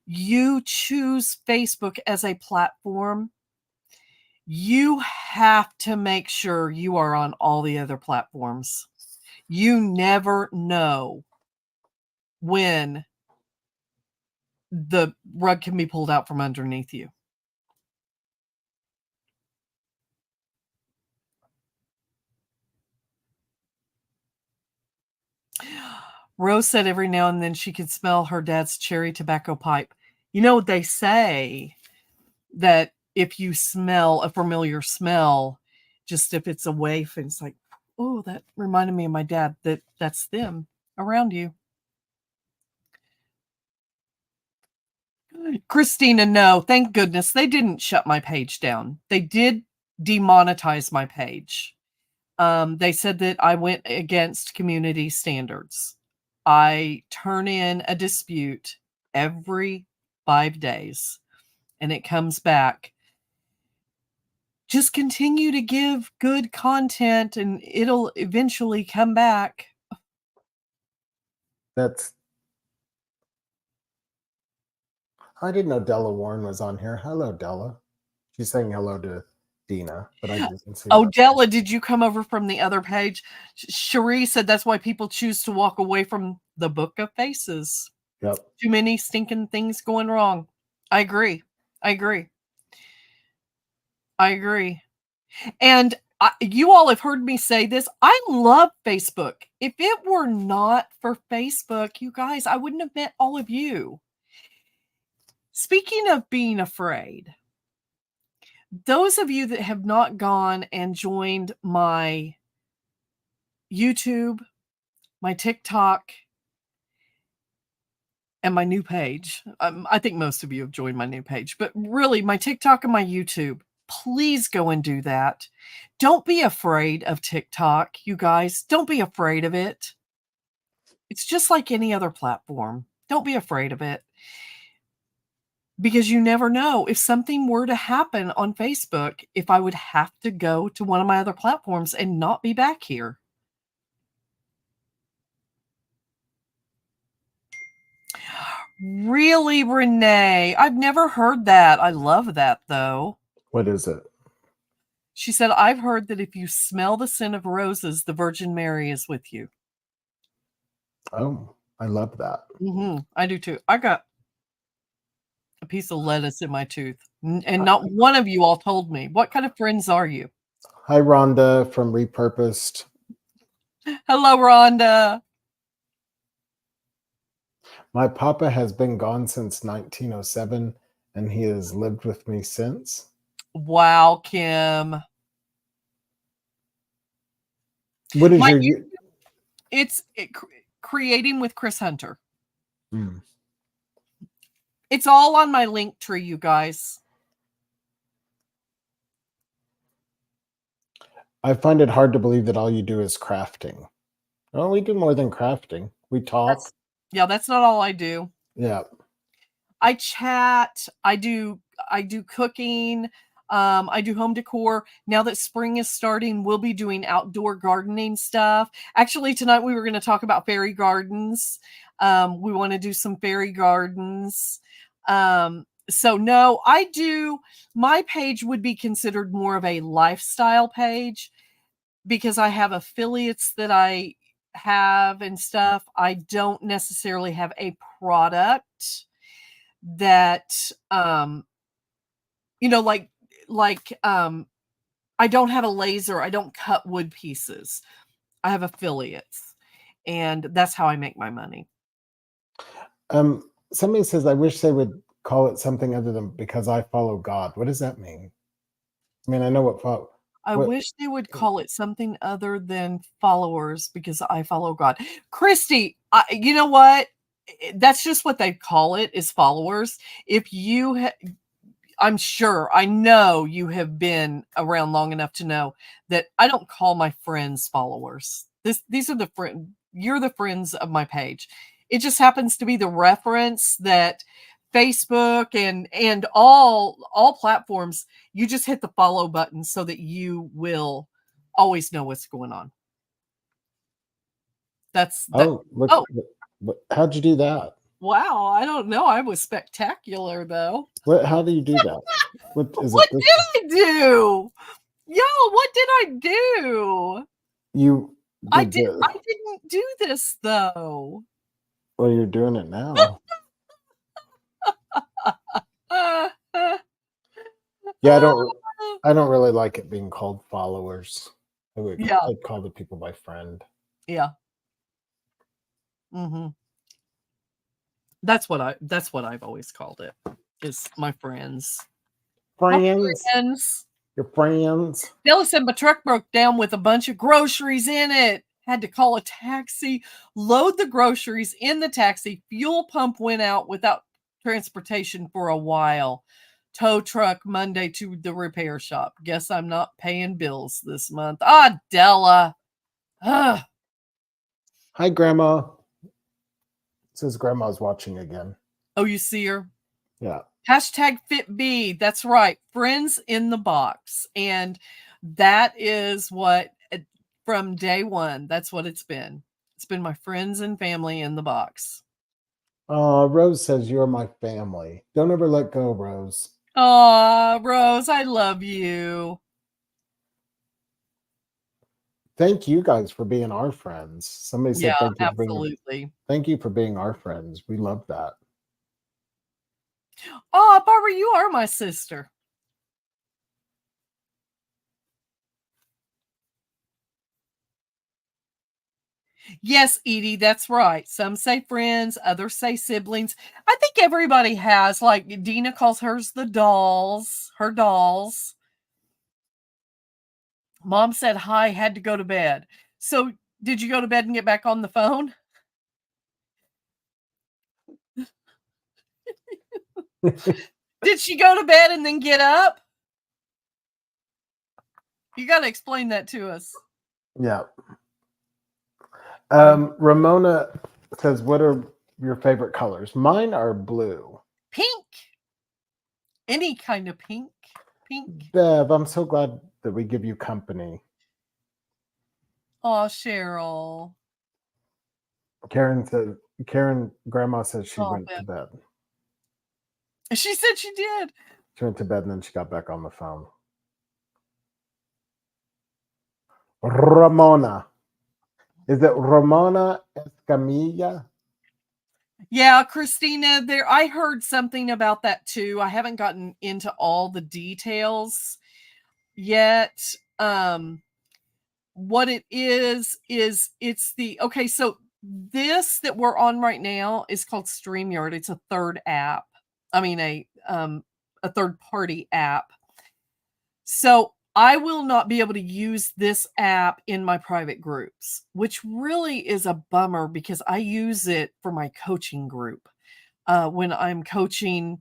you choose Facebook as a platform, you have to make sure you are on all the other platforms. You never know when the rug can be pulled out from underneath you. Rose said every now and then she could smell her dad's cherry tobacco pipe. You know, they say that if you smell a familiar smell, just if it's a waif, and it's like, oh, that reminded me of my dad, that's them around you. Christina, no, thank goodness they didn't shut my page down. They did demonetize my page. They said that I went against community standards. I turn in a dispute every 5 days and it comes back. Just continue to give good content and it'll eventually come back. I didn't know Della Warren was on here. Hello, Della. She's saying hello to Dina, but I didn't see Oh, that. Della, did you come over from the other page? Cherie said that's why people choose to walk away from the Book of Faces. Yep. Too many stinking things going wrong. I agree. And you all have heard me say this. I love Facebook. If it were not for Facebook, you guys, I wouldn't have met all of you. Speaking of being afraid, those of you that have not gone and joined my YouTube, my TikTok, and my new page, I think most of you have joined my new page, but really my TikTok and my YouTube, please go and do that. Don't be afraid of TikTok, you guys. Don't be afraid of it. It's just like any other platform. Don't be afraid of it. Because you never know if something were to happen on Facebook, if I would have to go to one of my other platforms and not be back here. Really, Renee? I've never heard that. I love that, though. What is it? She said, I've heard that if you smell the scent of roses, the Virgin Mary is with you. Oh, I love that. I do too. I got a piece of lettuce in my tooth, and not one of you all told me. What kind of friends are you? Hi, Rhonda from Repurposed. Hello, Rhonda. My papa has been gone since 1907, and he has lived with me since. Wow, Kim. What is your... It's Creating with Kris Hunter. Mm. It's all on my link tree, you guys. I find it hard to believe that all you do is crafting. Well, we do more than crafting. We talk. That's not all I do. Yeah. I chat. I do cooking. I do home decor. Now that spring is starting, we'll be doing outdoor gardening stuff. Actually, tonight we were going to talk about fairy gardens. We want to do some fairy gardens. So no, my page would be considered more of a lifestyle page because I have affiliates that I have and stuff. I don't necessarily have a product that, I don't have a laser. I don't cut wood pieces. I have affiliates, and that's how I make my money. Somebody says, I wish they would call it something other than because I follow God. What does that mean? I mean, I know what I wish they would call it something other than followers because I follow God. Christy, you know what? That's just what they call it, is followers. If you I know you have been around long enough to know that I don't call my friends followers. These are the you're the friends of my page. It just happens to be the reference that Facebook and all platforms, you just hit the follow button so that you will always know what's going on. That's that. Oh, look. Oh. How'd you do that? Wow, I don't know. I was spectacular though. How do you do that? What did I do? Yo, what did I do? I didn't do this though. Well, you're doing it now. Yeah, I don't really like it being called followers. I'd call the people my friend. Yeah. Mm-hmm. That's what I've always called it, is my friends. Friends. My friends. Your friends. Della said my truck broke down with a bunch of groceries in it. Had to call a taxi, load the groceries in the taxi. Fuel pump went out without transportation for a while. Tow truck Monday to the repair shop. Guess I'm not paying bills this month. Ah, Della. Ugh. Hi, Grandma. It says Grandma's watching again. Oh, you see her? Yeah. Hashtag FitB. That's right. Friends in the box. And that is what, from day one, that's what it's been. It's been my friends and family in the box. Rose says, you're my family. Don't ever let go, Rose. Aw, Rose, I love you. Thank you guys for being our friends. Somebody said thank you. Absolutely. Thank you for being our friends. We love that. Oh, Barbara, you are my sister. Yes, Edie, that's right. Some say friends, others say siblings. I think everybody has, like Dina calls hers the dolls, her dolls. Mom said hi, had to go to bed. So did you go to bed and get back on the phone? Did she go to bed and then get up? You got to explain that to us. Yeah. Ramona says, what are your favorite colors? Mine are blue. Pink. Any kind of pink. Pink. Bev, I'm so glad that we give you company. Oh, Cheryl. Grandma says she went to bed. She said she did. She went to bed and then she got back on the phone. Ramona. Is it Ramona Escamilla? Yeah, Christina, I heard something about that too. I haven't gotten into all the details yet. What it is it's okay, so this that we're on right now is called StreamYard. It's a third app. I mean a third party app. So I will not be able to use this app in my private groups, which really is a bummer because I use it for my coaching group. When I'm coaching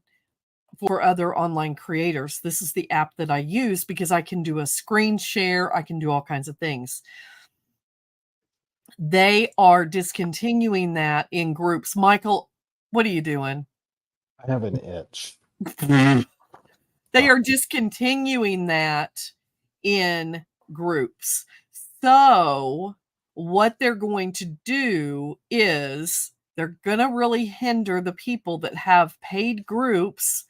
for other online creators, this is the app that I use because I can do a screen share. I can do all kinds of things. They are discontinuing that in groups. Michael, what are you doing? I have an itch. They are discontinuing that in groups. So what they're going to do is they're going to really hinder the people that have paid groups.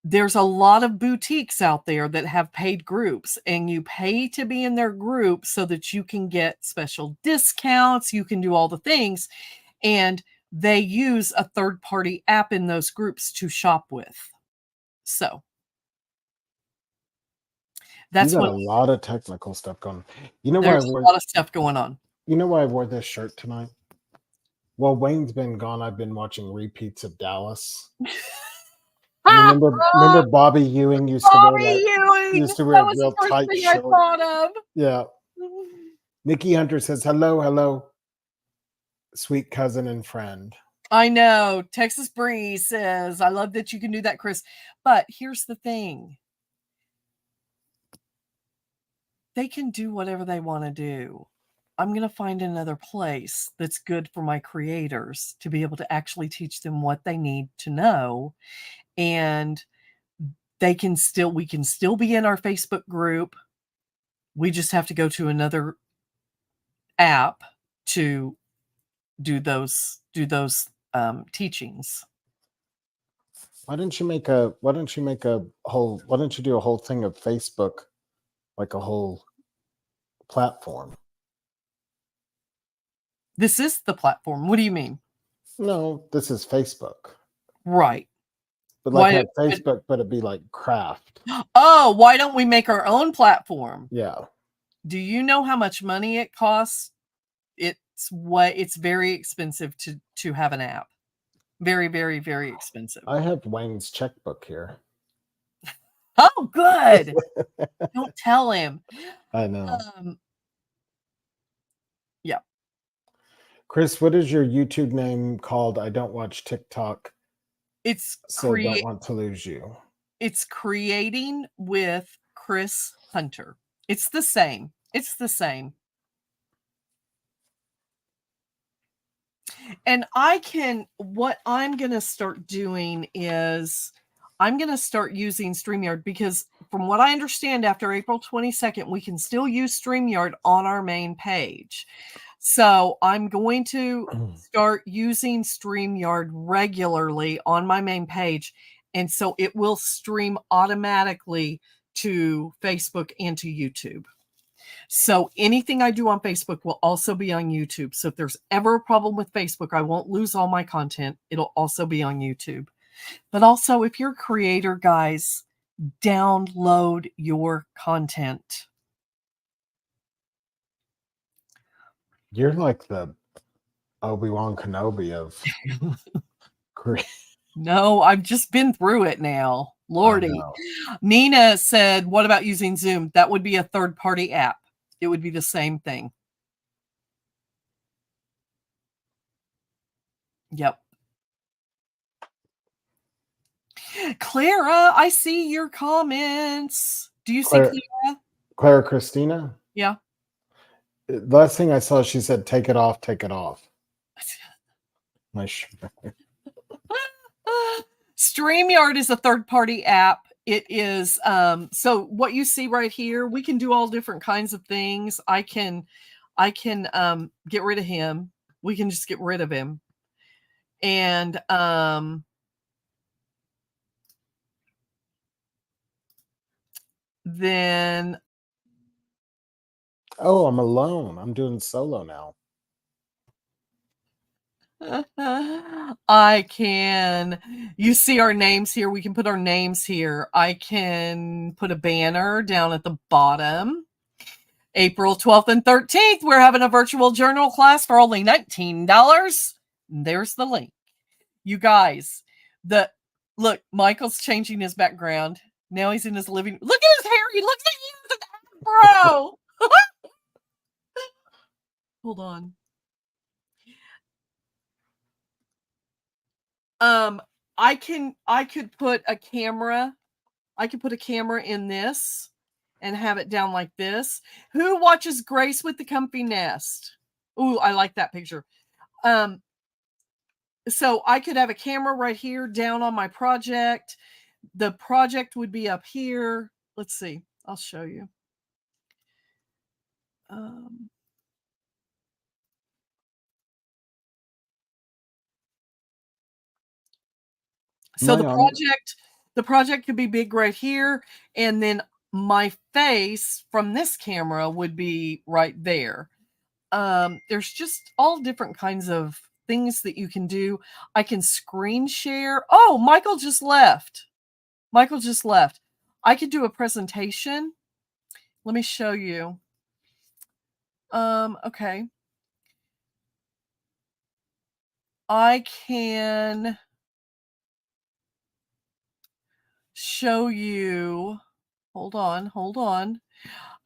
There's a lot of boutiques out there that have paid groups, and you pay to be in their group so that you can get special discounts. You can do all the things, and they use a third-party app in those groups to shop with. So that's a lot of technical stuff going on. You know, there's a lot of stuff going on. You know why I wore this shirt tonight? Well, Wayne's been gone. I've been watching repeats of Dallas. Remember Bobby Ewing used to wear a real tight shirt. I thought of. Yeah. Nikki Hunter says, hello, sweet cousin and friend. I know. Texas Breeze says, I love that you can do that, Kris. But here's the thing. They can do whatever they want to do. I'm going to find another place that's good for my creators to be able to actually teach them what they need to know. And we can still be in our Facebook group. We just have to go to another app to do those teachings. Why don't you do a whole thing of Facebook, like a whole platform? This is the platform. What do you mean? No, this is Facebook. Right. But like have Facebook, but it'd be like craft. Oh, why don't we make our own platform? Yeah. Do you know how much money it costs? It's very expensive to have an app. Very, very, very expensive. I have Wayne's checkbook here. Oh, good. Don't tell him. I know. Yeah. Kris, what is your YouTube name called? I don't watch TikTok. Don't want to lose you. It's Creating with Kris Hunter. It's the same. And what I'm going to start doing is I'm going to start using StreamYard, because from what I understand, after April 22nd, we can still use StreamYard on our main page. So I'm going to start using StreamYard regularly on my main page. And so it will stream automatically to Facebook and to YouTube. So anything I do on Facebook will also be on YouTube. So if there's ever a problem with Facebook, I won't lose all my content. It'll also be on YouTube. But also, if you're a creator, guys, download your content. You're like the Obi-Wan Kenobi of No, I've just been through it now. Lordy. Nina said, what about using Zoom? That would be a third-party app. It would be the same thing. Yep. Clara, I see your comments. Do you see Clara? Clara Christina? Yeah. The last thing I saw, she said, take it off, take it off. My StreamYard is a third-party app. It is so what you see right here, we can do all different kinds of things. I can get rid of him. We can just get rid of him. And then I'm alone. I'm doing solo now. You see our names here. We can put our names here. I can put a banner down at the bottom. April 12th and 13th, we're having a virtual journal class for only $19. There's the link. You guys, look, Michael's changing his background. Now he's in his living. Look at his hair. He looks like he's an afro. Hold on. I could put a camera. I could put a camera in this and have it down like this. Who watches Grace with the Comfy Nest? Ooh, I like that picture. So I could have a camera right here down on my project. The project would be up here. Let's see. I'll show you. So the project could be big right here, and then my face from this camera would be right there. There's just all different kinds of things that you can do. I can screen share. Oh, Michael just left. I could do a presentation. Let me show you. Okay. I can show you. Hold on.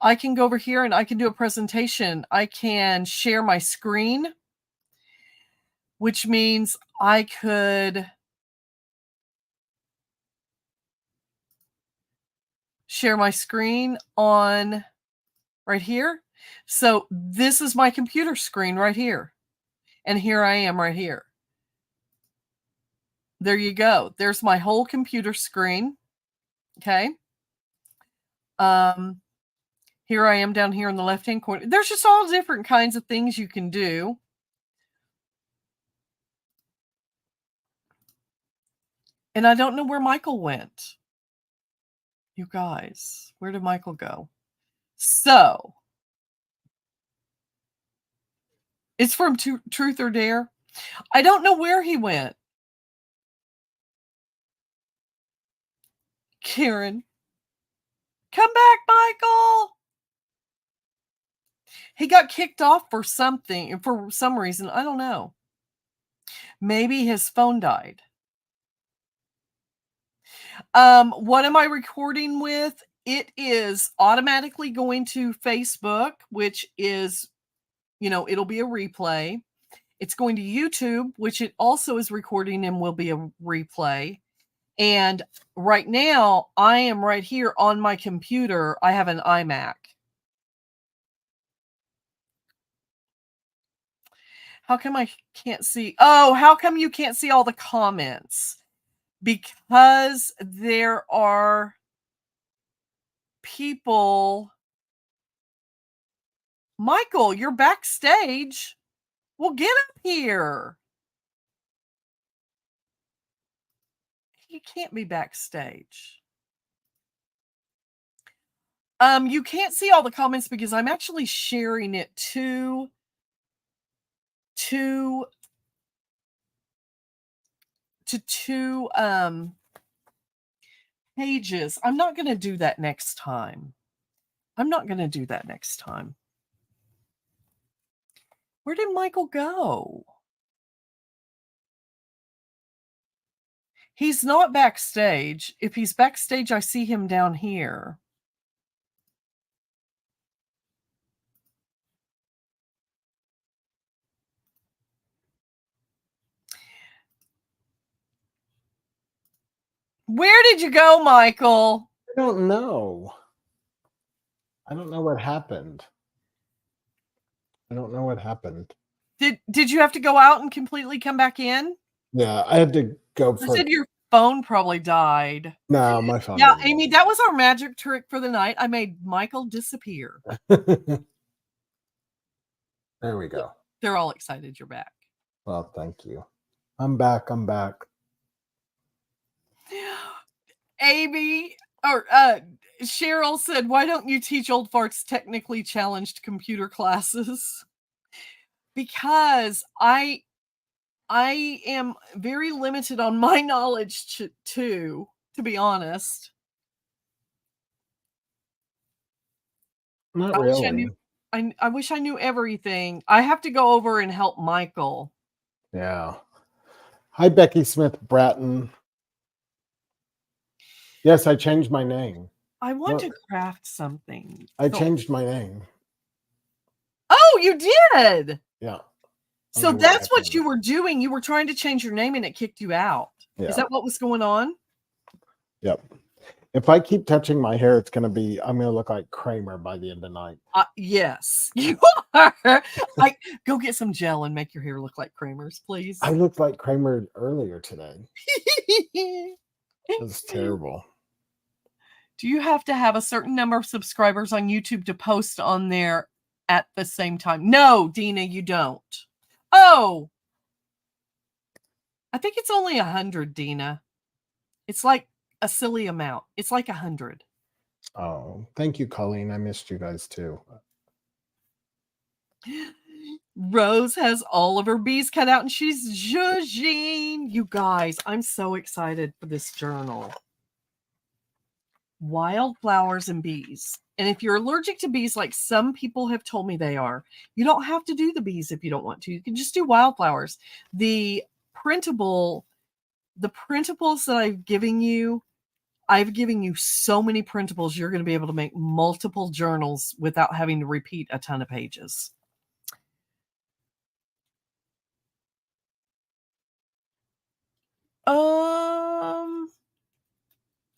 I can go over here and I can do a presentation. I can share my screen, which means I could share my screen on right here. So this is my computer screen right here. And here I am right here. There you go. There's my whole computer screen. Okay. Here I am down here in the left-hand corner. There's just all different kinds of things you can do. And I don't know where Michael went. You guys, where did Michael go? So, it's from Truth or Dare. I don't know where he went. Karen, come back, Michael. He got kicked off for something, for some reason. I don't know. Maybe his phone died. What am I recording with? It is automatically going to Facebook, which is, it'll be a replay. It's going to YouTube, which it also is recording and will be a replay. And right now, I am right here on my computer. I have an iMac. How come I can't see? Oh, how come you can't see all the comments? Because there are people. Michael, you're backstage. Well, get up here. You can't be backstage. You can't see all the comments because I'm actually sharing it to two pages. I'm not going to do that next time. Where did Michael go? He's not backstage. If he's backstage, I see him down here. Where did you go, Michael? I don't know. I don't know what happened. Did you have to go out and completely come back in? Yeah, I had to go You said your phone probably died. No, my phone. Yeah, Amy, that was our magic trick for the night. I made Michael disappear. There we go. They're all excited you're back. Well, thank you. I'm back. Amy or Cheryl said, "Why don't you teach old farts technically challenged computer classes?" Because I am very limited on my knowledge to be honest. Not really. I wish I knew everything. I have to go over and help Michael. Yeah. Hi, Becky Smith Bratton. Yes, I changed my name. I want to craft something. I changed my name. Oh, you did? Yeah. So that's what you were doing. You were trying to change your name and it kicked you out. Yeah. Is that what was going on? Yep. If I keep touching my hair, I'm going to look like Kramer by the end of the night. Yes, you are. Go get some gel and make your hair look like Kramer's, please. I looked like Kramer earlier today. It was terrible. Do you have to have a certain number of subscribers on YouTube to post on there at the same time? No, Dina, you don't. Oh, I think it's only 100, Dina. It's like a silly amount. It's like 100. Oh, thank you, Colleen. I missed you guys too. Rose has all of her bees cut out and she's judging. You guys, I'm so excited for this journal. Wildflowers and bees. And if you're allergic to bees, like some people have told me they are, you don't have to do the bees if you don't want to. You can just do wildflowers. The printables that I've given you so many printables, you're going to be able to make multiple journals without having to repeat a ton of pages.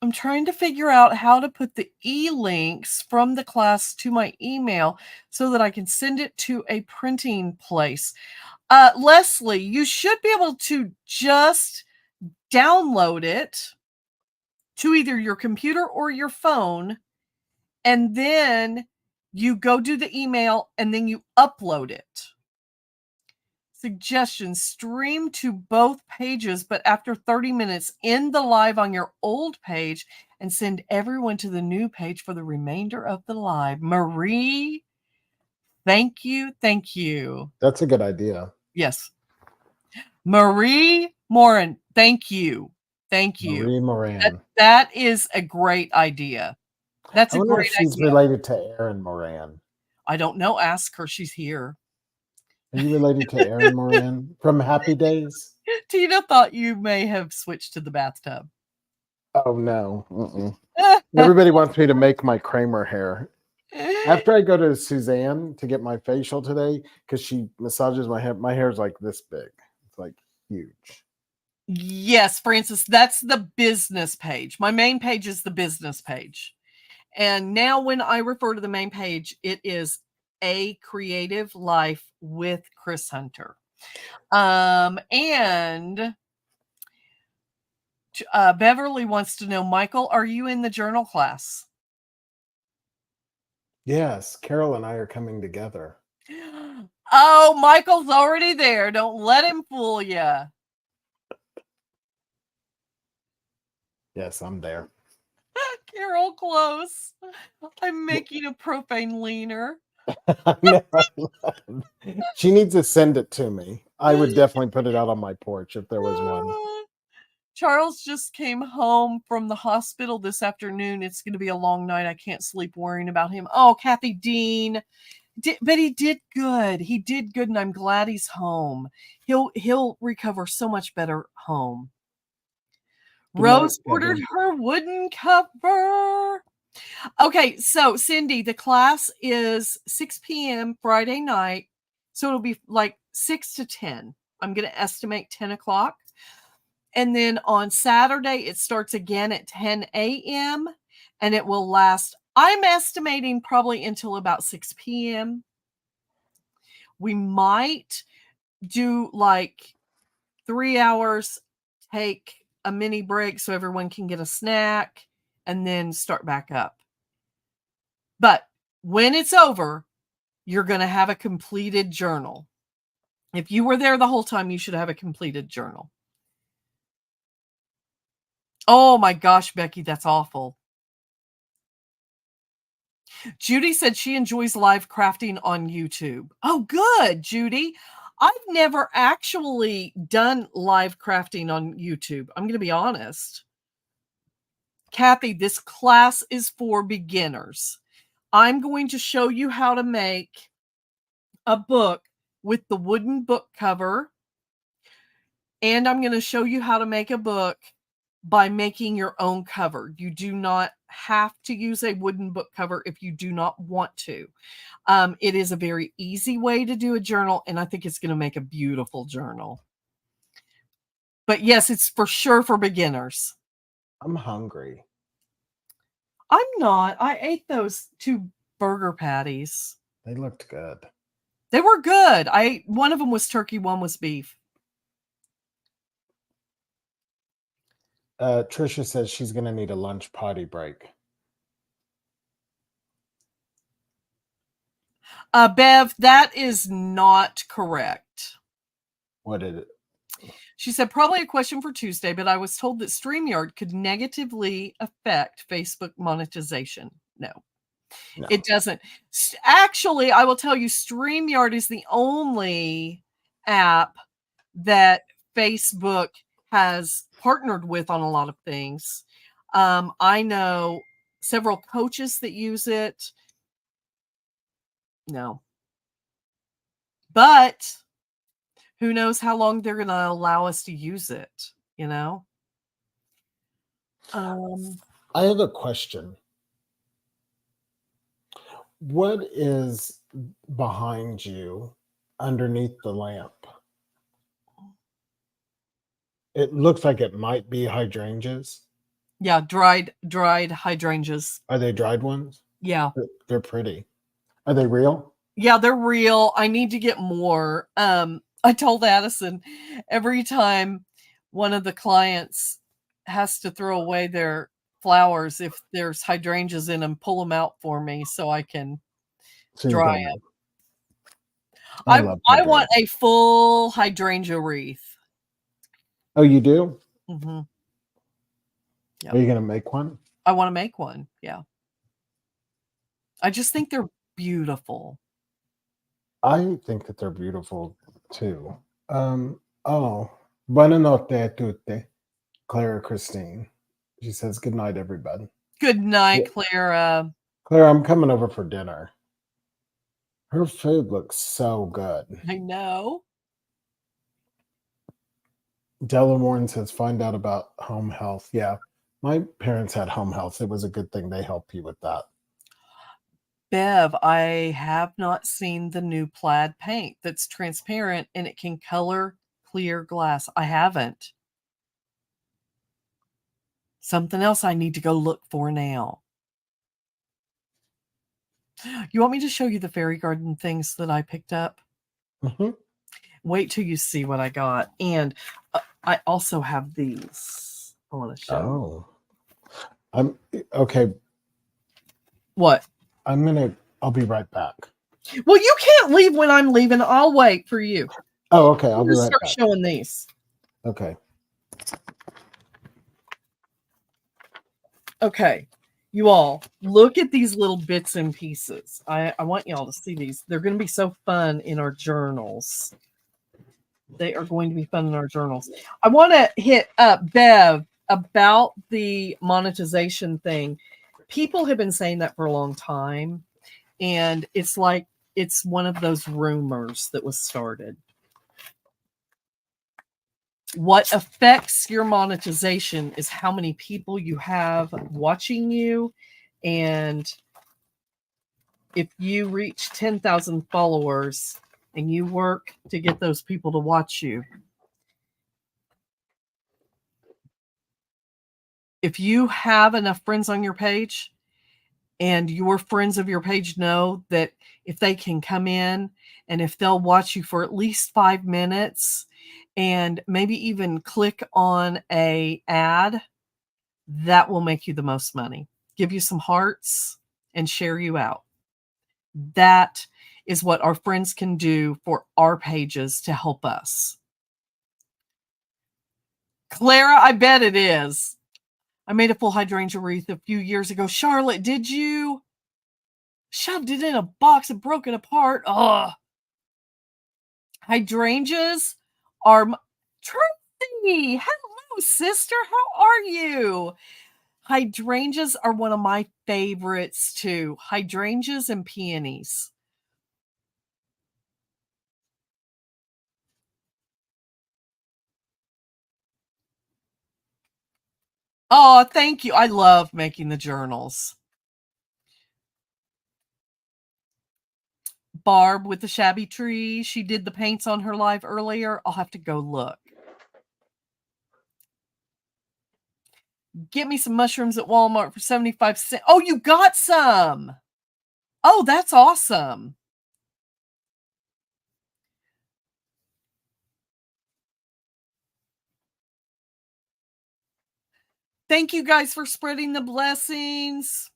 I'm trying to figure out how to put the e-links from the class to my email so that I can send it to a printing place. Leslie, you should be able to just download it to either your computer or your phone, and then you go do the email and then you upload it. Suggestion: stream to both pages, but after 30 minutes, end the live on your old page and send everyone to the new page for the remainder of the live. Marie, thank you. Thank you. That's a good idea. Yes. Marie Morin, thank you. Thank you. Marie Moran. That is a great idea. That's I a wonder great if she's idea. related to Erin Moran. I don't know. Ask her. She's here. Are you related to Erin Moran from Happy Days? Tina thought you may have switched to the bathtub. Oh, no. Everybody wants me to make my Kramer hair. After I go to Suzanne to get my facial today, because she massages my hair is like this big. It's like huge. Yes, Francis, that's the business page. My main page is the business page. And now when I refer to the main page, it is A Creative Life with Kris Hunter. And Beverly wants to know, Michael, are you in the journal class? Yes, Carol and I are coming together. Oh, Michael's already there. Don't let him fool you. Yes, I'm there. Carol, close. I'm making a propane leaner. She needs to send it to me. I would definitely put it out on my porch if there was one. Charles just came home from the hospital this afternoon. It's going to be a long night. I can't sleep worrying about him. Oh, Kathy Dean. But he did good. He did good, and I'm glad he's home. He'll recover so much better home. Rose ordered her wooden cover. Okay, so Cindy, the class is 6 p.m. Friday night. So it'll be like 6 to 10. I'm going to estimate 10 o'clock. And then on Saturday, it starts again at 10 a.m. and it will last, I'm estimating, probably until about 6 p.m. We might do like 3 hours, take a mini break so everyone can get a snack, and then start back up. But when it's over, you're going to have a completed journal. If you were there the whole time, you should have a completed journal. Oh my gosh, Becky, that's awful. Judy said she enjoys live crafting on YouTube. Oh, good, Judy. I've never actually done live crafting on YouTube. I'm going to be honest. Kathy, this class is for beginners. I'm going to show you how to make a book with the wooden book cover. And I'm going to show you how to make a book by making your own cover. You do not have to use a wooden book cover if you do not want to. It is a very easy way to do a journal, and I think it's going to make a beautiful journal. But yes, it's for sure for beginners. I'm hungry. I'm not. I ate those 2 burger patties. They looked good. They were good. One of them was turkey, one was beef. Trisha says she's going to need a lunch potty break. Bev, that is not correct. What is it? She said, probably a question for Tuesday, but I was told that StreamYard could negatively affect Facebook monetization. No, it doesn't. Actually, I will tell you, StreamYard is the only app that Facebook has partnered with on a lot of things. I know several coaches that use it. No. But who knows how long they're going to allow us to use it, you know? I have a question. What is behind you underneath the lamp? It looks like it might be hydrangeas. Yeah, dried hydrangeas. Are they dried ones? Yeah. They're pretty. Are they real? Yeah, they're real. I need to get more. I told Addison every time one of the clients has to throw away their flowers, if there's hydrangeas in them, pull them out for me so I can So you dry can. them. I love I want hydrangeas. a full hydrangea wreath. Oh, you do? Hmm. Are you gonna make one? I want to make one. Yeah. I just think they're beautiful. I think that they're beautiful too. Oh, buonanotte a tutte, Clara Christine. She says, good night, everybody. Good night, Yeah. Clara. Clara, I'm coming over for dinner. Her food looks so good. I know. Delamorne says, find out about home health. Yeah, my parents had home health. It was a good thing they help you with that. Bev, I have not seen the new plaid paint that's transparent and it can color clear glass. I haven't. Something else I need to go look for now. You want me to show you the fairy garden things that I picked up? Mm-hmm. Wait till you see what I got. And I also have these. I want to show you. I'm okay. What? I'll be right back. Well, you can't leave when I'm leaving. I'll wait for you. Oh, okay. I'll be right Start back. showing these. Okay. Okay. You all, look at these little bits and pieces. I want y'all to see these. They're going to be so fun in our journals. They are going to be fun in our journals. I want to hit up Bev about the monetization thing. People have been saying that for a long time. And it's like, it's one of those rumors that was started. What affects your monetization is how many people you have watching you. And if you reach 10,000 followers and you work to get those people to watch you, if you have enough friends on your page and your friends of your page know that if they can come in and if they'll watch you for at least 5 minutes and maybe even click on a ad, that will make you the most money. Give you some hearts and share you out. That is what our friends can do for our pages to help us. Clara, I bet it is. I made a full hydrangea wreath a few years ago. Charlotte, did you? Shoved it in a box and broke it apart. Ugh. Hydrangeas are... Tracy, hello, sister. How are you? Hydrangeas are one of my favorites too. Hydrangeas and peonies. Oh, thank you. I love making the journals. Barb with the shabby tree. She did the paints on her live earlier. I'll have to go look. Get me some mushrooms at Walmart for 75 cents. Oh, you got some. Oh, that's awesome. Thank you guys for spreading the blessings.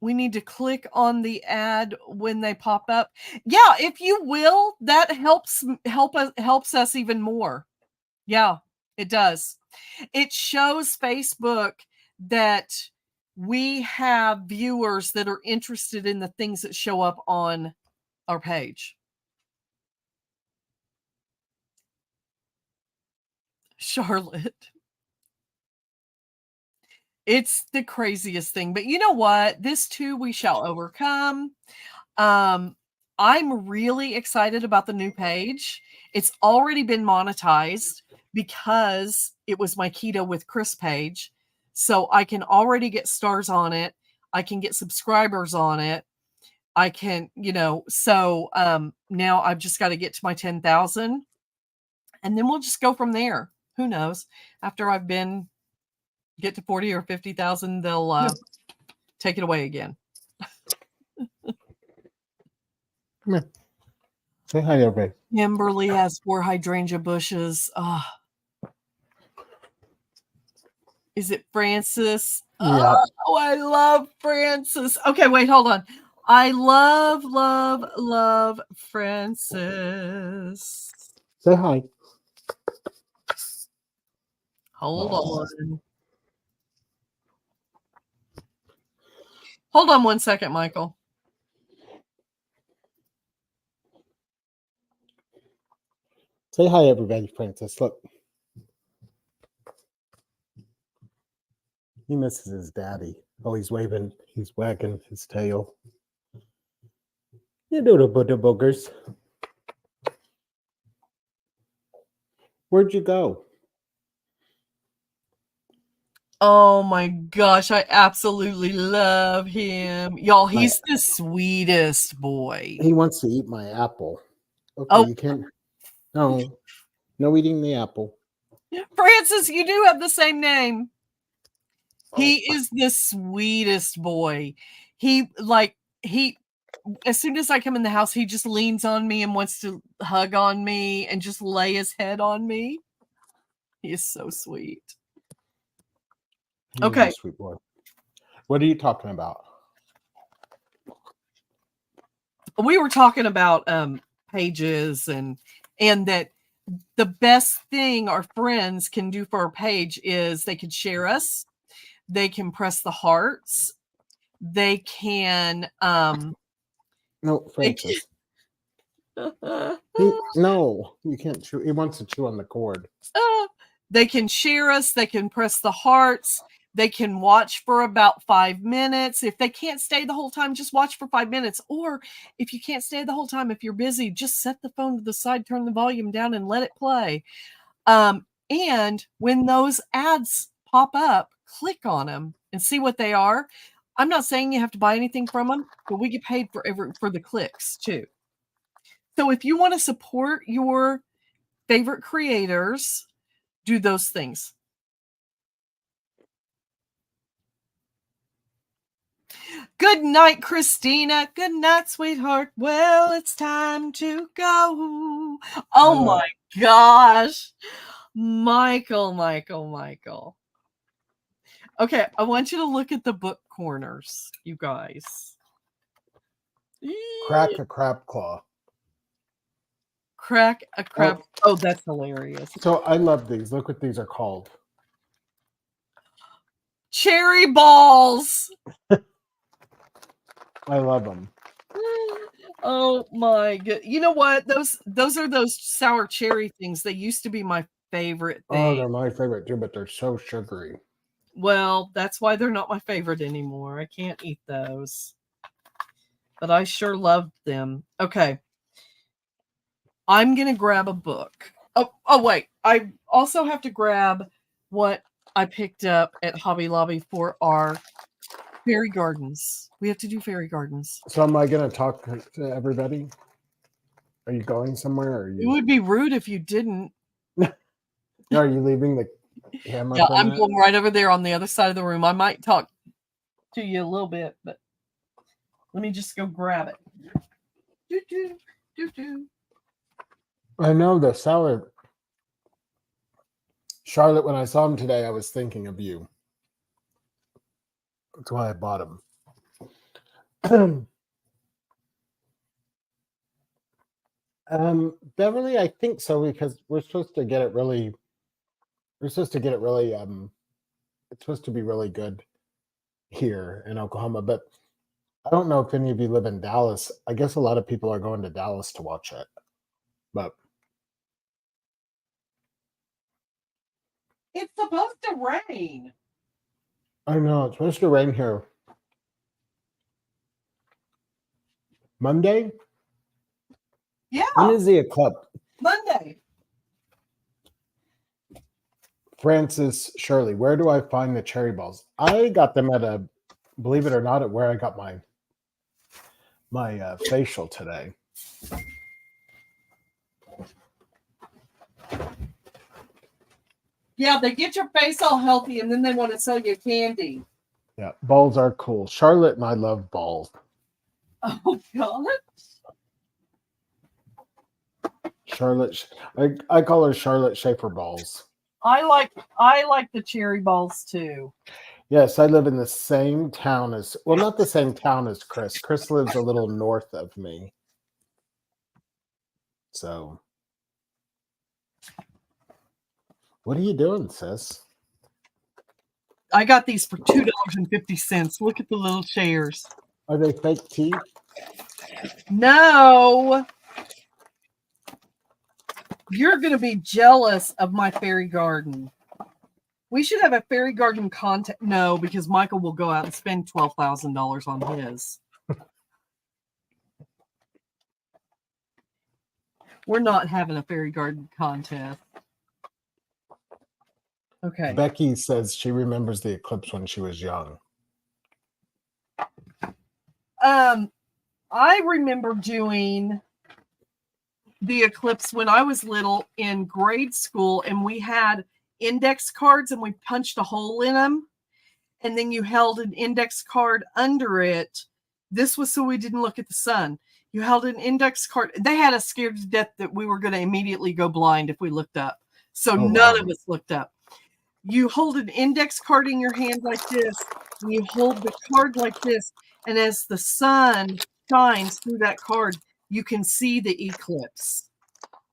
We need to click on the ad when they pop up. Yeah, if you will, that helps us even more. Yeah, it does. It shows Facebook that we have viewers that are interested in the things that show up on our page. Charlotte. It's the craziest thing. But you know what? This too we shall overcome. I'm really excited about the new page. It's already been monetized because it was my Keto with Kris page. So I can already get stars on it. I can get subscribers on it. I can, so now I've just got to get to my 10,000 and then we'll just go from there. Who knows? After I've been get to 40 or 50,000, they'll take it away again. Come here. Say hi, everybody. Kimberly has 4 hydrangea bushes. Is it Francis? Yeah. Oh, I love Francis. Okay, wait, hold on. I love Francis. Say hi. Hold on. Hold on 1 second, Michael. Say hi, everybody, Francis. Look. He misses his daddy. Oh, he's waving. He's wagging his tail. You little butter boogers. Where'd you go? Oh my gosh, I absolutely love him. Y'all, he's the sweetest boy. He wants to eat my apple. Okay, Oh. you can't. No eating the apple. Francis, you do have the same name. He is the sweetest boy. As soon as I come in the house, he just leans on me and wants to hug on me and just lay his head on me. He is so sweet. He's Okay. a sweet boy. What are you talking about? We were talking about pages and that the best thing our friends can do for our page is they can share us. They can press the hearts. They can No, Francis. No, you can't chew. He wants to chew on the cord. They can share us. They can press the hearts. They can watch for about 5 minutes. If they can't stay the whole time, just watch for 5 minutes. Or if you can't stay the whole time, if you're busy, just set the phone to the side, turn the volume down, and let it play. And when those ads pop up, click on them and see what they are. I'm not saying you have to buy anything from them, but we get paid for the clicks too. So if you want to support your favorite creators, do those things. Good night, Christina. Good night, sweetheart. Well, it's time to go. Oh my gosh. Michael. Okay, I want you to look at the book corners, you guys. Crack a crab claw. Crack a crab. Oh, that's hilarious. So I love these. Look what these are called. Cherry balls. I love them. Oh my god. You know what? Those are those sour cherry things. They used to be my favorite thing. Oh, they're my favorite too, but they're so sugary. Well, that's why they're not my favorite anymore. I can't eat those. But I sure loved them. Okay. I'm going to grab a book. Oh, wait. I also have to grab what I picked up at Hobby Lobby for our fairy gardens. We have to do fairy gardens. So am I going to talk to everybody? Are you going somewhere? Or are you... It would be rude if you didn't. Are you leaving the camera? Yeah, I'm going right over there on the other side of the room. I might talk to you a little bit, but let me just go grab it. I know the sour. Charlotte, when I saw him today, I was thinking of you. That's why I bought him. Beverly, I think so, because we're supposed to get it really. It's supposed to be really good here in Oklahoma, but I don't know if any of you live in Dallas. I guess a lot of people are going to Dallas to watch it, but It's supposed to rain. I know it's supposed to rain here Monday. Yeah. When is the eclipse? Monday. Francis Shirley, where do I find the cherry balls? I got them at believe it or not, at where I got my facial today. Yeah, they get your face all healthy and then they want to sell you candy. Yeah, balls are cool. Charlotte and I love balls. Oh, God. Charlotte, I call her Charlotte Schaefer balls. I like the cherry balls too. Yes, I live in the same town as, well, not the same town as Kris. Kris lives a little north of me. So, what are you doing, sis? I got these for $2.50. Look at the little chairs. Are they fake teeth? No. You're going to be jealous of my fairy garden. We should have a fairy garden contest. No, because Michael will go out and spend $12,000 on his. We're not having a fairy garden contest. Okay. Becky says she remembers the eclipse when she was young. I remember doing the eclipse when I was little in grade school, and we had index cards and we punched a hole in them, and then you held an index card under it. This was so we didn't look at the sun. You held an index card. They had us scared to death that we were going to immediately go blind if we looked up. So none of us looked up. You hold an index card in your hand like this, and you hold the card like this, and as the sun shines through that card, you can see the eclipse.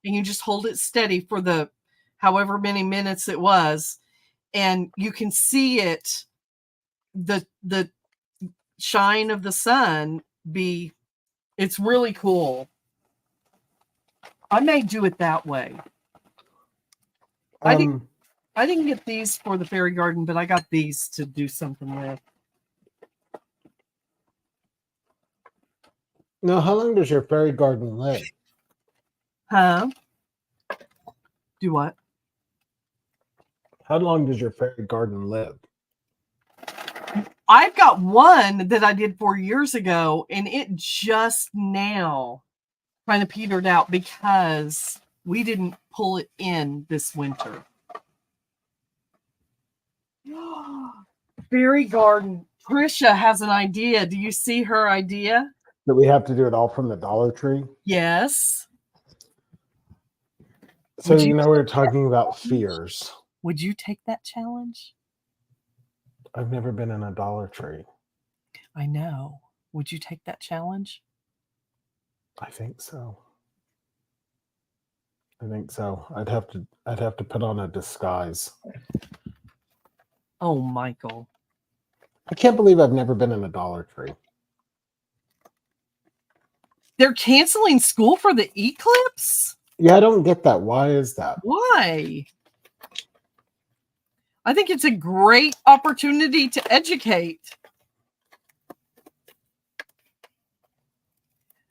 And you just hold it steady for the however many minutes it was, and you can see it, the shine of the sun be, it's really cool. I may do it that way. I didn't get these for the fairy garden, but I got these to do something with. Now, how long does your fairy garden live? Huh? Do what? How long does your fairy garden live? I've got one that I did 4 years ago, and it just now kind of petered out because we didn't pull it in this winter. Fairy garden. Trisha has an idea. Do you see her idea? That we have to do it all from the Dollar Tree? Yes. So, you know, we're talking about fears. Would you take that challenge? I've never been in a Dollar Tree. I know. Would you take that challenge? I think so. I'd have to put on a disguise. Oh, Michael. I can't believe I've never been in a Dollar Tree. They're canceling school for the eclipse? Yeah, I don't get that. Why is that? Why? I think it's a great opportunity to educate.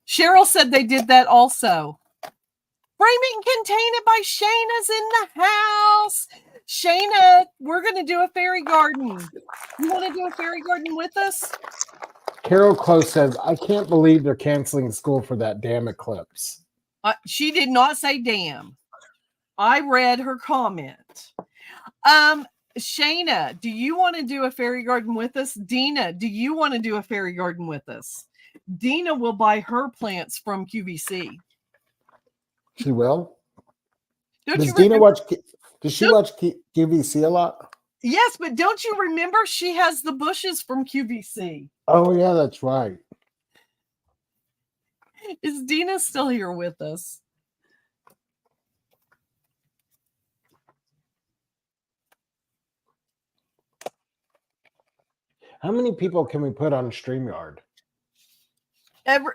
Cheryl said they did that also. Frame it and contain it by Shayna's in the house. Shayna, we're going to do a fairy garden. You want to do a fairy garden with us? Carol Close says, I can't believe they're canceling school for that damn eclipse. She did not say damn. I read her comment. Shayna, do you want to do a fairy garden with us? Dina, do you want to do a fairy garden with us? Dina will buy her plants from QVC. She will? Does she watch QVC a lot? Yes, but don't you remember she has the bushes from QVC? Oh, yeah, that's right. Is Dina still here with us? How many people can we put on StreamYard? 10?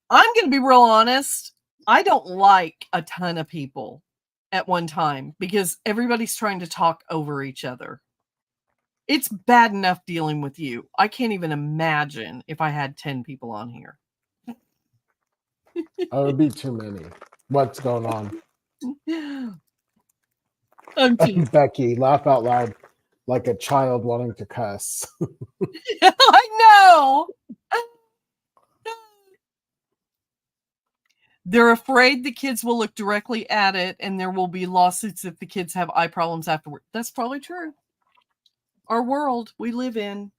I'm going to be real honest. I don't like a ton of people at one time because everybody's trying to talk over each other. It's bad enough dealing with you. I can't even imagine if I had 10 people on here. Oh, it would be too many. What's going on? Becky, laugh out loud like a child wanting to cuss. I know. They're afraid the kids will look directly at it and there will be lawsuits if the kids have eye problems afterward. That's probably true. Our world we live in.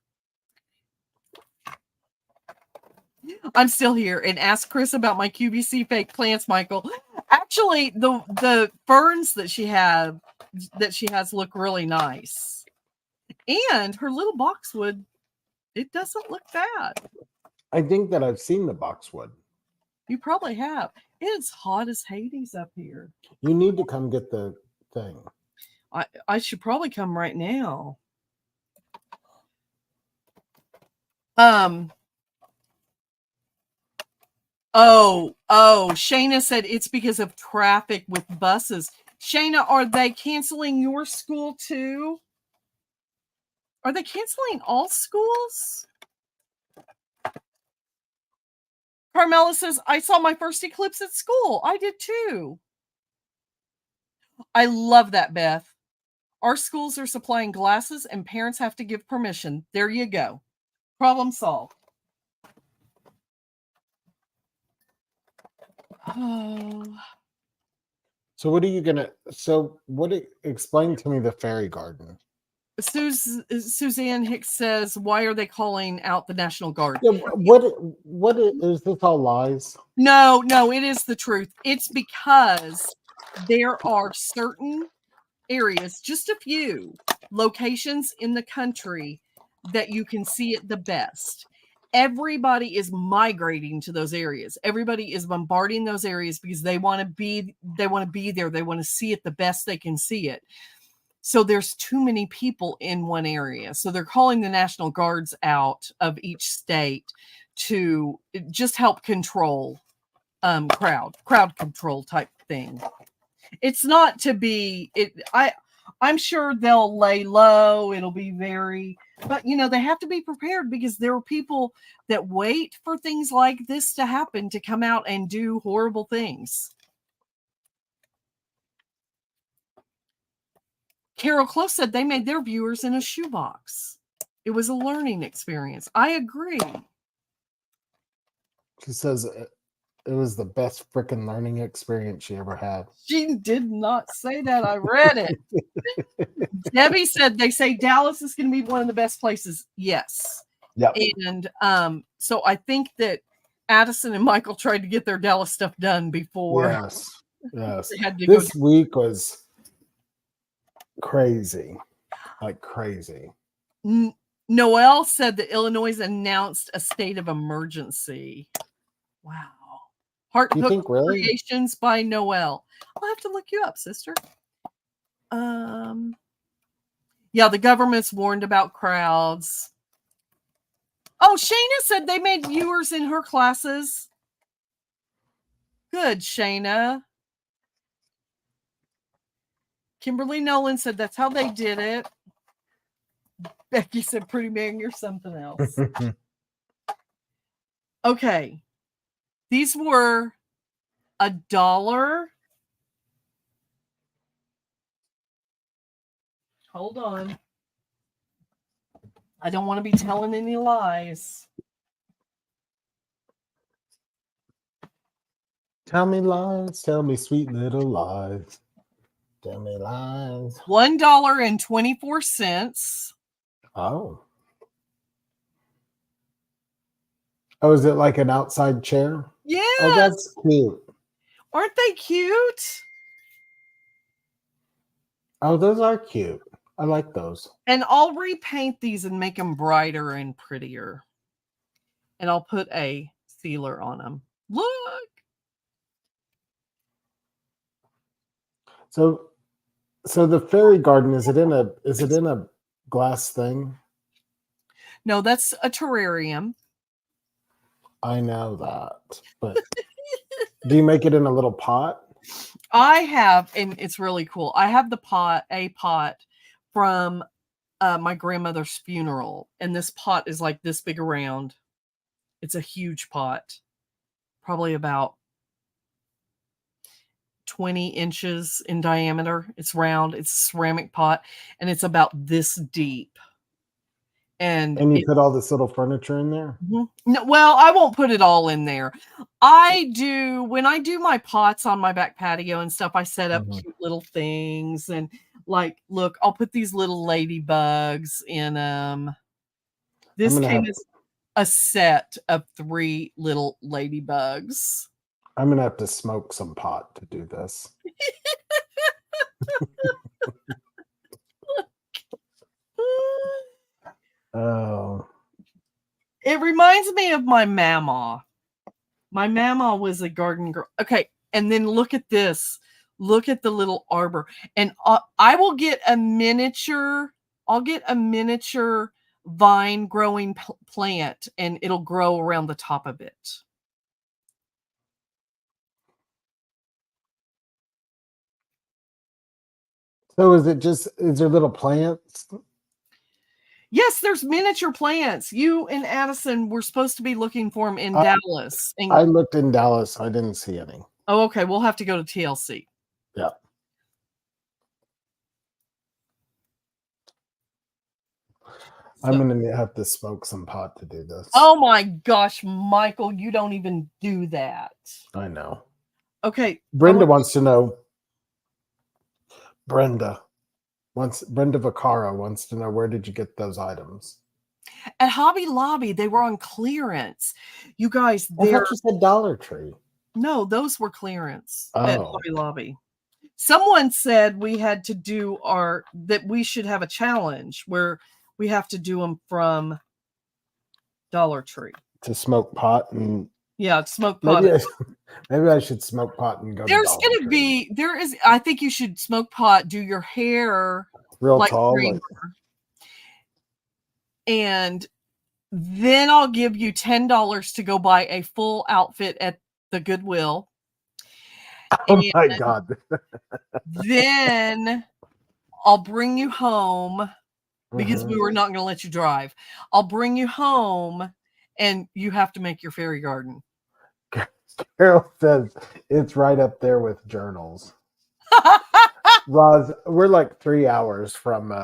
I'm still here, and ask Kris about my QVC fake plants, Michael. Actually, the ferns that she has look really nice. And her little boxwood, it doesn't look bad. I think that I've seen the boxwood. You probably have. It's hot as Hades up here. You need to come get the thing. I should probably come right now. Oh, Shayna said it's because of traffic with buses. Shayna, are they canceling your school too? Are they canceling all schools? Carmela says, I saw my first eclipse at school. I did too. I love that, Beth. Our schools are supplying glasses and parents have to give permission. There you go. Problem solved. Oh. So explain to me the fairy garden. Suzanne Hicks says, why are they calling out the National Guard? Yeah, what is this all lies? No, it is the truth. It's because there are certain areas, just a few locations in the country that you can see it the best. Everybody is migrating to those areas. Everybody is bombarding those areas because they want to be there. They want to see it the best they can see it. So there's too many people in one area. So they're calling the National Guards out of each state to just help control crowd control type thing. It's not to be I'm sure they'll lay low. It'll be but they have to be prepared because there are people that wait for things like this to happen to come out and do horrible things. Carol Close said they made their viewers in a shoebox. It was a learning experience. I agree. She says it was the best freaking learning experience she ever had. She did not say that. I read it. Debbie said they say Dallas is going to be one of the best places. Yes. Yeah. And so I think that Addison and Michael tried to get their Dallas stuff done before. Yes. They had to this week was crazy. Like crazy. Noelle said that Illinois announced a state of emergency. Wow. Heart Hook Creations by Noelle. I'll have to look you up, sister. Yeah, the government's warned about crowds. Oh, Shayna said they made viewers in her classes. Good, Shayna. Kimberly Nolan said that's how they did it. Becky said, pretty man, you're something else. Okay. These were $1. Hold on. I don't want to be telling any lies. Tell me lies. Tell me sweet little lies. Tell me lies. $1.24. Oh. Oh, is it like an outside chair? Yeah. Oh, that's cute. Aren't they cute? Oh, those are cute. I like those. And I'll repaint these and make them brighter and prettier. And I'll put a sealer on them. Look. So the fairy garden, is it in a glass thing? No, that's a terrarium. I know that, but do you make it in a little pot? I have, and it's really cool. I have a pot from my grandmother's funeral, and this pot is like this big around. It's a huge pot, probably about 20 inches in diameter. It's round. It's a ceramic pot, and it's about this deep. And you put all this little furniture in there? No, well, I won't put it all in there. When I do my pots on my back patio and stuff, I set up cute little things and like, look, I'll put these little ladybugs in them. This came as a set of 3 little ladybugs. I'm gonna have to smoke some pot to do this. Oh. It reminds me of my mama. My mama was a garden girl. Okay, and then look at this. Look at the little arbor. And I will get a miniature. I'll get a miniature vine growing plant, and it'll grow around the top of it. So is there little plants? Yes, there's miniature plants. You and Addison were supposed to be looking for them in Dallas. I looked in Dallas. I didn't see any. Oh, okay. We'll have to go to TLC. Yeah. I'm going to have to smoke some pot to do this. Oh my gosh, Michael, you don't even do that. I know. Okay. Brenda wants to know. Brenda Vaccaro wants to know, where did you get those items? At Hobby Lobby, they were on clearance. You guys, I thought you said Dollar Tree. No, those were clearance at Hobby Lobby. Someone said we had to do that we should have a challenge where we have to do them from Dollar Tree. To smoke pot and smoke pot. Maybe I should smoke pot and go. I think you should smoke pot, do your hair real tall, and then I'll give you $10 to go buy a full outfit at the Goodwill. Oh my God. Then I'll bring you home because we were not going to let you drive. I'll bring you home and you have to make your fairy garden. Carol says it's right up there with journals. Roz, we're like 3 hours from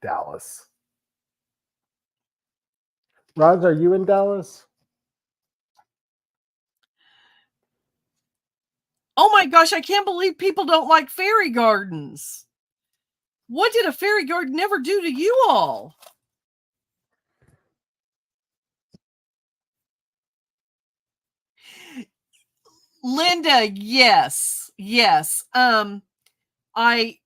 Dallas. Roz, are you in Dallas? Oh my gosh, I can't believe people don't like fairy gardens. What did a fairy garden ever do to you all? Linda, yes. Yes. Could I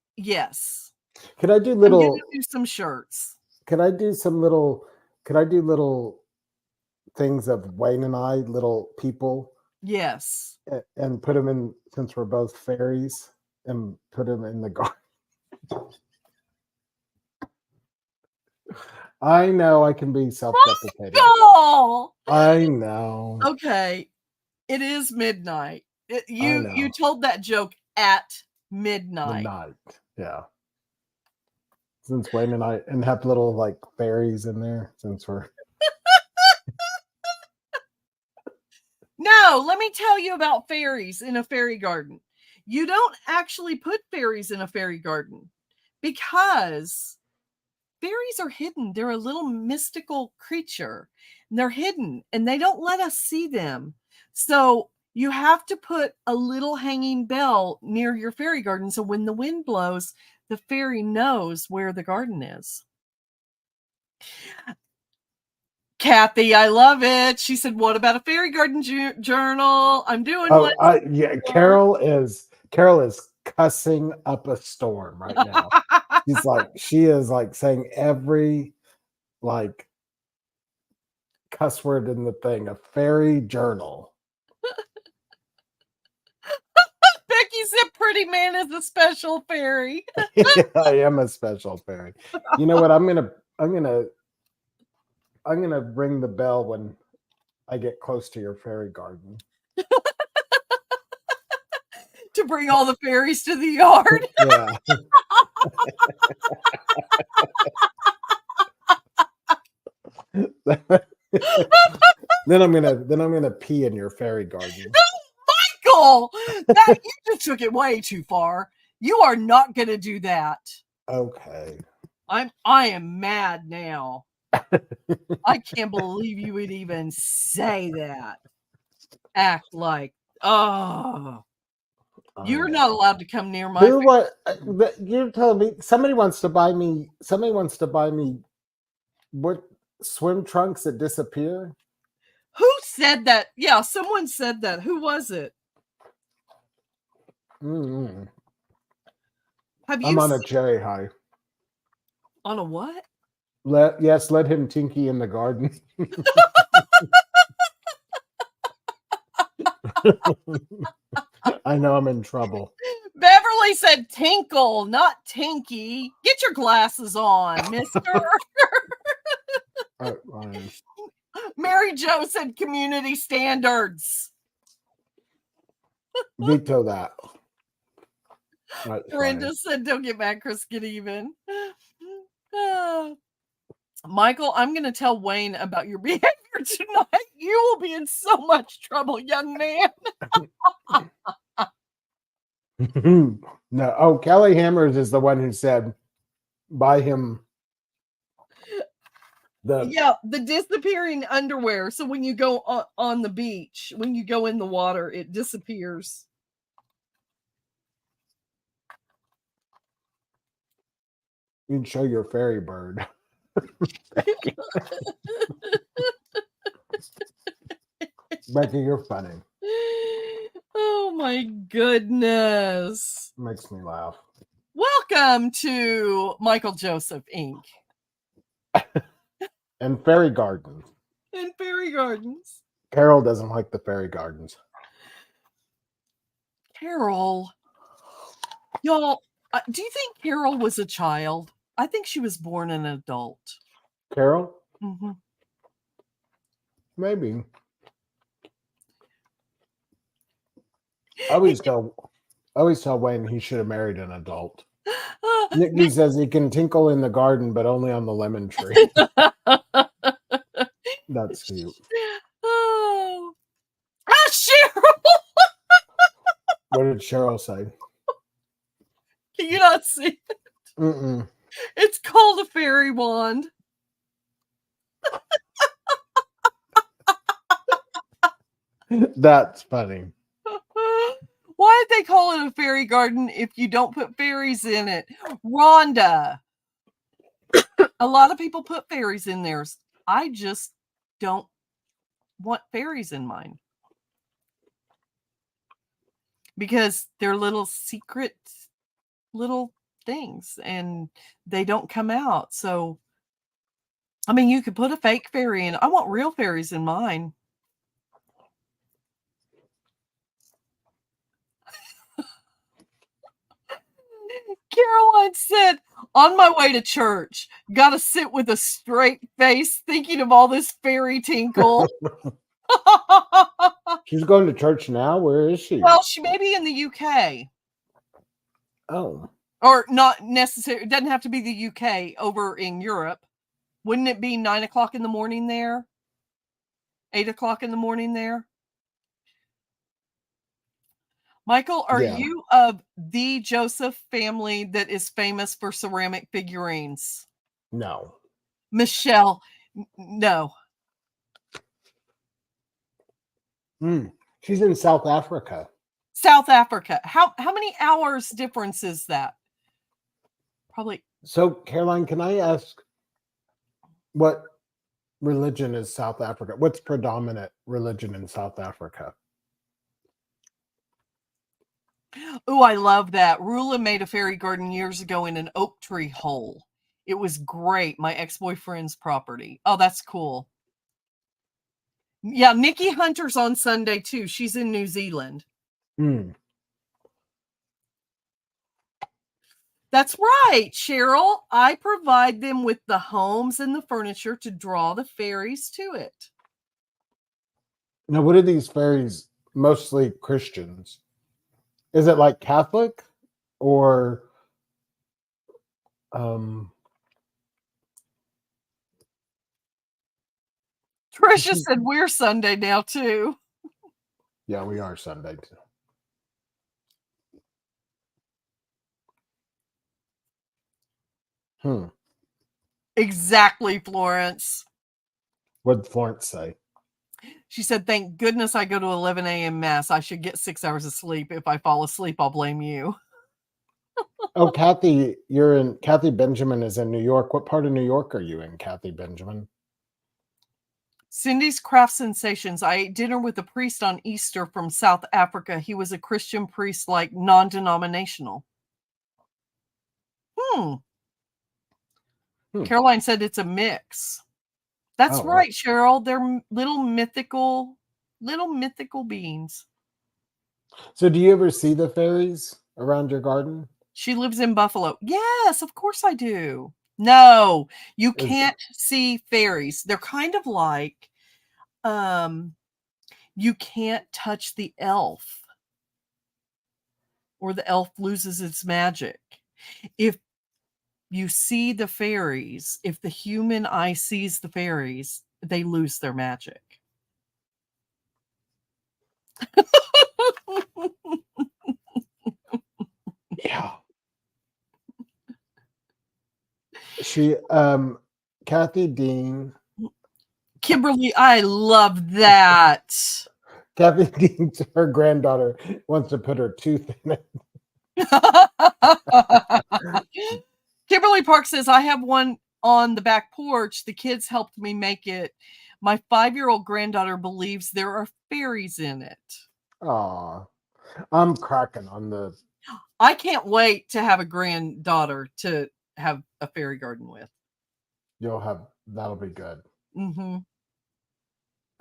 do little? I'm gonna do some shirts. Could I do little things of Wayne and I, little people? Yes. And put them in, since we're both fairies, and put them in the garden. I know I can be self-deprecating. I know. Okay. It is midnight. You told that joke at midnight. Yeah. Since Wayne and I have little like fairies in there, since we're No, let me tell you about fairies in a fairy garden. You don't actually put fairies in a fairy garden because fairies are hidden. They're a little mystical creature. And they're hidden and they don't let us see them. So you have to put a little hanging bell near your fairy garden. So when the wind blows, the fairy knows where the garden is. Kathy, I love it. She said, what about a fairy garden journal? I'm doing one. Carol is cussing up a storm right now. She is saying every cuss word in the thing. A fairy journal. Becky said pretty man is a special fairy. Yeah, I am a special fairy. You know what? I'm gonna ring the bell when I get close to your fairy garden. To bring all the fairies to the yard. Yeah. Then I'm gonna pee in your fairy garden. Michael, you just took it way too far. You are not gonna do that. Okay. I am mad now. I can't believe you would even say that. Act like, oh, you're not allowed to come near my Who? What? You're telling me somebody wants to buy me? Somebody wants to buy me what swim trunks that disappear? Who said that? Yeah, someone said that. Who was it? Mm-hmm. Have you I'm on a cherry high. on a what? Let him tinky in the garden. I know I'm in trouble. Beverly said tinkle, not tinky. Get your glasses on, mister. Mary Jo said community standards. Veto that. Brenda said, don't get mad, Kris, get even. Michael, I'm going to tell Wayne about your behavior tonight. You will be in so much trouble, young man. No. Oh, Kelly Hammers is the one who said, buy him the disappearing underwear. So when you go on the beach, when you go in the water, it disappears. You can show your fairy bird. Becky, you're funny. Oh my goodness. Makes me laugh. Welcome to Michael Joseph Inc. And fairy gardens. And fairy gardens. Carol doesn't like the fairy gardens. Carol. Y'all, do you think Carol was a child? I think she was born an adult. Carol? Mm-hmm. Maybe. I always tell Wayne he should have married an adult. Nikki says he can tinkle in the garden, but only on the lemon tree. That's cute. Oh, Cheryl! What did Cheryl say? Can you not see it? Mm-mm. It's called a fairy wand. That's funny. Why did they call it a fairy garden if you don't put fairies in it? Rhonda. A lot of people put fairies in theirs. I just don't want fairies in mine. Because they're little secret little things and they don't come out. So, I mean, you could put a fake fairy in. I want real fairies in mine. Caroline said, on my way to church, got to sit with a straight face thinking of all this fairy tinkle. She's going to church now? Where is she? Well, she may be in the UK. Oh. Or not necessarily. It doesn't have to be the UK, over in Europe. Wouldn't it be 9 o'clock in the morning there? 8 o'clock in the morning there? Michael, are you of the Joseph family that is famous for ceramic figurines? No. Michelle, no. She's in South Africa. South Africa. How many hours difference is that? Probably. So, Caroline, can I ask what religion is South Africa? What's predominant religion in South Africa? Oh, I love that. Rula made a fairy garden years ago in an oak tree hole. It was great. My ex-boyfriend's property. Oh, that's cool. Yeah, Nikki Hunter's on Sunday too. She's in New Zealand. That's right, Cheryl. I provide them with the homes and the furniture to draw the fairies to it. Now, what are these fairies? Mostly Christians. Is it like Catholic or Tricia said we're Sunday now too. Yeah, we are Sunday too. Exactly, Florence. What did Florence say? She said, thank goodness I go to 11 a.m. mass. I should get 6 hours of sleep. If I fall asleep, I'll blame you. Oh, Kathy Benjamin is in New York. What part of New York are you in, Kathy Benjamin? Cindy's Craft Sensations. I ate dinner with a priest on Easter from South Africa. He was a Christian priest, like non-denominational. Caroline said it's a mix. That's right, Cheryl. They're little mythical beings. So do you ever see the fairies around your garden? She lives in Buffalo. Yes, of course I do. No, you can't see fairies. They're kind of like, you can't touch the elf, or the elf loses its magic. If you see the fairies, if the human eye sees the fairies, they lose their magic. Yeah. Kathy Dean. Kimberly, I love that. Kathy Dean, her granddaughter wants to put her tooth in it. Kimberly Park says, I have one on the back porch. The kids helped me make it. My 5-year-old granddaughter believes there are fairies in it. Aw, I'm cracking on the. I can't wait to have a granddaughter to have a fairy garden with. That'll be good. Mm-hmm.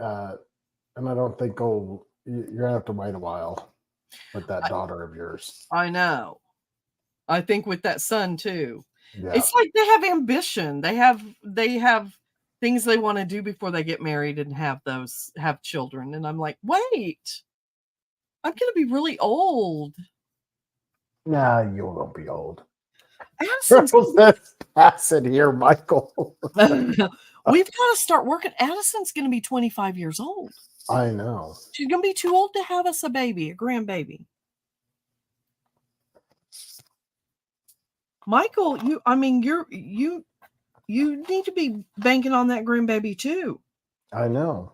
And I don't think you're gonna have to wait a while with that daughter of yours. I know. I think with that son too. Yeah. It's like they have ambition. They have things they want to do before they get married and have children. And I'm like, wait, I'm gonna be really old. Nah, you won't be old. Addison's pass it here, Michael. We've got to start working. Addison's going to be 25 years old. I know. She's going to be too old to have us a baby, a grandbaby. Michael, you need to be banking on that grandbaby too. I know.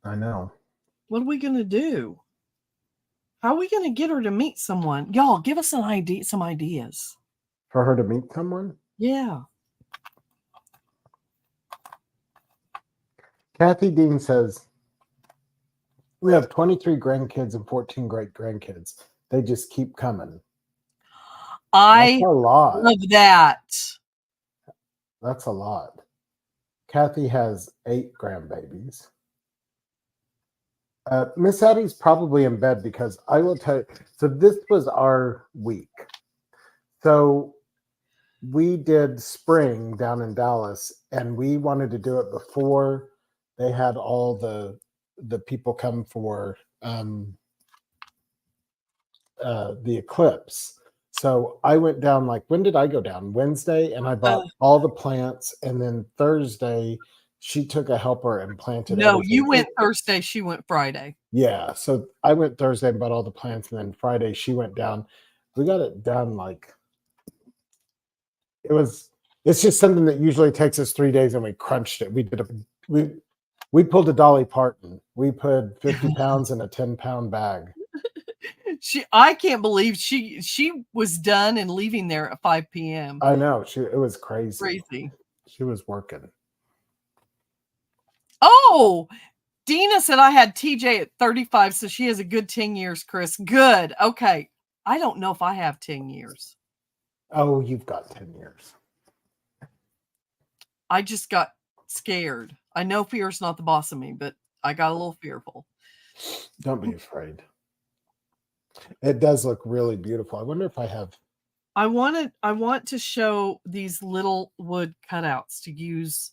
What are we going to do? How are we going to get her to meet someone? Y'all, give us some ideas. For her to meet someone? Yeah. Kathy Dean says, we have 23 grandkids and 14 great-grandkids. They just keep coming. That's a lot. Love that. That's a lot. Kathy has 8 grandbabies. Miss Addie's probably in bed because I will tell you. So this was our week. So we did spring down in Dallas, and we wanted to do it before they had all the people come for the eclipse. So I went down, like, when did I go down? Wednesday, and I bought all the plants, and then Thursday she took a helper and planted everything. You went Thursday, she went Friday. Yeah, so I went Thursday and bought all the plants, and then Friday she went down. We got it done like it's just something that usually takes us 3 days, and we crunched it. We pulled a Dolly Parton. We put 50 pounds in a 10-pound bag. I can't believe she was done and leaving there at 5 p.m. I know. It was crazy. Crazy. She was working. Oh, Dina said I had TJ at 35, so she has a good 10 years, Kris. Good. Okay. I don't know if I have 10 years. Oh, you've got 10 years. I just got scared. I know fear is not the boss of me, but I got a little fearful. Don't be afraid. It does look really beautiful. I wonder if I have. I want to show these little wood cutouts to use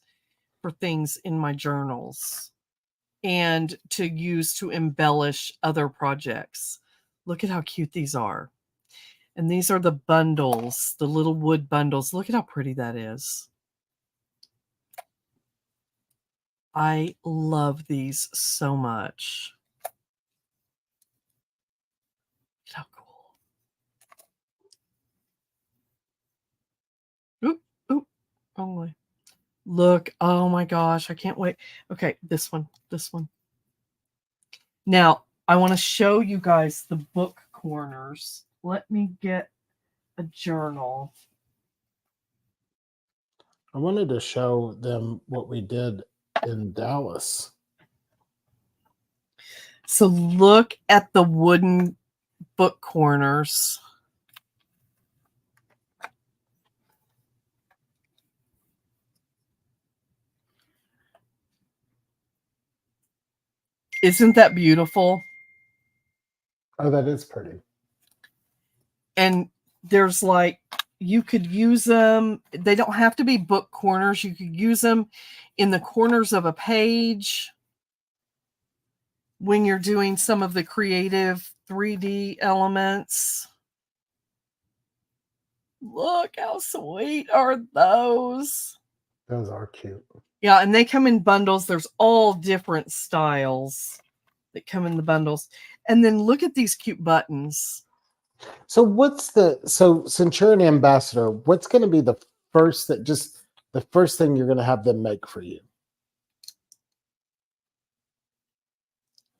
for things in my journals and to use to embellish other projects. Look at how cute these are. And these are the bundles, the little wood bundles. Look at how pretty that is. I love these so much. Look how cool. Oh my. Look, oh my gosh, I can't wait. Okay, this one. Now, I want to show you guys the book corners. Let me get a journal. I wanted to show them what we did in Dallas. So look at the wooden book corners. Isn't that beautiful? Oh, that is pretty. And there's like, you could use them. They don't have to be book corners. You could use them in the corners of a page when you're doing some of the creative 3D elements. Look how sweet are those. Those are cute. Yeah, and they come in bundles. There's all different styles that come in the bundles. And then look at these cute buttons. So since you're an ambassador, what's going to be the first thing you're going to have them make for you?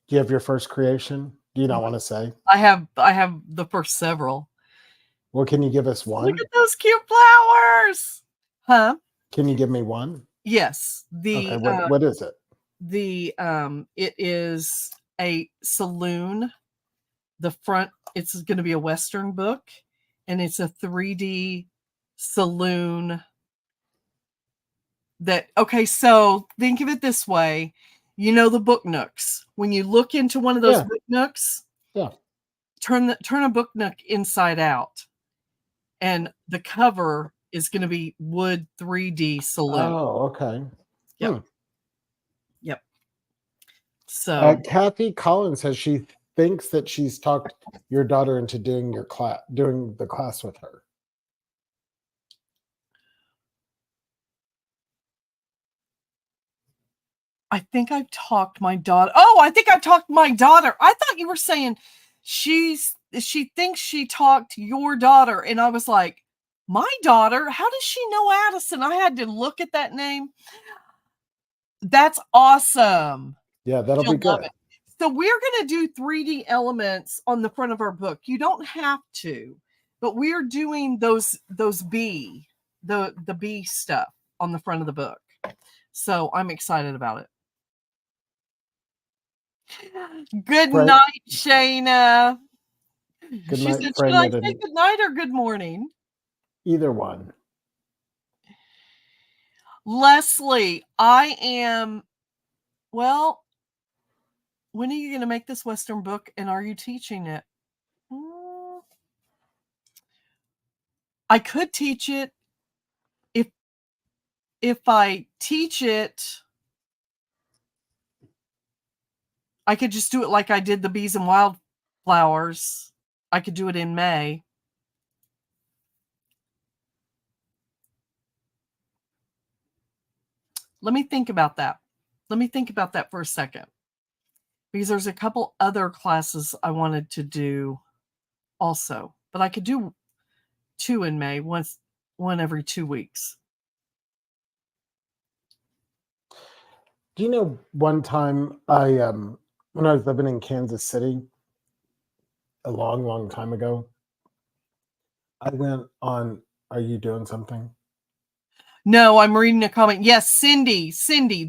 Do you have your first creation? Do you not want to say? I have the first several. Well, can you give us one? Look at those cute flowers. Huh? Can you give me one? Yes. Okay, what is it? It is a saloon. The front, it's going to be a Western book, and it's a 3D saloon. So think of it this way. You know the book nooks. When you look into one of those book nooks, turn a book nook inside out, and the cover is going to be wood 3D saloon. Oh, okay. Yep. Yep. So Kathy Collins says she thinks that she's talked your daughter into doing the class with her. I think I've talked my daughter. Oh, I think I've talked my daughter. I thought you were saying she thinks she talked your daughter. And I was like, my daughter? How does she know Addison? I had to look at that name. That's awesome. Yeah, that'll be good. So we're going to do 3D elements on the front of our book. You don't have to, but we're doing the bee stuff on the front of the book. So I'm excited about it. Good night, Shayna. Good She night, said, should I say good night or good morning? Either one. Leslie, when are you going to make this Western book, and are you teaching it? I could teach it. If I teach it, I could just do it like I did the bees and wildflowers. I could do it in May. Let me think about that. Let me think about that for a second. Because there's a couple other classes I wanted to do also. But I could do 2 in May, one every 2 weeks. Do you know one time when I was living in Kansas City a long, long time ago, I went on, are you doing something? No, I'm reading a comment. Yes, Cindy,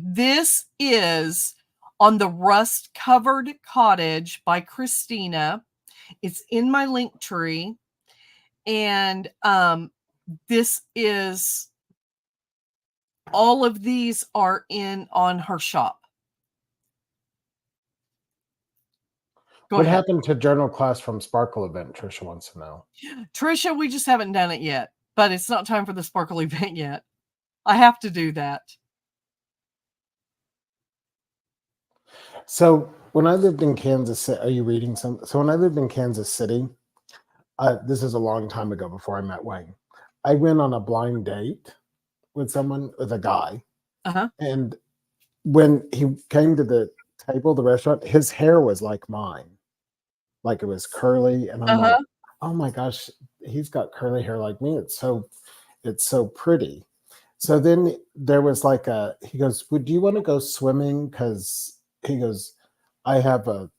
this is on the Rust Covered Cottage by Christina. It's in my link tree. And this is, all of these are on her shop. What happened to journal class from Sparkle event? Trisha wants to know. Trisha, we just haven't done it yet, but it's not time for the Sparkle event yet. I have to do that. So when I lived in Kansas City, are you reading some? So when I lived in Kansas City, this is a long time ago before I met Wayne. I went on a blind date with a guy. And when he came to the table, the restaurant, his hair was like mine. Like it was curly. And I'm like, oh my gosh, he's got curly hair like me. It's so pretty. So then there was like he goes, would you want to go swimming? Because he goes, I have a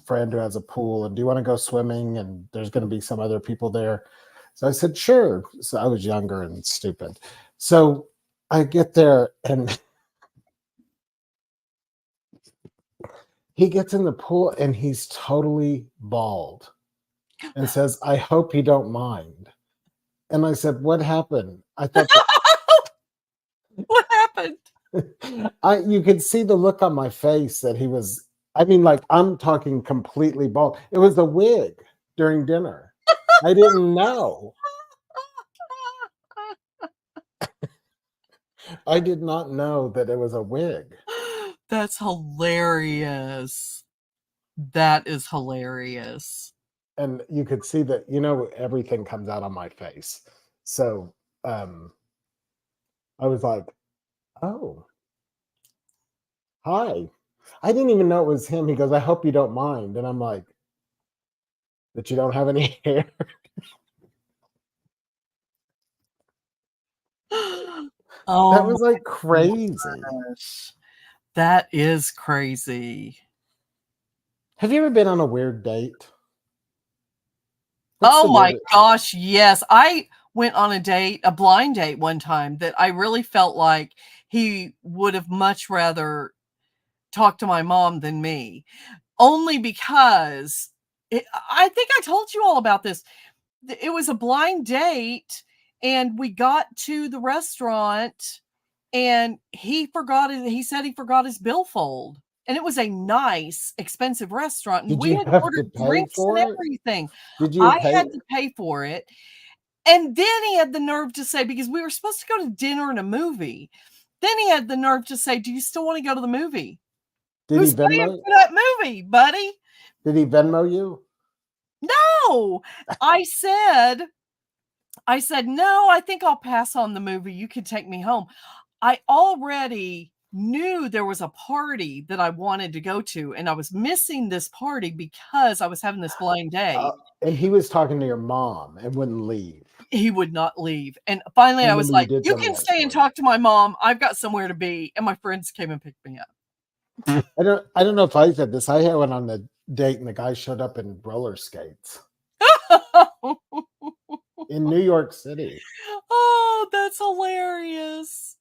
friend who has a pool, and do you want to go swimming? And there's going to be some other people there. So I said, sure. So I was younger and stupid. So I get there, and he gets in the pool, and he's totally bald and says, I hope you don't mind. And I said, what happened? I thought that What happened? you could see the look on my face that he was, I mean, like, I'm talking completely bald. It was a wig during dinner. I didn't know. I did not know that it was a wig. That's hilarious. That is hilarious. And you could see that, everything comes out on my face. So I was like, oh, hi. I didn't even know it was him. He goes, I hope you don't mind. And I'm like, that you don't have any hair? Oh, That was like crazy. gosh. That is crazy. Have you ever been on a weird date? What's Oh the my weirdest- gosh, yes. I went on a blind date one time that I really felt like he would have much rather talked to my mom than me. Only because I think I told you all about this. It was a blind date, and we got to the restaurant, and he said he forgot his billfold. And it was a nice, expensive restaurant, and Did we you had have to ordered pay drinks and for it? everything. Did you I pay? had to pay for it. And then he had the nerve to say, because we were supposed to go to dinner and a movie, then he had the nerve to say, do you still want to go to the movie? Did he Who's paying Venmo? for that movie, buddy? Did he Venmo you? No. I said, no, I think I'll pass on the movie. You can take me home. I already knew there was a party that I wanted to go to, and I was missing this party because I was having this blind date. And he was talking to your mom and wouldn't leave. He would not leave. And finally I was Remember, you like, did you tell me can that stay and story. talk to my mom. I've got somewhere to be. And my friends came and picked me up. I don't know if I said this. I went on the date, and the guy showed up in roller skates in New York City. Oh, that's hilarious.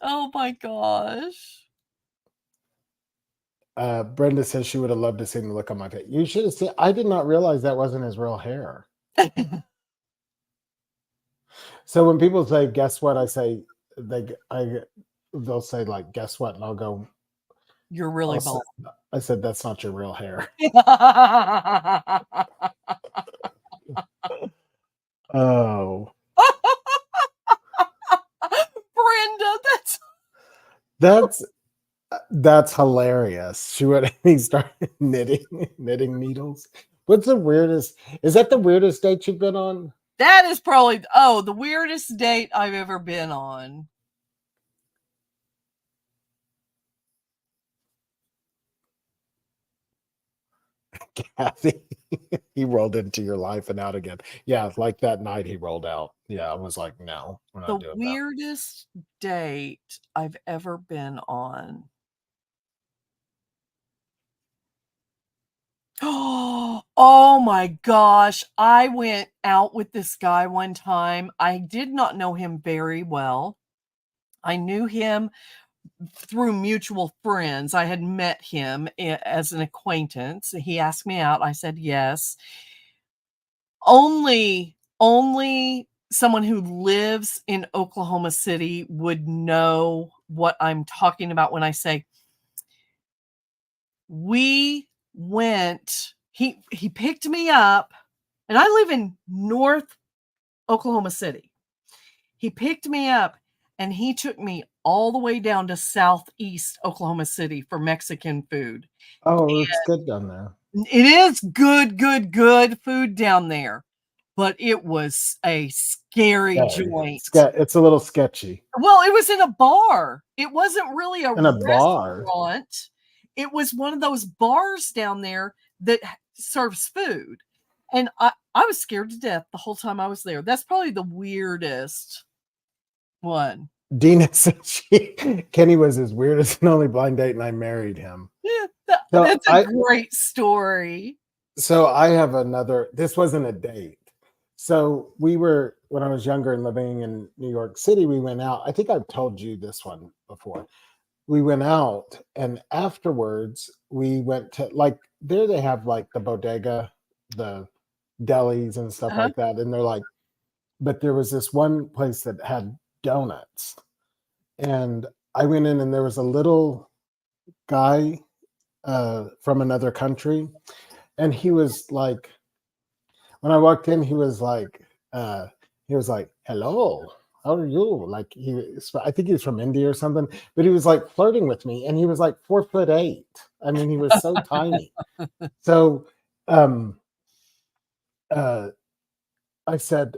Oh my gosh. Brenda says she would have loved to see the look on my face. You should have seen. I did not realize that wasn't his real hair. So when people say, "Guess what?" I say they'll say, like, "Guess what?" And I'll go, You're really bald. I said, "That's not your real hair." Oh, Brenda, that's hilarious. She would he started knitting needles. What's the weirdest? Is that the weirdest date you've been on? that is probably the weirdest date I've ever been on. Kathy, he rolled into your life and out again. Yeah, like that night he rolled out. Yeah, I was like, no, we're not The doing weirdest date I've ever been on. Oh my gosh. I went out with this guy one time. I did not know him very well. I knew him through mutual friends. I had met him as an acquaintance. He asked me out. I said yes. Only someone who lives in Oklahoma City would know what I'm talking about when I say we went he picked me up, and I live in North Oklahoma City. He picked me up, and he took me all the way down to Southeast Oklahoma City for Mexican food. Oh, it's good down there. It is good food down there, but it was a scary joint. It's a little sketchy. Well, it was in a bar. It wasn't really a In a bar? restaurant. It was one of those bars down there that serves food. And I was scared to death the whole time I was there. That's probably the weirdest One. Dina said Kenny was his weirdest and only blind date, and I married him. Yeah, So that's a great story. So I have another. This wasn't a date. So we were, when I was younger and living in New York City, we went out. I think I've told you this one before. We went out, and afterwards we went to, like, there they have like the bodega, the delis and stuff like that, and they're like, but there was this one place that had donuts, and I went in, and there was a little guy from another country, and he was like, when I walked in, he was like, hello, how are you? Like, I think he was from India or something, but he was like flirting with me, and he was like 4'8". I mean, he was so tiny. So, I said,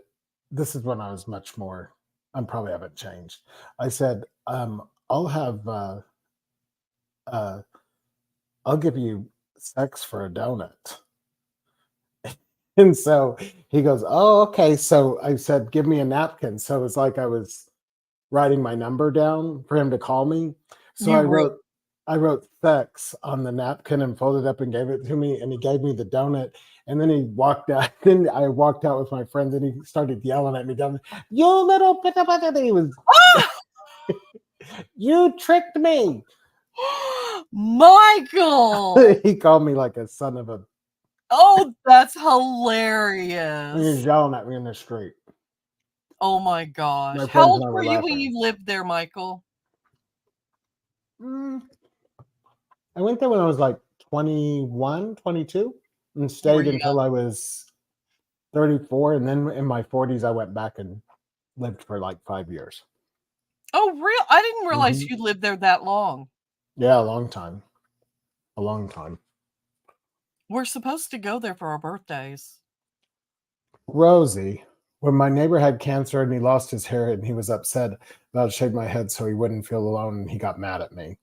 this is when I was much more, I probably haven't changed. I said, I'll have, I'll give you sex for a donut. And so he goes, oh, okay. So I said, give me a napkin. So it was like I was writing my number down for him to call me. So I wrote sex on the napkin and folded up and gave it to me. And he gave me the donut. And then he walked out. Then I walked out with my friends, and he started yelling at me down, you little bit of, he was, you tricked me. Michael. He called me like a son of a. Oh, that's He was hilarious. yelling at me in the street. Oh my gosh. My How friends old and I were were you when laughing. you lived there, Michael? I went there when I was like 21, 22, and Were stayed you until I was 34. And then in my 40s, I went back and lived for like 5 years. Oh, real? I didn't realize Mhm. you lived there that long. Yeah, a long time. A long time. We're supposed to go there for our birthdays. Rosie, when my neighbor had cancer and he lost his hair and he was upset about shaving my head so he wouldn't feel alone, and he got mad at me.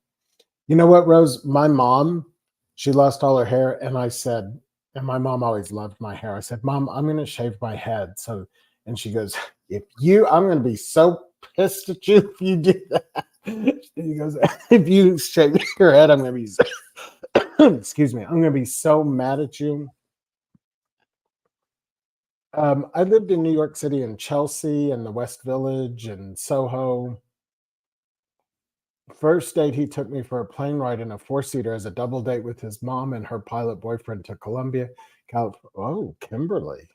You know what, Rose? My mom, she lost all her hair, and I said, and my mom always loved my hair. I said, Mom, I'm going to shave my head. So, and she goes, I'm going to be so pissed at you if you do that. He goes, if you shave your head, I'm going to be, excuse me, I'm going to be so mad at you. I lived in New York City and Chelsea and the West Village and Soho. First date, he took me for a plane ride in a 4-seater as a double date with his mom and her pilot boyfriend to Columbia, California. Oh, Kimberly.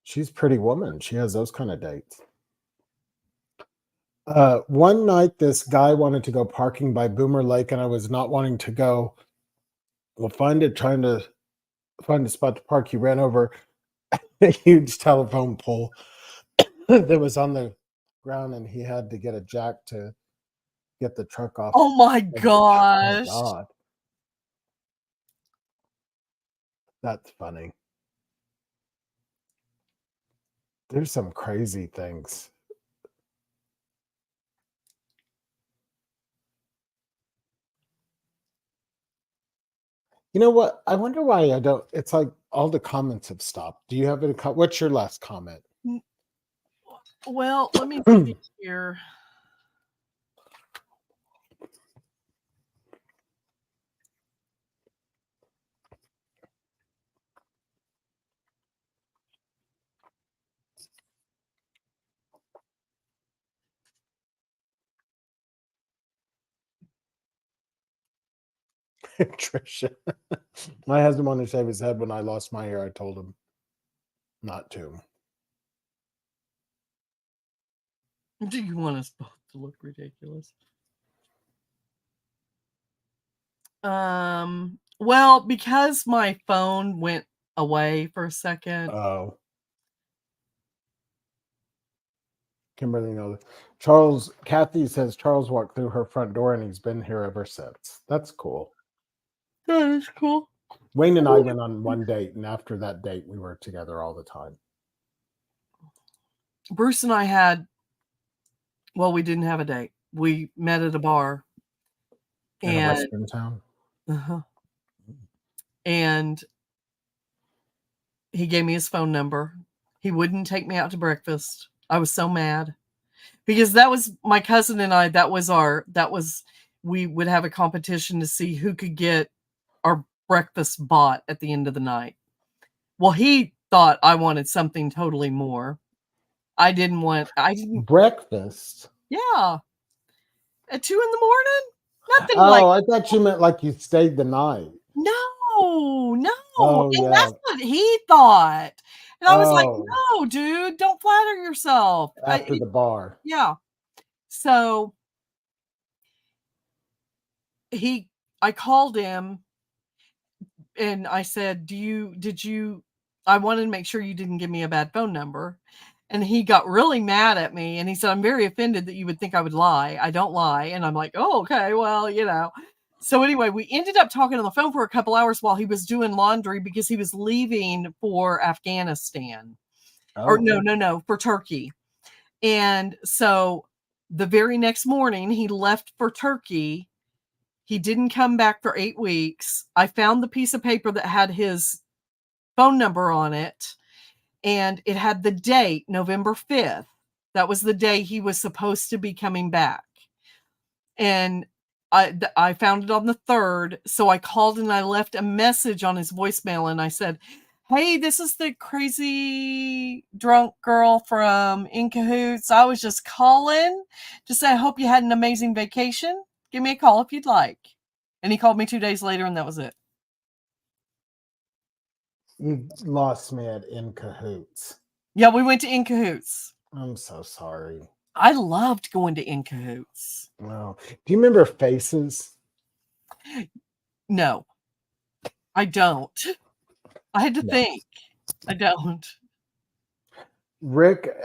She's a pretty woman. She has those kind of dates. One night, this guy wanted to go parking by Boomer Lake, and I was not wanting to go. Well, trying to find a spot to park, he ran over a huge telephone pole that was on the ground, and he had to get a jack to get the truck off. Oh my of the truck. gosh. Oh, God. That's funny. There's some crazy things. You know what? I wonder why I don't. It's like all the comments have stopped. Do you have any? What's your last comment? Well, let me see here. Trisha. My husband wanted to shave his head when I lost my hair. I told him not to. Do you want us both to look ridiculous? Well, because my phone went away for a second. Oh. Kimberly knows. Kathy says Charles walked through her front door and he's been here ever since. That's cool. That is cool. Wayne and I went on one date, and after that date, we were together all the time. Bruce and I we didn't have a date. We met at a bar. In a Western town? Uh-huh. And he gave me his phone number. He wouldn't take me out to breakfast. I was so mad because that was my cousin and I, we would have a competition to see who could get our breakfast bought at the end of the night. Well, he thought I wanted something totally more. I didn't. Breakfast. Yeah. At 2 in the morning? Nothing Oh, like, I thought you meant like you stayed the night. no. Oh, And yeah. that's what he thought. And I was like, Oh, no, dude, don't flatter yourself. after the bar. Yeah. So I called him and I said, I wanted to make sure you didn't give me a bad phone number. And he got really mad at me and he said, I'm very offended that you would think I would lie. I don't lie. And I'm like, oh, okay, well, So anyway, we ended up talking on the phone for a couple hours while he was doing laundry because he was leaving for Afghanistan. Or Oh, no, for Turkey. And so the very next morning he left for Turkey. He didn't come back for 8 weeks. I found the piece of paper that had his phone number on it, and it had the date, November 5th. That was the day he was supposed to be coming back. And I found it on the 3rd. So I called and I left a message on his voicemail and I said, hey, this is the crazy drunk girl from In Cahoots. I was just calling to say I hope you had an amazing vacation. Give me a call if you'd like. And he called me 2 days later and that was it. you lost me at In Cahoots. Yeah, we went to In Cahoots. I'm so sorry. I loved going to In Cahoots. Wow. Do you remember Faces? No, I don't. I had to No. think. I don't.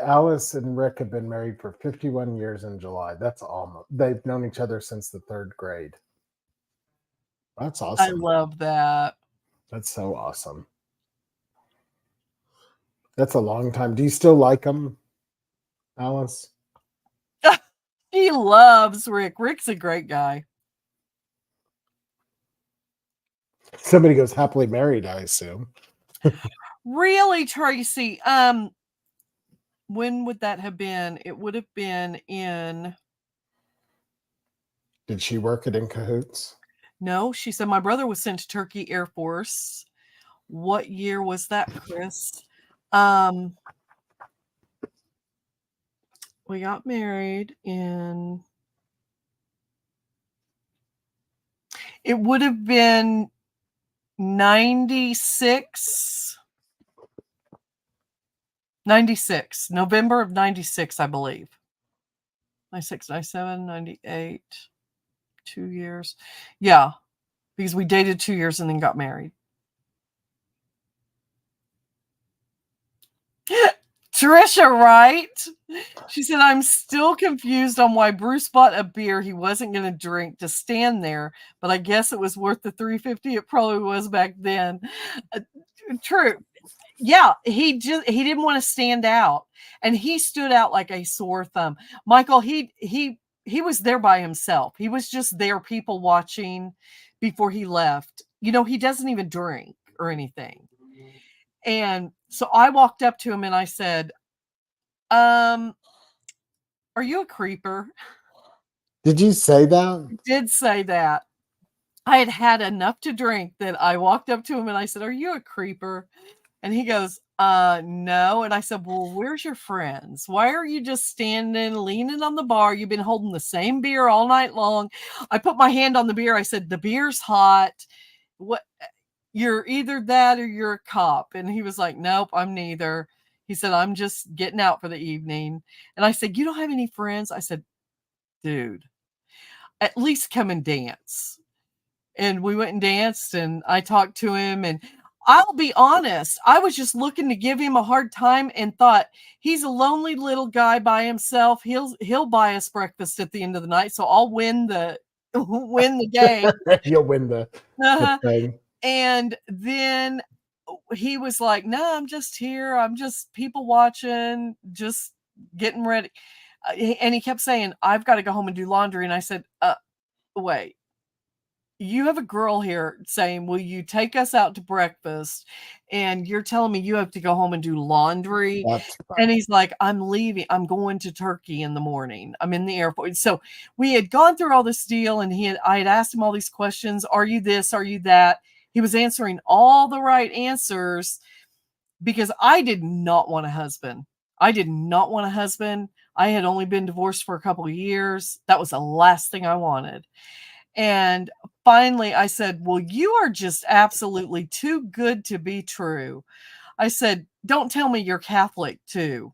Alice and Rick have been married for 51 years in July. That's almost, they've known each other since the 3rd grade. That's I awesome. love that. That's so awesome. That's a long time. Do you still like him, Alice? He loves Rick. Rick's a great guy. Somebody goes happily married, I assume. Really, Tracy? When would that have been? It would have been in. Did she work at In Cahoots? No, she said my brother was sent to Turkey Air Force. What year was that, Kris? We got married in. It would have been 96. 96. November of 96, I believe. 96, 97, 98. 2 years. Yeah. Because we dated 2 years and then got married. Trisha, right? She said, I'm still confused on why Bruce bought a beer he wasn't going to drink to stand there, but I guess it was worth the $3.50. It probably was back then. True. Yeah, he didn't want to stand out, and he stood out like a sore thumb. Michael, he was there by himself. He was just there, people watching before he left. He doesn't even drink or anything. And so I walked up to him and I said, are you a creeper? Did you say that? I did say that. I had had enough to drink that I walked up to him and I said, are you a creeper? And he goes, no. And I said, well, where's your friends? Why are you just standing, leaning on the bar? You've been holding the same beer all night long. I put my hand on the beer. I said, the beer's hot. What? You're either that or you're a cop. And he was like, nope, I'm neither. He said, I'm just getting out for the evening. And I said, you don't have any friends? I said, dude, at least come and dance. And we went and danced and I talked to him, and I'll be honest, I was just looking to give him a hard time and thought he's a lonely little guy by himself. He'll buy us breakfast at the end of the night, so I'll win the game. You'll win the thing. And then he was like, no, I'm just here. I'm just people watching, just getting ready. And he kept saying, I've got to go home and do laundry. And I said, wait. you have a girl here saying, will you take us out to breakfast? And you're telling me you have to go home and do laundry. That's And funny. he's like, I'm leaving. I'm going to Turkey in the morning. I'm in the airport. So we had gone through all this deal, and I had asked him all these questions. Are you this? Are you that? He was answering all the right answers because I did not want a husband. I did not want a husband. I had only been divorced for a couple of years. That was the last thing I wanted. And finally, I said, well, you are just absolutely too good to be true. I said, don't tell me you're Catholic too.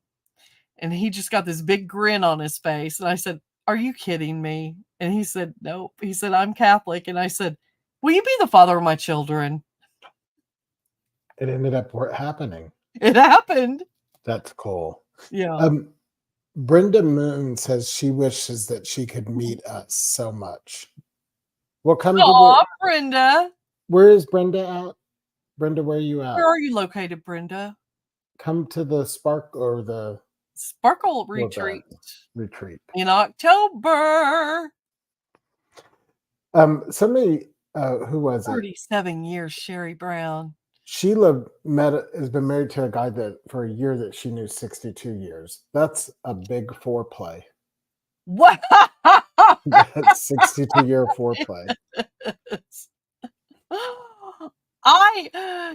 And he just got this big grin on his face. And I said, are you kidding me? And he said, nope. He said, I'm Catholic. And I said, will you be the father of my children? It ended up happening. It happened. That's cool. Yeah. Brenda Moon says she wishes that she could meet us so much. Well, come to Aw, Brenda. Where is Brenda at? Brenda, where are you at? Where are you located, Brenda? Come to the Sparkle Retreat retreat in October. Somebody, who was it? 37 years, Sherry Brown. Sheila has been married to a guy that for a year that she knew 62 years. That's a big foreplay. What? That's 62-year foreplay.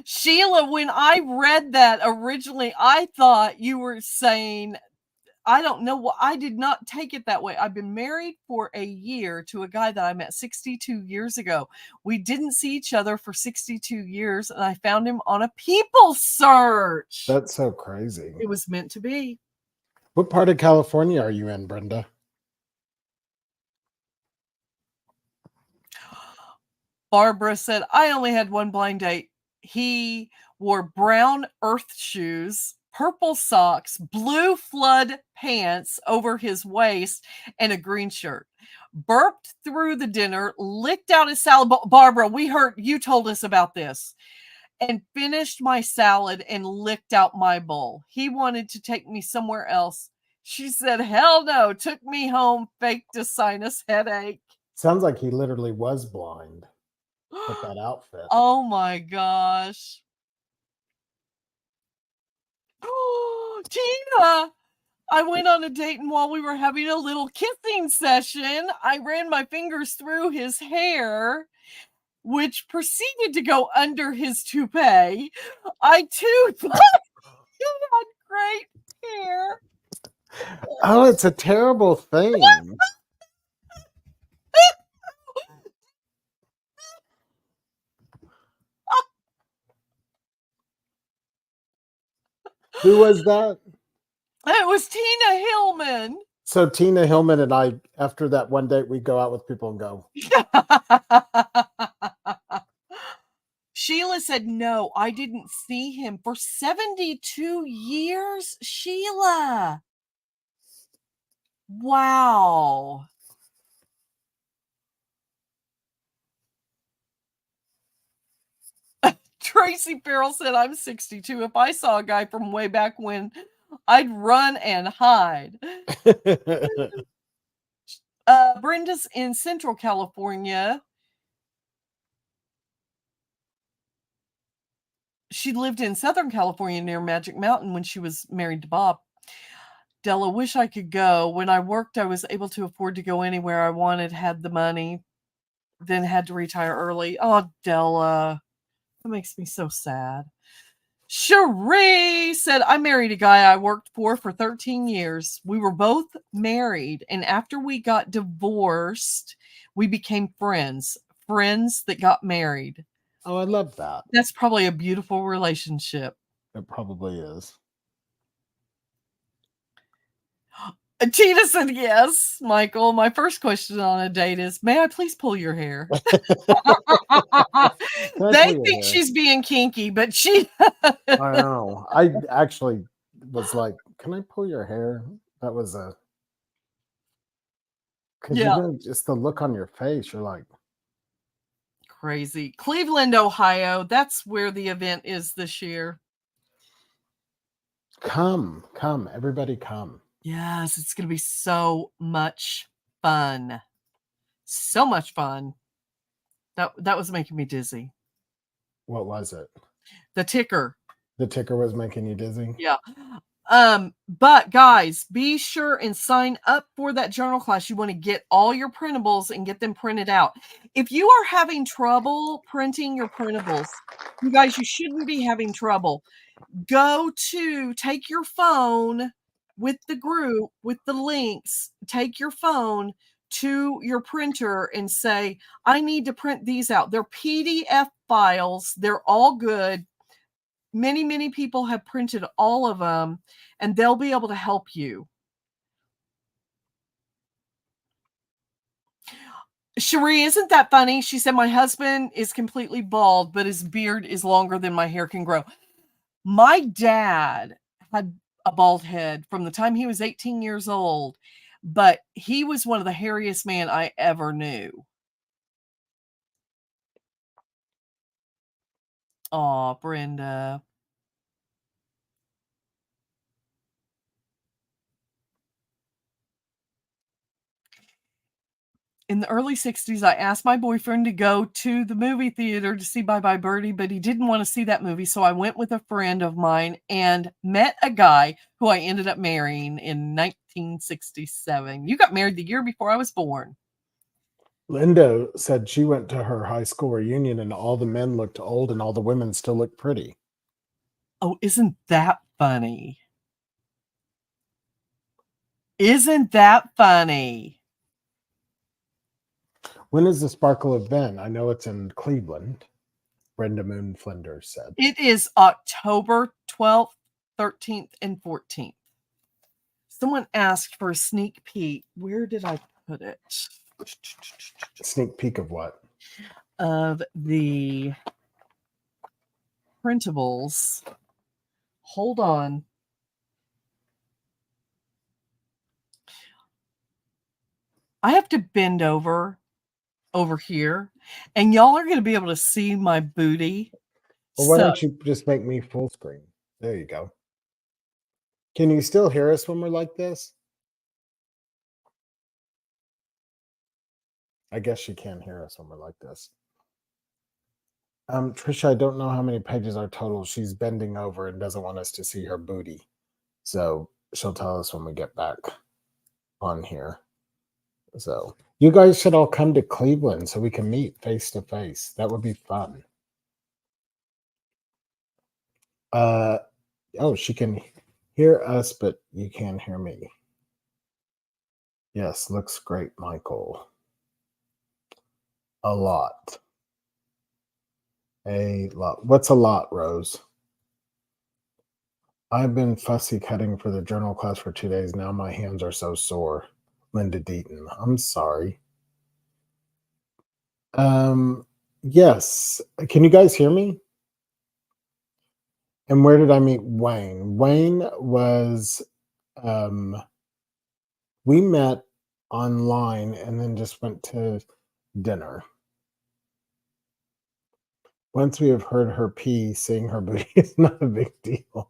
Sheila, when I read that originally, I thought you were saying, I don't know what, I did not take it that way. I've been married for a year to a guy that I met 62 years ago. We didn't see each other for 62 years, and I found him on a people search. That's so crazy. It was meant to be. What part of California are you in, Brenda? Barbara said, I only had one blind date. He wore brown earth shoes, purple socks, blue flood pants over his waist, and a green shirt. Burped through the dinner, licked out his salad. Barbara, we heard you told us about this. And finished my salad and licked out my bowl. He wanted to take me somewhere else. She said, hell no. Took me home, faked a sinus headache. Sounds like he literally was blind with that outfit. Oh my gosh. Tina, I went on a date, and while we were having a little kissing session, I ran my fingers through his hair, which proceeded to go under his toupee. I too thought he had great hair. Oh, it's a terrible thing. Who was that? It was Tina Hillman. So Tina Hillman and I, after that one date, we go out with people and go. Sheila said, no, I didn't see him for 72 years. Sheila. Wow. Tracy Farrell said, I'm 62. If I saw a guy from way back when, I'd run and hide. Brenda's in Central California. She lived in Southern California near Magic Mountain when she was married to Bob. Della, wish I could go. When I worked, I was able to afford to go anywhere I wanted, had the money, then had to retire early. Oh, Della, that makes me so sad. Cherie said, I married a guy I worked for 13 years. We were both married, and after we got divorced, we became friends that got married. Oh, I love that. That's probably a beautiful relationship. It probably is. Tina said, yes, Michael. My first question on a date is, may I please pull your hair? They think she's being kinky, but she... I know. I actually was like, can I pull your hair? That was a... Because Yeah. you know, just the look on your face, you're like... Crazy. Cleveland, Ohio. That's where the event is this year. Come. Everybody come. Yes, it's going to be so much fun. So much fun. That was making me dizzy. What was it? The ticker. The ticker was making you dizzy? Yeah. But guys, be sure and sign up for that journal class. You want to get all your printables and get them printed out. If you are having trouble printing your printables, you guys, you shouldn't be having trouble. Take your phone with the group, with the links, take your phone to your printer and say, I need to print these out. They're PDF files. They're all good. Many, many people have printed all of them, and they'll be able to help you. Cherie, isn't that funny? She said, my husband is completely bald, but his beard is longer than my hair can grow. My dad had a bald head from the time he was 18 years old, but he was one of the hairiest men I ever knew. Aw, Brenda. In the early 60s, I asked my boyfriend to go to the movie theater to see Bye Bye Birdie, but he didn't want to see that movie. So I went with a friend of mine and met a guy who I ended up marrying in 1967. You got married the year before I was born. Linda said she went to her high school reunion and all the men looked old and all the women still looked pretty. Oh, isn't that funny? Isn't that funny? When is the Sparkle event? I know it's in Cleveland. Brenda Moon Flinders said. It is October 12th, 13th, and 14th. Someone asked for a sneak peek. Where did I put it? Sneak peek of what? Of the printables. Hold on. I have to bend over here, and y'all are going to be able to see my booty. Well, why don't you just make me full screen? There you go. Can you still hear us when we're like this? I guess she can hear us when we're like this. Trisha, I don't know how many pages are total. She's bending over and doesn't want us to see her booty. So she'll tell us when we get back on here. So you guys should all come to Cleveland so we can meet face to face. That would be fun. Oh, she can hear us, but you can't hear me. Yes, looks great, Michael. A lot. A lot. What's a lot, Rose? I've been fussy cutting for the journal class for 2 days. Now my hands are so sore. Linda Deaton. I'm sorry. Yes. Can you guys hear me? And where did I meet Wayne? Wayne was, we met online and then just went to dinner. Once we have heard her pee, seeing her booty is not a big deal.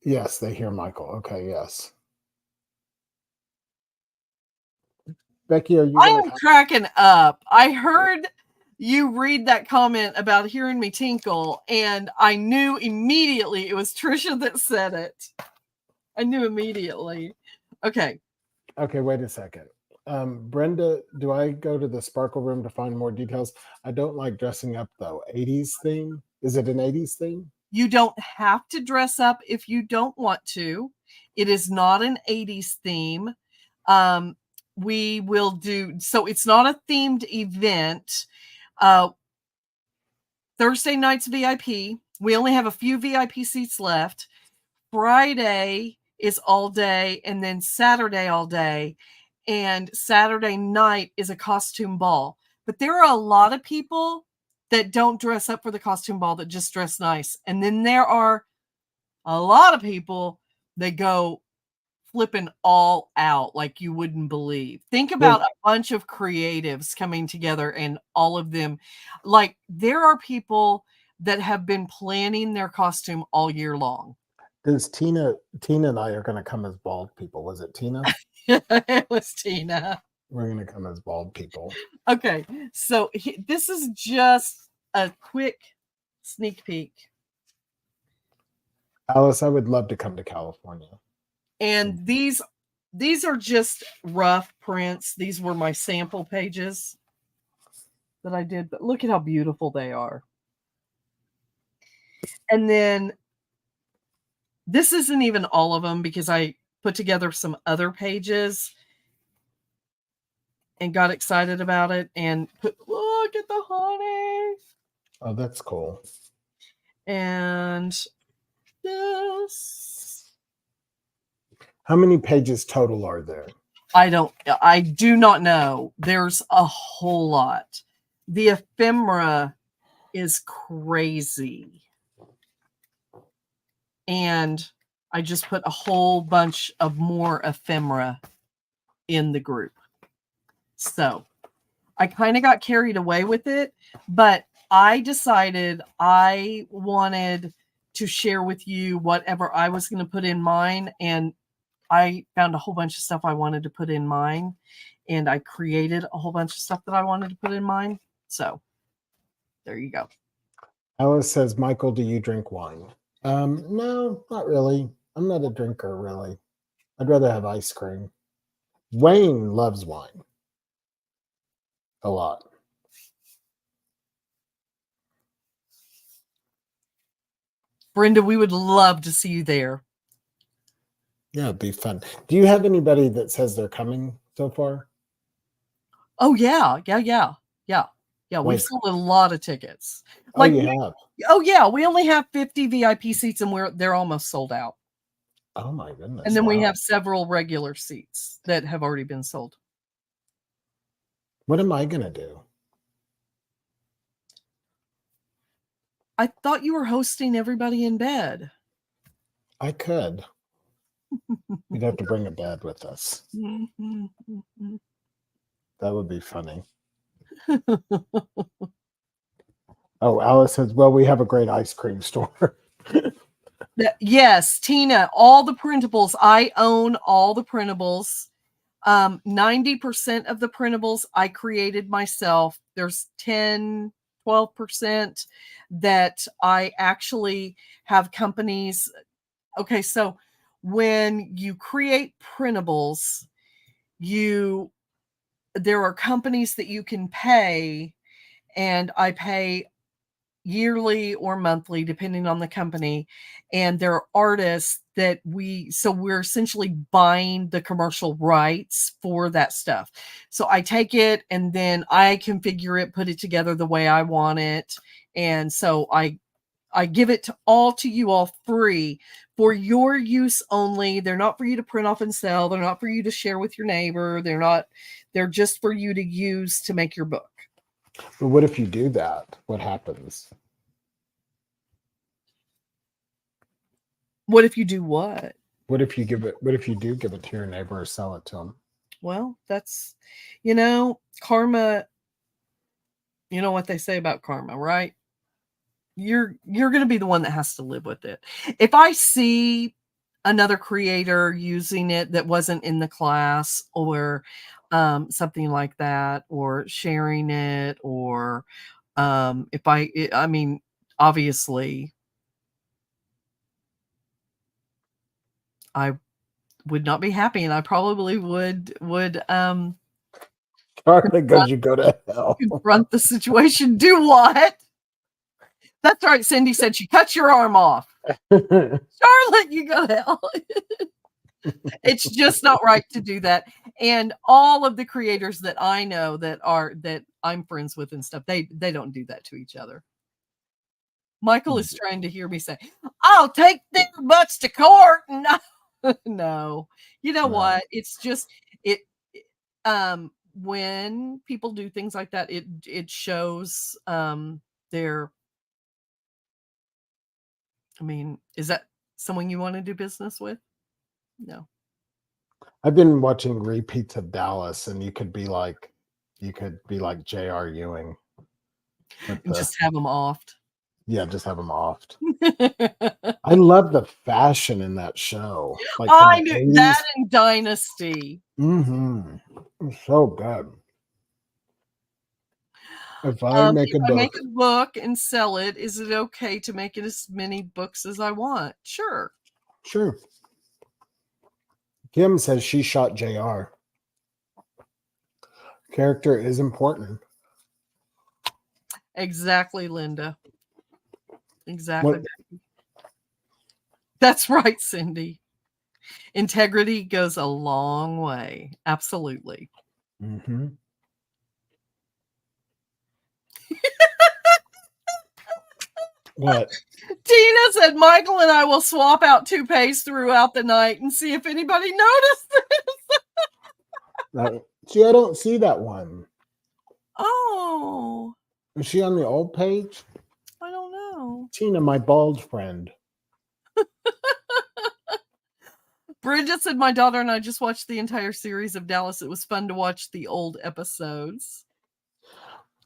Yes, they hear Michael. Okay, yes. Becky, are you? I am cracking up. I heard you read that comment about hearing me tinkle, and I knew immediately it was Trisha that said it. I knew immediately. Okay. Okay, wait a second. Brenda, do I go to the Sparkle room to find more details? I don't like dressing up though. 80s theme? Is it an 80s theme? You don't have to dress up if you don't want to. It is not an 80s theme. We will do, so it's not a themed event. Thursday night's VIP. We only have a few VIP seats left. Friday is all day, and then Saturday all day. And Saturday night is a costume ball. But there are a lot of people that don't dress up for the costume ball, that just dress nice. And then there are a lot of people that go flipping all out like you wouldn't believe. Think about a bunch of creatives coming together and all of them. Like, there are people that have been planning their costume all year long. Does Tina and I are going to come as bald people? Was it Tina? It was Tina. We're going to come as bald people. Okay, so this is just a quick sneak peek. Alice, I would love to come to California. And these are just rough prints. These were my sample pages that I did, but look at how beautiful they are. And then this isn't even all of them because I put together some other pages and got excited about it and look at the honey. Oh, that's cool. And this. How many pages total are there? I do not know. There's a whole lot. The ephemera is crazy. And I just put a whole bunch of more ephemera in the group. So I kind of got carried away with it, but I decided I wanted to share with you whatever I was going to put in mine. And I found a whole bunch of stuff I wanted to put in mine. And I created a whole bunch of stuff that I wanted to put in mine. So there you go. Alice says, Michael, do you drink wine? No, not really. I'm not a drinker, really. I'd rather have ice cream. Wayne loves wine. A lot. Brenda, we would love to see you there. Yeah, it'd be fun. Do you have anybody that says they're coming so far? Oh, yeah. We've Like- sold a lot of tickets. Oh, you have? Oh, yeah. We only have 50 VIP seats and they're almost sold out. Oh, my goodness. And then we have several regular seats that have already been sold. What am I going to do? I thought you were hosting everybody in bed. I could. We'd have to bring a bed with us. That would be funny. Oh, Alice says, well, we have a great ice cream store. Yes, Tina, all the printables. I own all the printables. 90% of the printables I created myself. There's 10, 12% that I actually have companies. Okay, so when you create printables, there are companies that you can pay, and I pay yearly or monthly depending on the company, and there are artists that we're essentially buying the commercial rights for that stuff. So I take it and then I configure it, put it together the way I want it, and so I give it to you all free for your use only. They're not for you to print off and sell. They're not for you to share with your neighbor. They're just for you to use to make your book. But what if you do that? What happens? What if you do what? What if you do give it to your neighbor or sell it to them? Well, that's, karma. You know what they say about karma, right? You're going to be the one that has to live with it. If I see another creator using it that wasn't in the class, or something like that, or sharing it, or obviously I would not be happy, and I probably would Charlie goes, you go to hell. confront the situation. Do what? That's right. Cindy said she cut your arm off. Charlotte, you go to hell. It's just not right to do that. And all of the creators that I know that I'm friends with and stuff, they don't do that to each other. Michael is trying to hear me say, I'll take their butts to court. No. You know what? It's just when people do things like that, it shows their, is that someone you want to do business with? No. I've been watching repeats of Dallas, and you could be like J.R. Ewing. And just have them offed. Yeah, just have them offed. I love the fashion in that show. Like from I the knew that 80s. in Dynasty. Mm-hmm. It's so good. If I make If a I make book, a book and sell it, is it okay to make it as many books as I want? Sure. sure. Kim says she shot JR. Character is important. Exactly, Linda. Exactly. What That's right, Cindy. Integrity goes a long way. Absolutely. mm-hmm. What? Tina said Michael and I will swap out toupees throughout the night and see if anybody noticed. See, I don't see that one. Oh, Is she on the old page? I don't know. Tina, my bald friend. Bridget said my daughter and I just watched the entire series of Dallas. It was fun to watch the old episodes.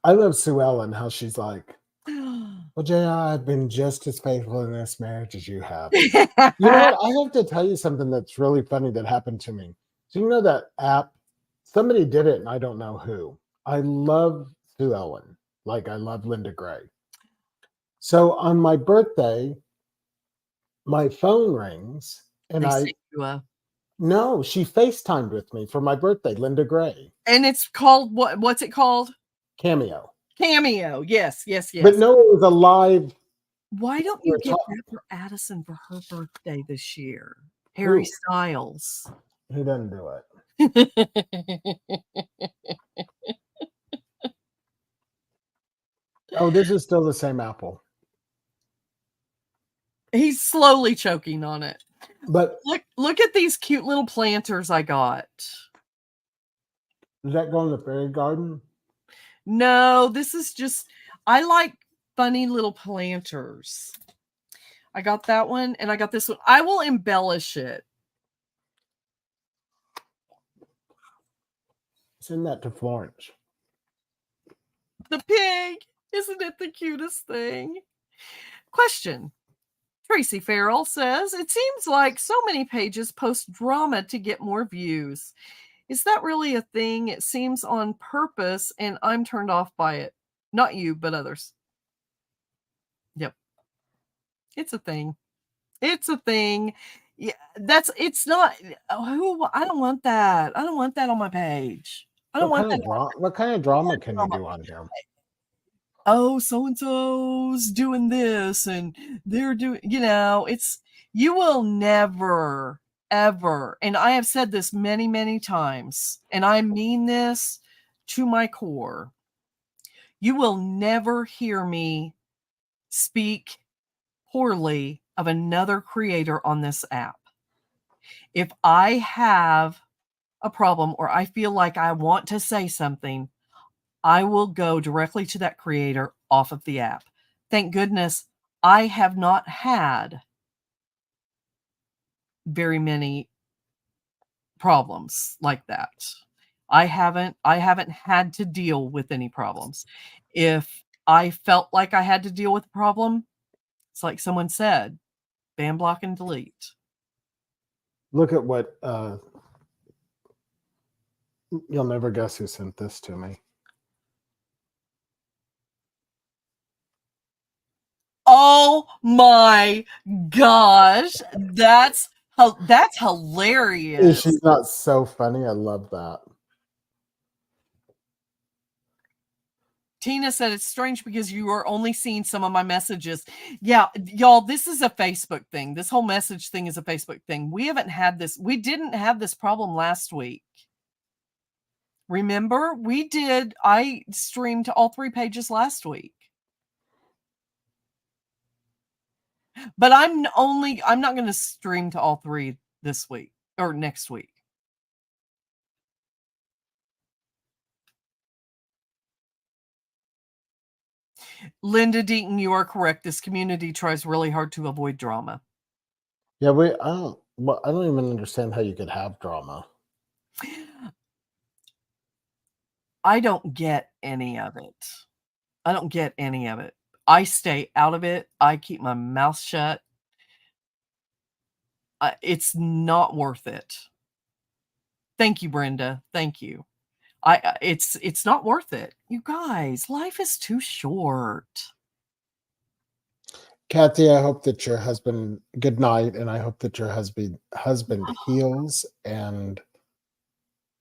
I love Sue Ellen, how she's like, well, JR, I've been just as faithful in this marriage as you have. You know what? I have to tell you something that's really funny that happened to me. So you know that app? Somebody did it, and I don't know who. I love Sue Ellen. Like I love Linda Gray. So on my birthday, my phone rings, and They sent you no, she FaceTimed with me for my birthday, Linda Gray. and it's called what's it called? Cameo. Cameo. Yes, yes, yes. But no, it was a live. Why don't you get that for Addison for her birthday this year? Harry Styles. He doesn't do it. Oh, this is still the same apple. He's slowly choking on it. But look at these cute little planters I got. Does that go in the fairy garden? No, this is just, I like funny little planters. I got that one and I got this one. I will embellish it. Send that to Florence. The pig. Isn't it the cutest thing? Question. Tracy Farrell says, it seems like so many pages post drama to get more views. Is that really a thing? It seems on purpose and I'm turned off by it. Not you, but others. Yep. It's a thing. It's a thing. Yeah, it's not. I don't want that. I don't want that on my page. I don't want that. What kind of drama can you do on here? Oh, so and so's doing this and they're doing, you will never, ever, and I have said this many, many times, and I mean this to my core. You will never hear me speak poorly of another creator on this app. If I have a problem or I feel like I want to say something, I will go directly to that creator off of the app. Thank goodness I have not had very many problems like that. I haven't had to deal with any problems. If I felt like I had to deal with a problem, it's like someone said, ban, block, and delete. Look at what you'll never guess who sent this to me. Oh my gosh, that's hilarious. Is she not so funny? I love that. Tina said it's strange because you are only seeing some of my messages. Yeah, y'all, this is a Facebook thing. This whole message thing is a Facebook thing. We haven't had this. We didn't have this problem last week. Remember, I streamed all 3 pages last week. But I'm not going to stream to all 3 this week or next week. Linda Deaton, you are correct. This community tries really hard to avoid drama. Yeah, I don't even understand how you could have drama. I don't get any of it. I stay out of it. I keep my mouth shut. It's not worth it. Thank you, Brenda. Thank you. It's not worth it. You guys, life is too short. Kathy, I hope that your husband, good night, and I hope that your husband heals and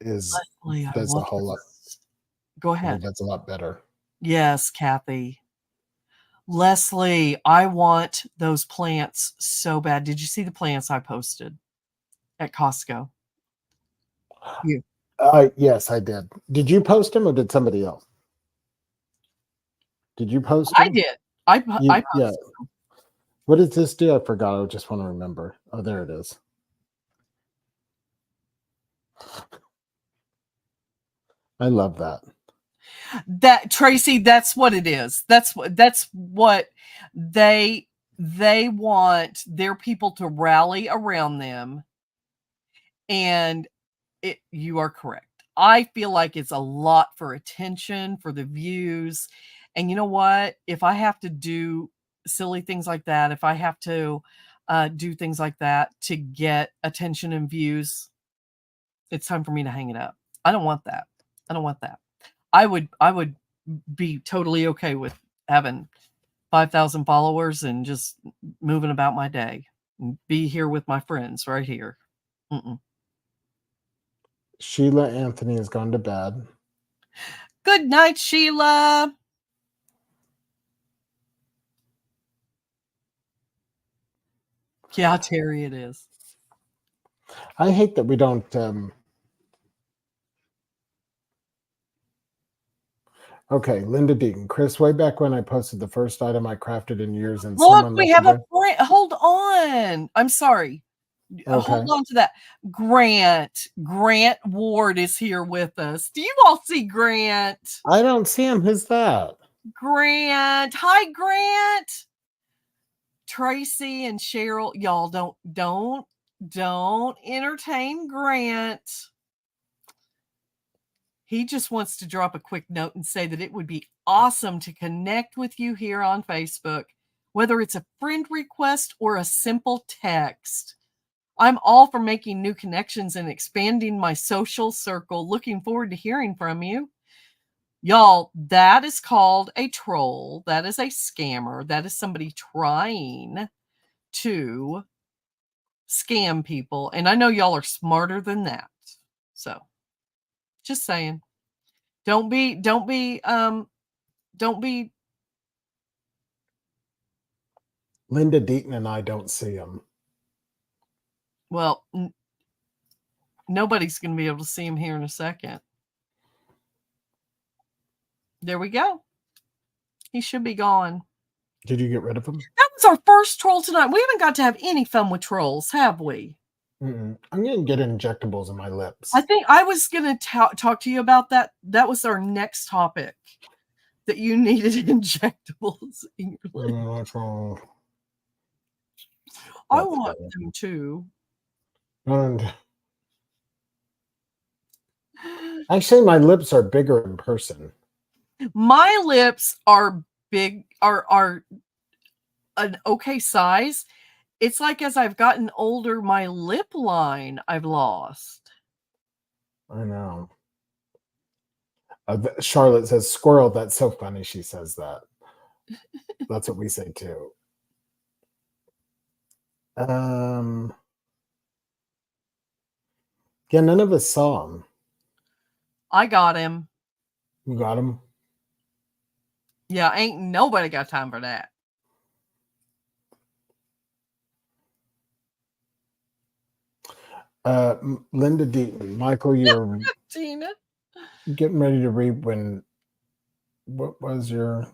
Leslie, I does a want whole lot. Go ahead. That's a lot better. Yes, Kathy. Leslie, I want those plants so bad. Did you see the plants I posted at Costco? You. Yes, I did. Did you post him or did somebody else? Did you post him? I did. I posted. Yeah. What does this do? I forgot. I just want to remember. Oh, there it is. I love that. That, Tracy, that's what it is. That's what they want their people to rally around them. And you are correct. I feel like it's a lot for attention, for the views. And you know what? If I have to do silly things like that, if I have to do things like that to get attention and views, it's time for me to hang it up. I don't want that. I don't want that. I would be totally okay with having 5,000 followers and just moving about my day and be here with my friends right here. Sheila Anthony has gone to bed. Good night, Sheila. Yeah, Terry, it is. I hate that we don't. Okay, Linda Deaton. Kris, way back when I posted the first item I crafted in years, and Look, someone we left have a friend. Hold on. I'm sorry. Okay. Hold on to that. Grant Ward is here with us. Do you all see Grant? I don't see him. Who's that? Grant. Hi, Grant. Tracy and Cheryl, y'all don't entertain Grant. He just wants to drop a quick note and say that it would be awesome to connect with you here on Facebook, whether it's a friend request or a simple text. I'm all for making new connections and expanding my social circle. Looking forward to hearing from you. Y'all, that is called a troll. That is a scammer. That is somebody trying to scam people. And I know y'all are smarter than that. So just saying. Don't be Linda Deaton and I don't see him. well, nobody's going to be able to see him here in a second. There we go. He should be gone. Did you get rid of him? That was our first troll tonight. We haven't got to have any fun with trolls, have we? I'm going to get injectables in my lips. I think I was going to talk to you about that. That was our next topic, that you needed injectables in your lips. I want them too. And actually, my lips are bigger in person. My lips are big, are an okay size. It's like as I've gotten older, my lip line I've lost. I know. Charlotte says, "Squirrel, that's so funny." She says that. That's what we say too. Yeah, none of us saw him. I got him. You got him? Yeah, ain't nobody got time for that. Linda Deaton. Michael, you're Tina. Getting ready to read what was your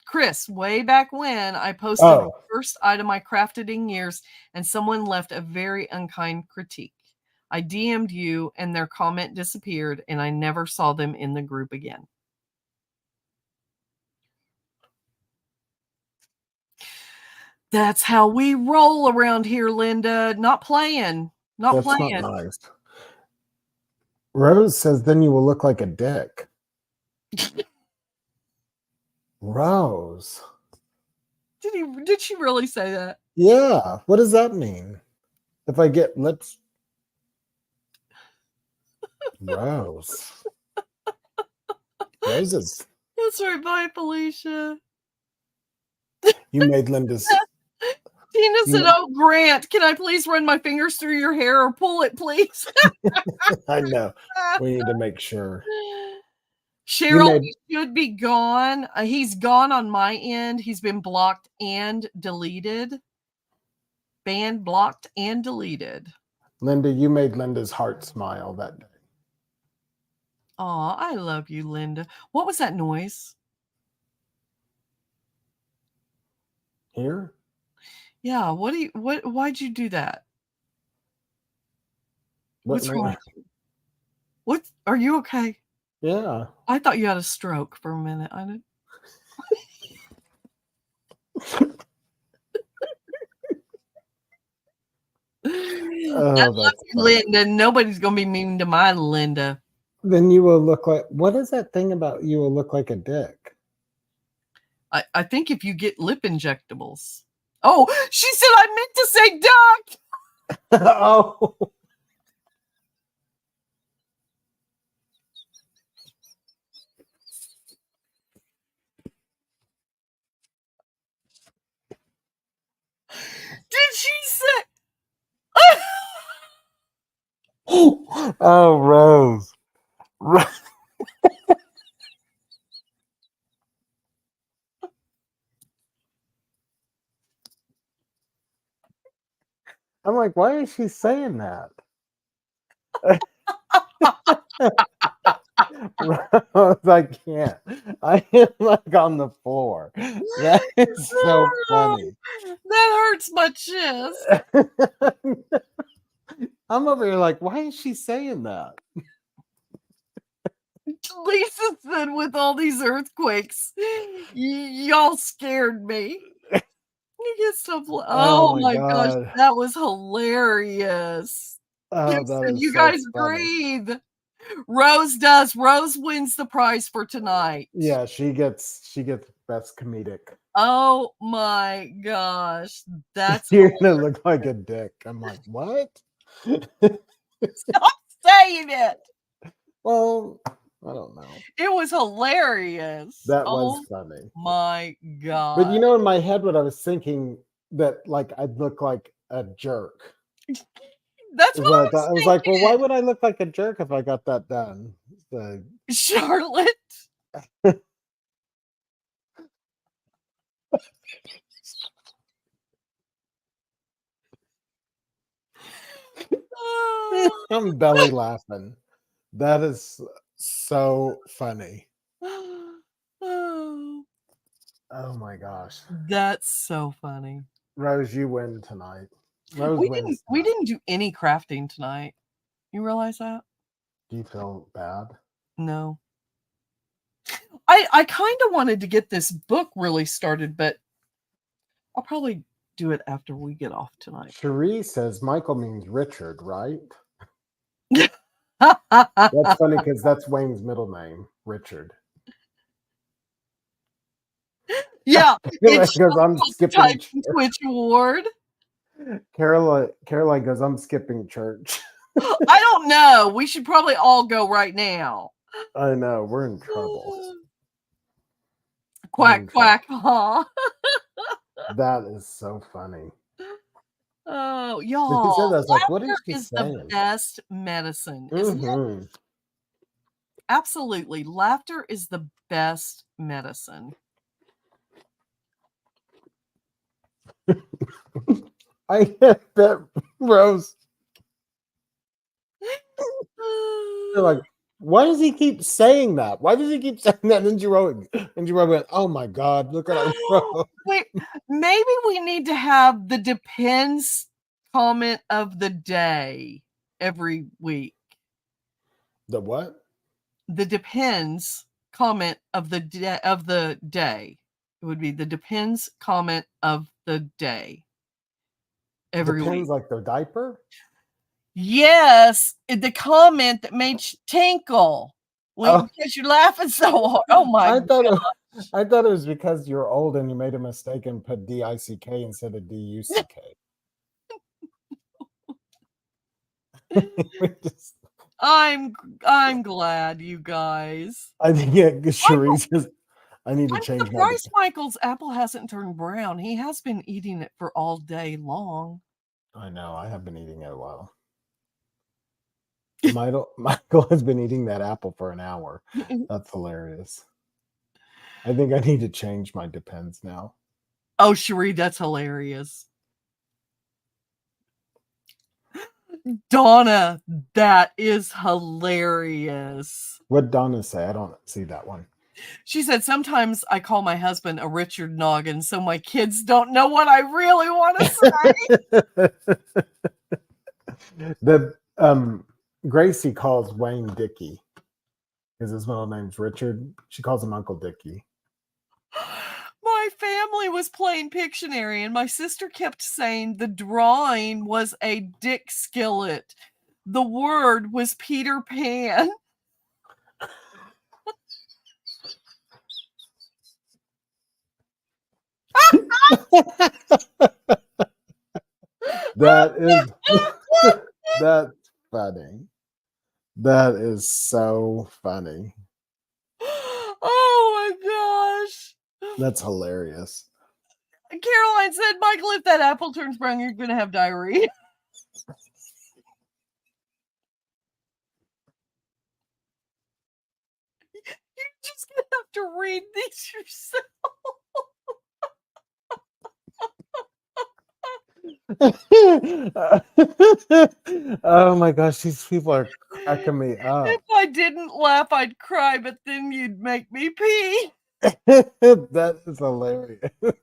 Kris, way back when I posted the first item I crafted in years, and someone left a very unkind critique. I DM'd you and their comment disappeared, and I never saw them in the group again. That's how we roll around here, Linda. Not playing. Not playing. Not nice. Rose says, then you will look like a dick. Rose. Did she really say that? Yeah. What does that mean? If I get lips. Rose. Roses. That's right. Bye, Felicia. You made Linda's. Tina said, "Oh, Grant, can I please run my fingers through your hair or pull it, please?" I know. We need to make sure. Cheryl, he should be gone. He's gone on my end. He's been blocked and deleted. Banned, blocked, and deleted. Linda, you made Linda's heart smile that day. Aw, I love you, Linda. What was that noise? Here? Yeah, why'd you do that? What's wrong? What, are you okay? Yeah. I thought you had a stroke for a minute. I didn't. I love you, Linda. Nobody's gonna be mean to my Linda. Then you will look like, what is that thing about you will look like a dick? I think if you get lip injectables. Oh, she said I meant to say duck. Oh. Did she say? Oh, Rose. I'm like, why is she saying that? Rose, I can't. I am like on the floor. That is so funny. That hurts my chest. I'm over here like, why is she saying that? Lisa said, with all these earthquakes, y'all scared me. You get stuff. Oh my gosh, that was hilarious. Oh, that is you so guys funny. breathe. Rose does. Rose wins the prize for tonight. Yeah, she gets best comedic. Oh my gosh, that's You're gonna look like a dick. I'm like, what? Stop saying it. Well, I don't know. It was hilarious. That was funny. My God. But you know, in my head, what I was thinking that like I'd look like a jerk. That's what I was like, well, why would I look like a jerk if I got that done? Charlotte. I'm belly laughing. That is so funny. Oh my gosh. That's so funny. Rose, you win tonight. Rose wins. We didn't do any crafting tonight. You realize that? Do you feel bad? No. I kind of wanted to get this book really started, but I'll probably do it after we get off tonight. Cherie says Michael means Richard, right? That's funny because that's Wayne's middle name, Richard. Yeah, it's goes, I'm skipping Twitch award. Caroline goes, I'm skipping church. I don't know. We should probably all go right now. I know, we're in trouble. Quack, quack, huh? That is so funny. Oh, y'all. That's like, what is she saying? The best medicine. Isn't it? Absolutely. Laughter is the best medicine. I get that, Rose. They're like, why does he keep saying that? Why does he keep saying that? And Jerome went, oh my God, look what I wrote. Wait, maybe we need to have the depends comment of the day every week. The what? The depends comment of the day. It would be the depends comment of the day. Every depends week. Like the diaper? Yes, the comment that made you tinkle because you're laughing so hard. Oh my God. I thought it was because you're old and you made a mistake and put D-I-C-K instead of D-U-C-K. I'm glad, you guys. I think Cherise is. I need to I'm change my. surprised Michael's apple hasn't turned brown. He has been eating it for all day long. I know. I have been eating it a while. Michael has been eating that apple for an hour. That's hilarious. I think I need to change my Depends now. Oh, Cherie, that's hilarious. Donna, that is hilarious. What Donna say? I don't see that one. She said, sometimes I call my husband a Richard Noggin, so my kids don't know what I really want to say. The Gracie calls Wayne Dickey because his middle name's Richard. She calls him Uncle Dickey. My family was playing Pictionary, and my sister kept saying the drawing was a dick skillet. The word was Peter Pan. That's funny. That is so funny. Oh my gosh. That's hilarious. Caroline said, Michael, if that apple turns brown, you're going to have diarrhea. You're just going to have to read these yourself. Oh my gosh, these people are cracking me up. If I didn't laugh, I'd cry, but then you'd make me pee. That is hilarious. Did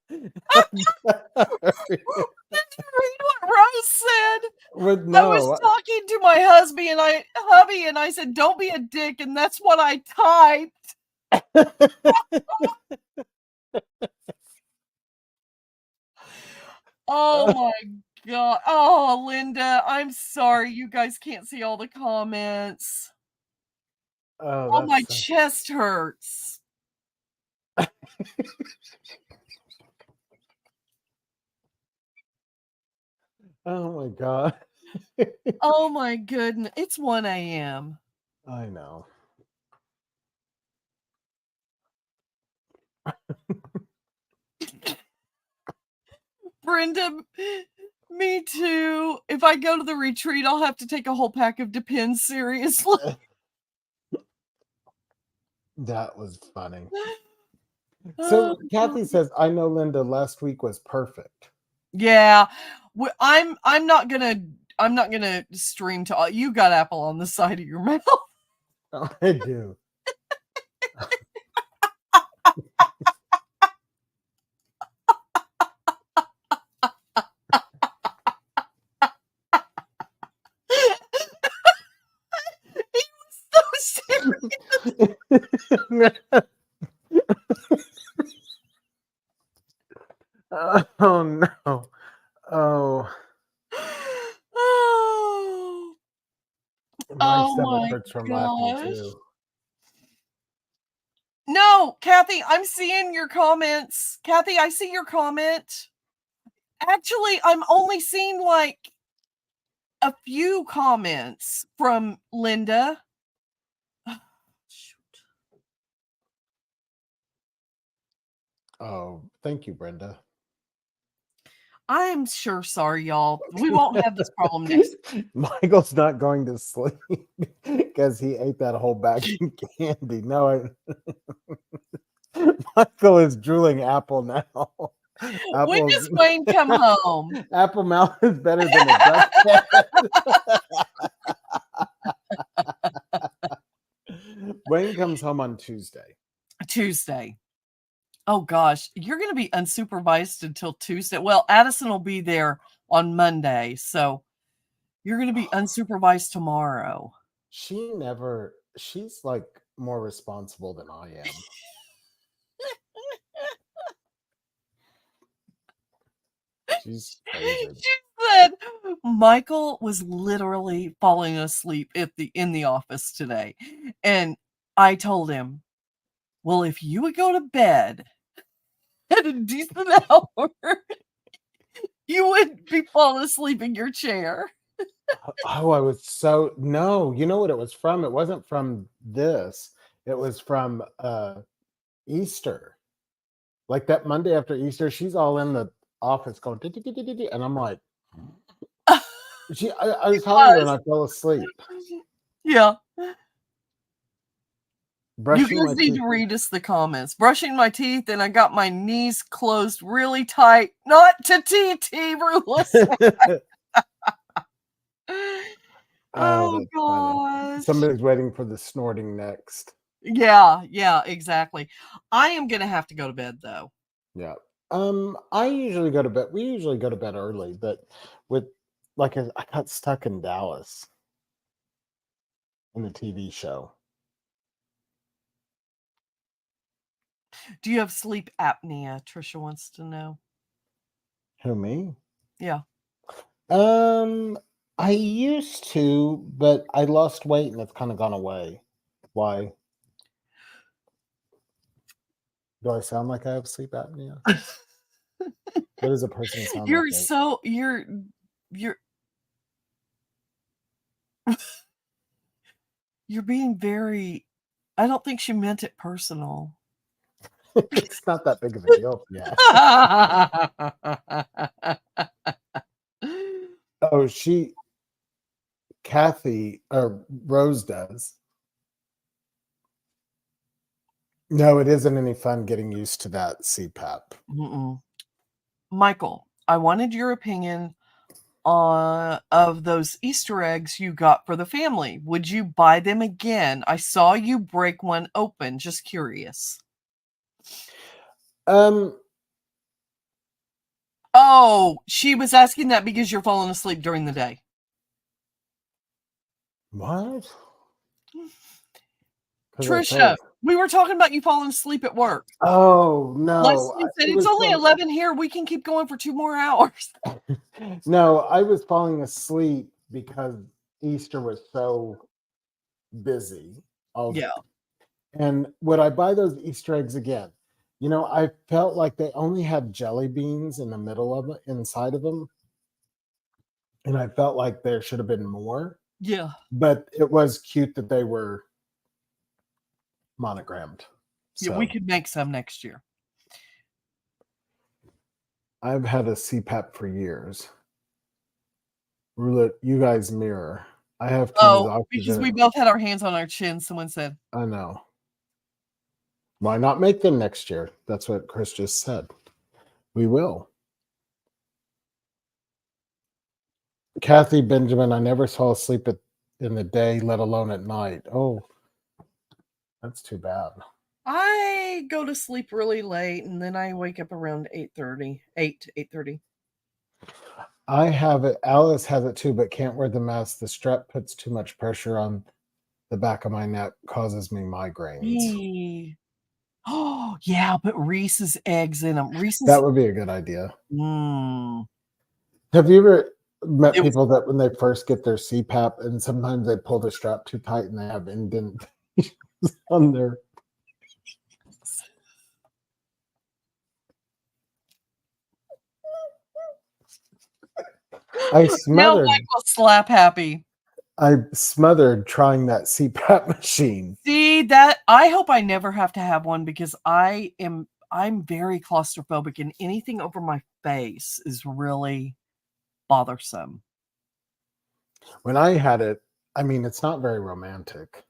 you read what Rose said? No. I was talking to my hubby and I said, don't be a dick, and that's what I typed. Oh my God. Oh, Linda, I'm sorry. You guys can't see all the comments. Oh, my chest hurts. Oh my God. Oh my goodness. It's 1 a.m. I know. Brenda, me too. If I go to the retreat, I'll have to take a whole pack of Depends seriously. That was funny. So Kathy says, I know Linda, last week was perfect. Yeah. I'm not gonna stream to all. You got apple on the side of your mouth. Oh, I do. He was so serious. Oh no. Oh. My stomach hurts from laughing too. No, Kathy, I'm seeing your comments. Kathy, I see your comment. Actually, I'm only seeing like a few comments from Linda. Shoot. Oh, thank you, Brenda. I'm sure sorry, y'all. We won't have this problem next week. Michael's not going to sleep because he ate that whole bag of candy. No, Michael is drooling apple now. When does Wayne come home? Apple mouth is better than a duck. Wayne comes home on Tuesday. Oh gosh, you're going to be unsupervised until Tuesday. Well, Addison will be there on Monday, so you're going to be unsupervised tomorrow. She's like more responsible than I am. She's crazy. She said Michael was literally falling asleep in the office today, and I told him, well, if you would go to bed at a decent hour, you wouldn't be falling asleep in your chair. Oh, I was so no. You know what it was from? It wasn't from this. It was from Easter. Like that Monday after Easter, she's all in the office going, and I'm like, I was talking to her and I fell asleep. Yeah. You Brushing my guys need teeth. to read us the comments. Brushing my teeth, and I got my knees closed really tight. Not to TT, Rulissa. Oh, That's funny. gosh. Somebody's waiting for the snorting next. Yeah, exactly. I am going to have to go to bed, though. Yeah. I usually go to bed. We usually go to bed early, but with I got stuck in Dallas in the TV show. Do you have sleep apnea? Trisha wants to know. Who, me? Yeah. I used to, but I lost weight and it's kind of gone away. Why? Do I sound like I have sleep apnea? What does a person sound You're like? so you're you're being very. I don't think she meant it personal. It's not that big of a deal. Yeah. Oh, Kathy or Rose does. No, it isn't any fun getting used to that CPAP. Mm-mm. Michael, I wanted your opinion of those Easter eggs you got for the family. Would you buy them again? I saw you break one open. Just curious. Oh, she was asking that because you're falling asleep during the day. What? Trisha, we were talking about you falling asleep at work. Oh, no. Leslie said, it's only 11 here. We can keep going for 2 more hours. No, I was falling asleep because Easter was so busy. Yeah. And would I buy those Easter eggs again? You know, I felt like they only had jelly beans in the middle of it, inside of them. And I felt like there should have been more. Yeah. But it was cute that they were monogrammed. Yeah, we could make some next year. I've had a CPAP for years. Roulette, you guys mirror. I have to use oxygen. Because we both had our hands on our chin, someone said. I know. Why not make them next year? That's what Kris just said. We will. Kathy Benjamin, I never saw sleep in the day, let alone at night. Oh, that's too bad. I go to sleep really late and then I wake up around 8:30. I have it. Alice has it too, but can't wear the mask. The strap puts too much pressure on the back of my neck, causes me migraines. Oh, yeah, but Reese's eggs in them. That would be a good idea. Mm. Have you ever met people that when they first get their CPAP and sometimes they pull the strap too tight and they have indentations on their... I smothered. Now Michael's slap happy. I smothered trying that CPAP machine. See that? I hope I never have to have one because I'm very claustrophobic and anything over my face is really bothersome. When I had it, I mean, it's not very romantic.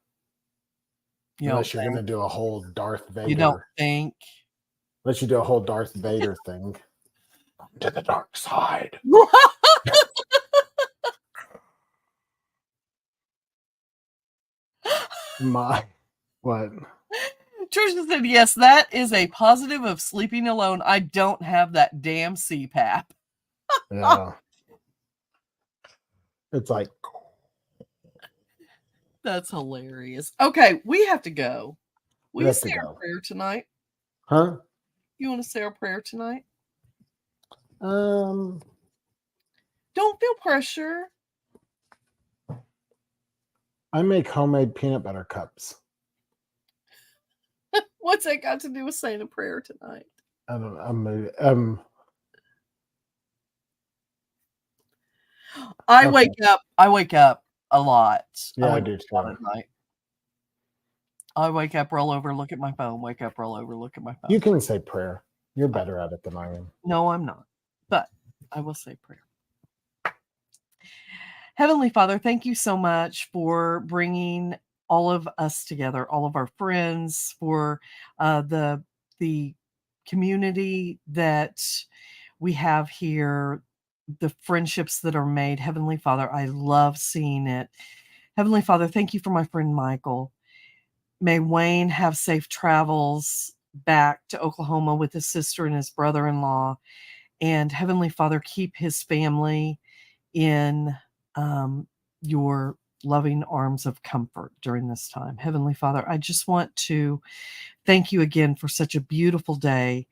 Unless you're going to do a whole Darth Vader. You don't think? Unless you do a whole Darth Vader thing. To the dark side. What? Trisha said, yes, that is a positive of sleeping alone. I don't have that damn CPAP. Yeah. It's like... That's hilarious. Okay, we have to go. Will you say our prayer tonight? Huh? You want to say our prayer tonight? Don't feel pressure. I make homemade peanut butter cups. What's that got to do with saying a prayer tonight? I don't know. I Okay. wake up a lot. Yeah, I wake do up a lot too. at night. I wake up, roll over, look at my phone. Wake up, roll over, look at my phone. You can say prayer. You're better at it than I am. No, I'm not. But I will say prayer. Heavenly Father, thank you so much for bringing all of us together, all of our friends, for the community that we have here, the friendships that are made. Heavenly Father, I love seeing it. Heavenly Father, thank you for my friend Michael. May Wayne have safe travels back to Oklahoma with his sister and his brother-in-law. And Heavenly Father, keep his family in your loving arms of comfort during this time. Heavenly Father, I just want to thank you again for such a beautiful day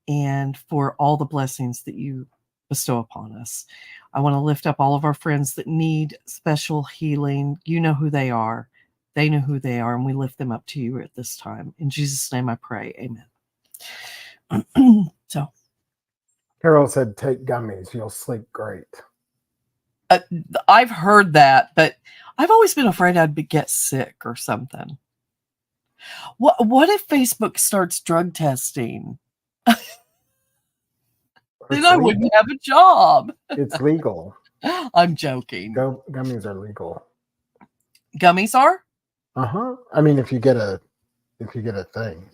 and for all the blessings that you bestow upon us. I want to lift up all of our friends that need special healing. You know who they are. They know who they are, and we lift them up to you at this time. In Jesus' name I pray. Amen. So, Carol said, take gummies. You'll sleep great. I've heard that, but I've always been afraid get sick or something. What if Facebook starts drug testing? Then I wouldn't have a job. It's legal. I'm joking. Gummies are legal. Gummies are? I mean, if you get a thing.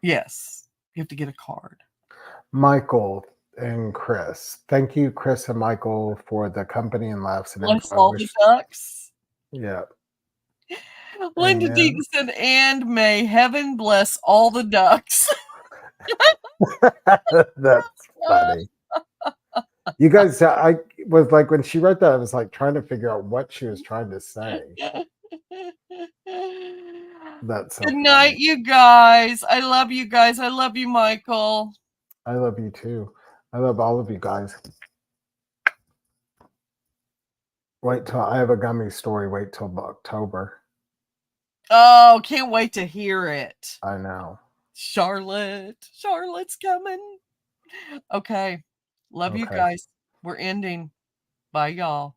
Yes. You have to get a card. Michael and Kris. Thank you, Kris and Michael, for the company and laughs and Bless all the ducks. Yeah. Linda Deaton, and may heaven bless all the ducks. That's funny. You guys, I was like, when she wrote that, I was like trying to figure out what she was trying to say. That's so Good night, you guys. I love you guys. I love you, Michael. I love you too. I love all of you guys. Wait till I have a gummy story. Wait till October. Oh, can't wait to hear it. I know. Charlotte's coming. Okay. Love you guys. We're ending. Bye, y'all.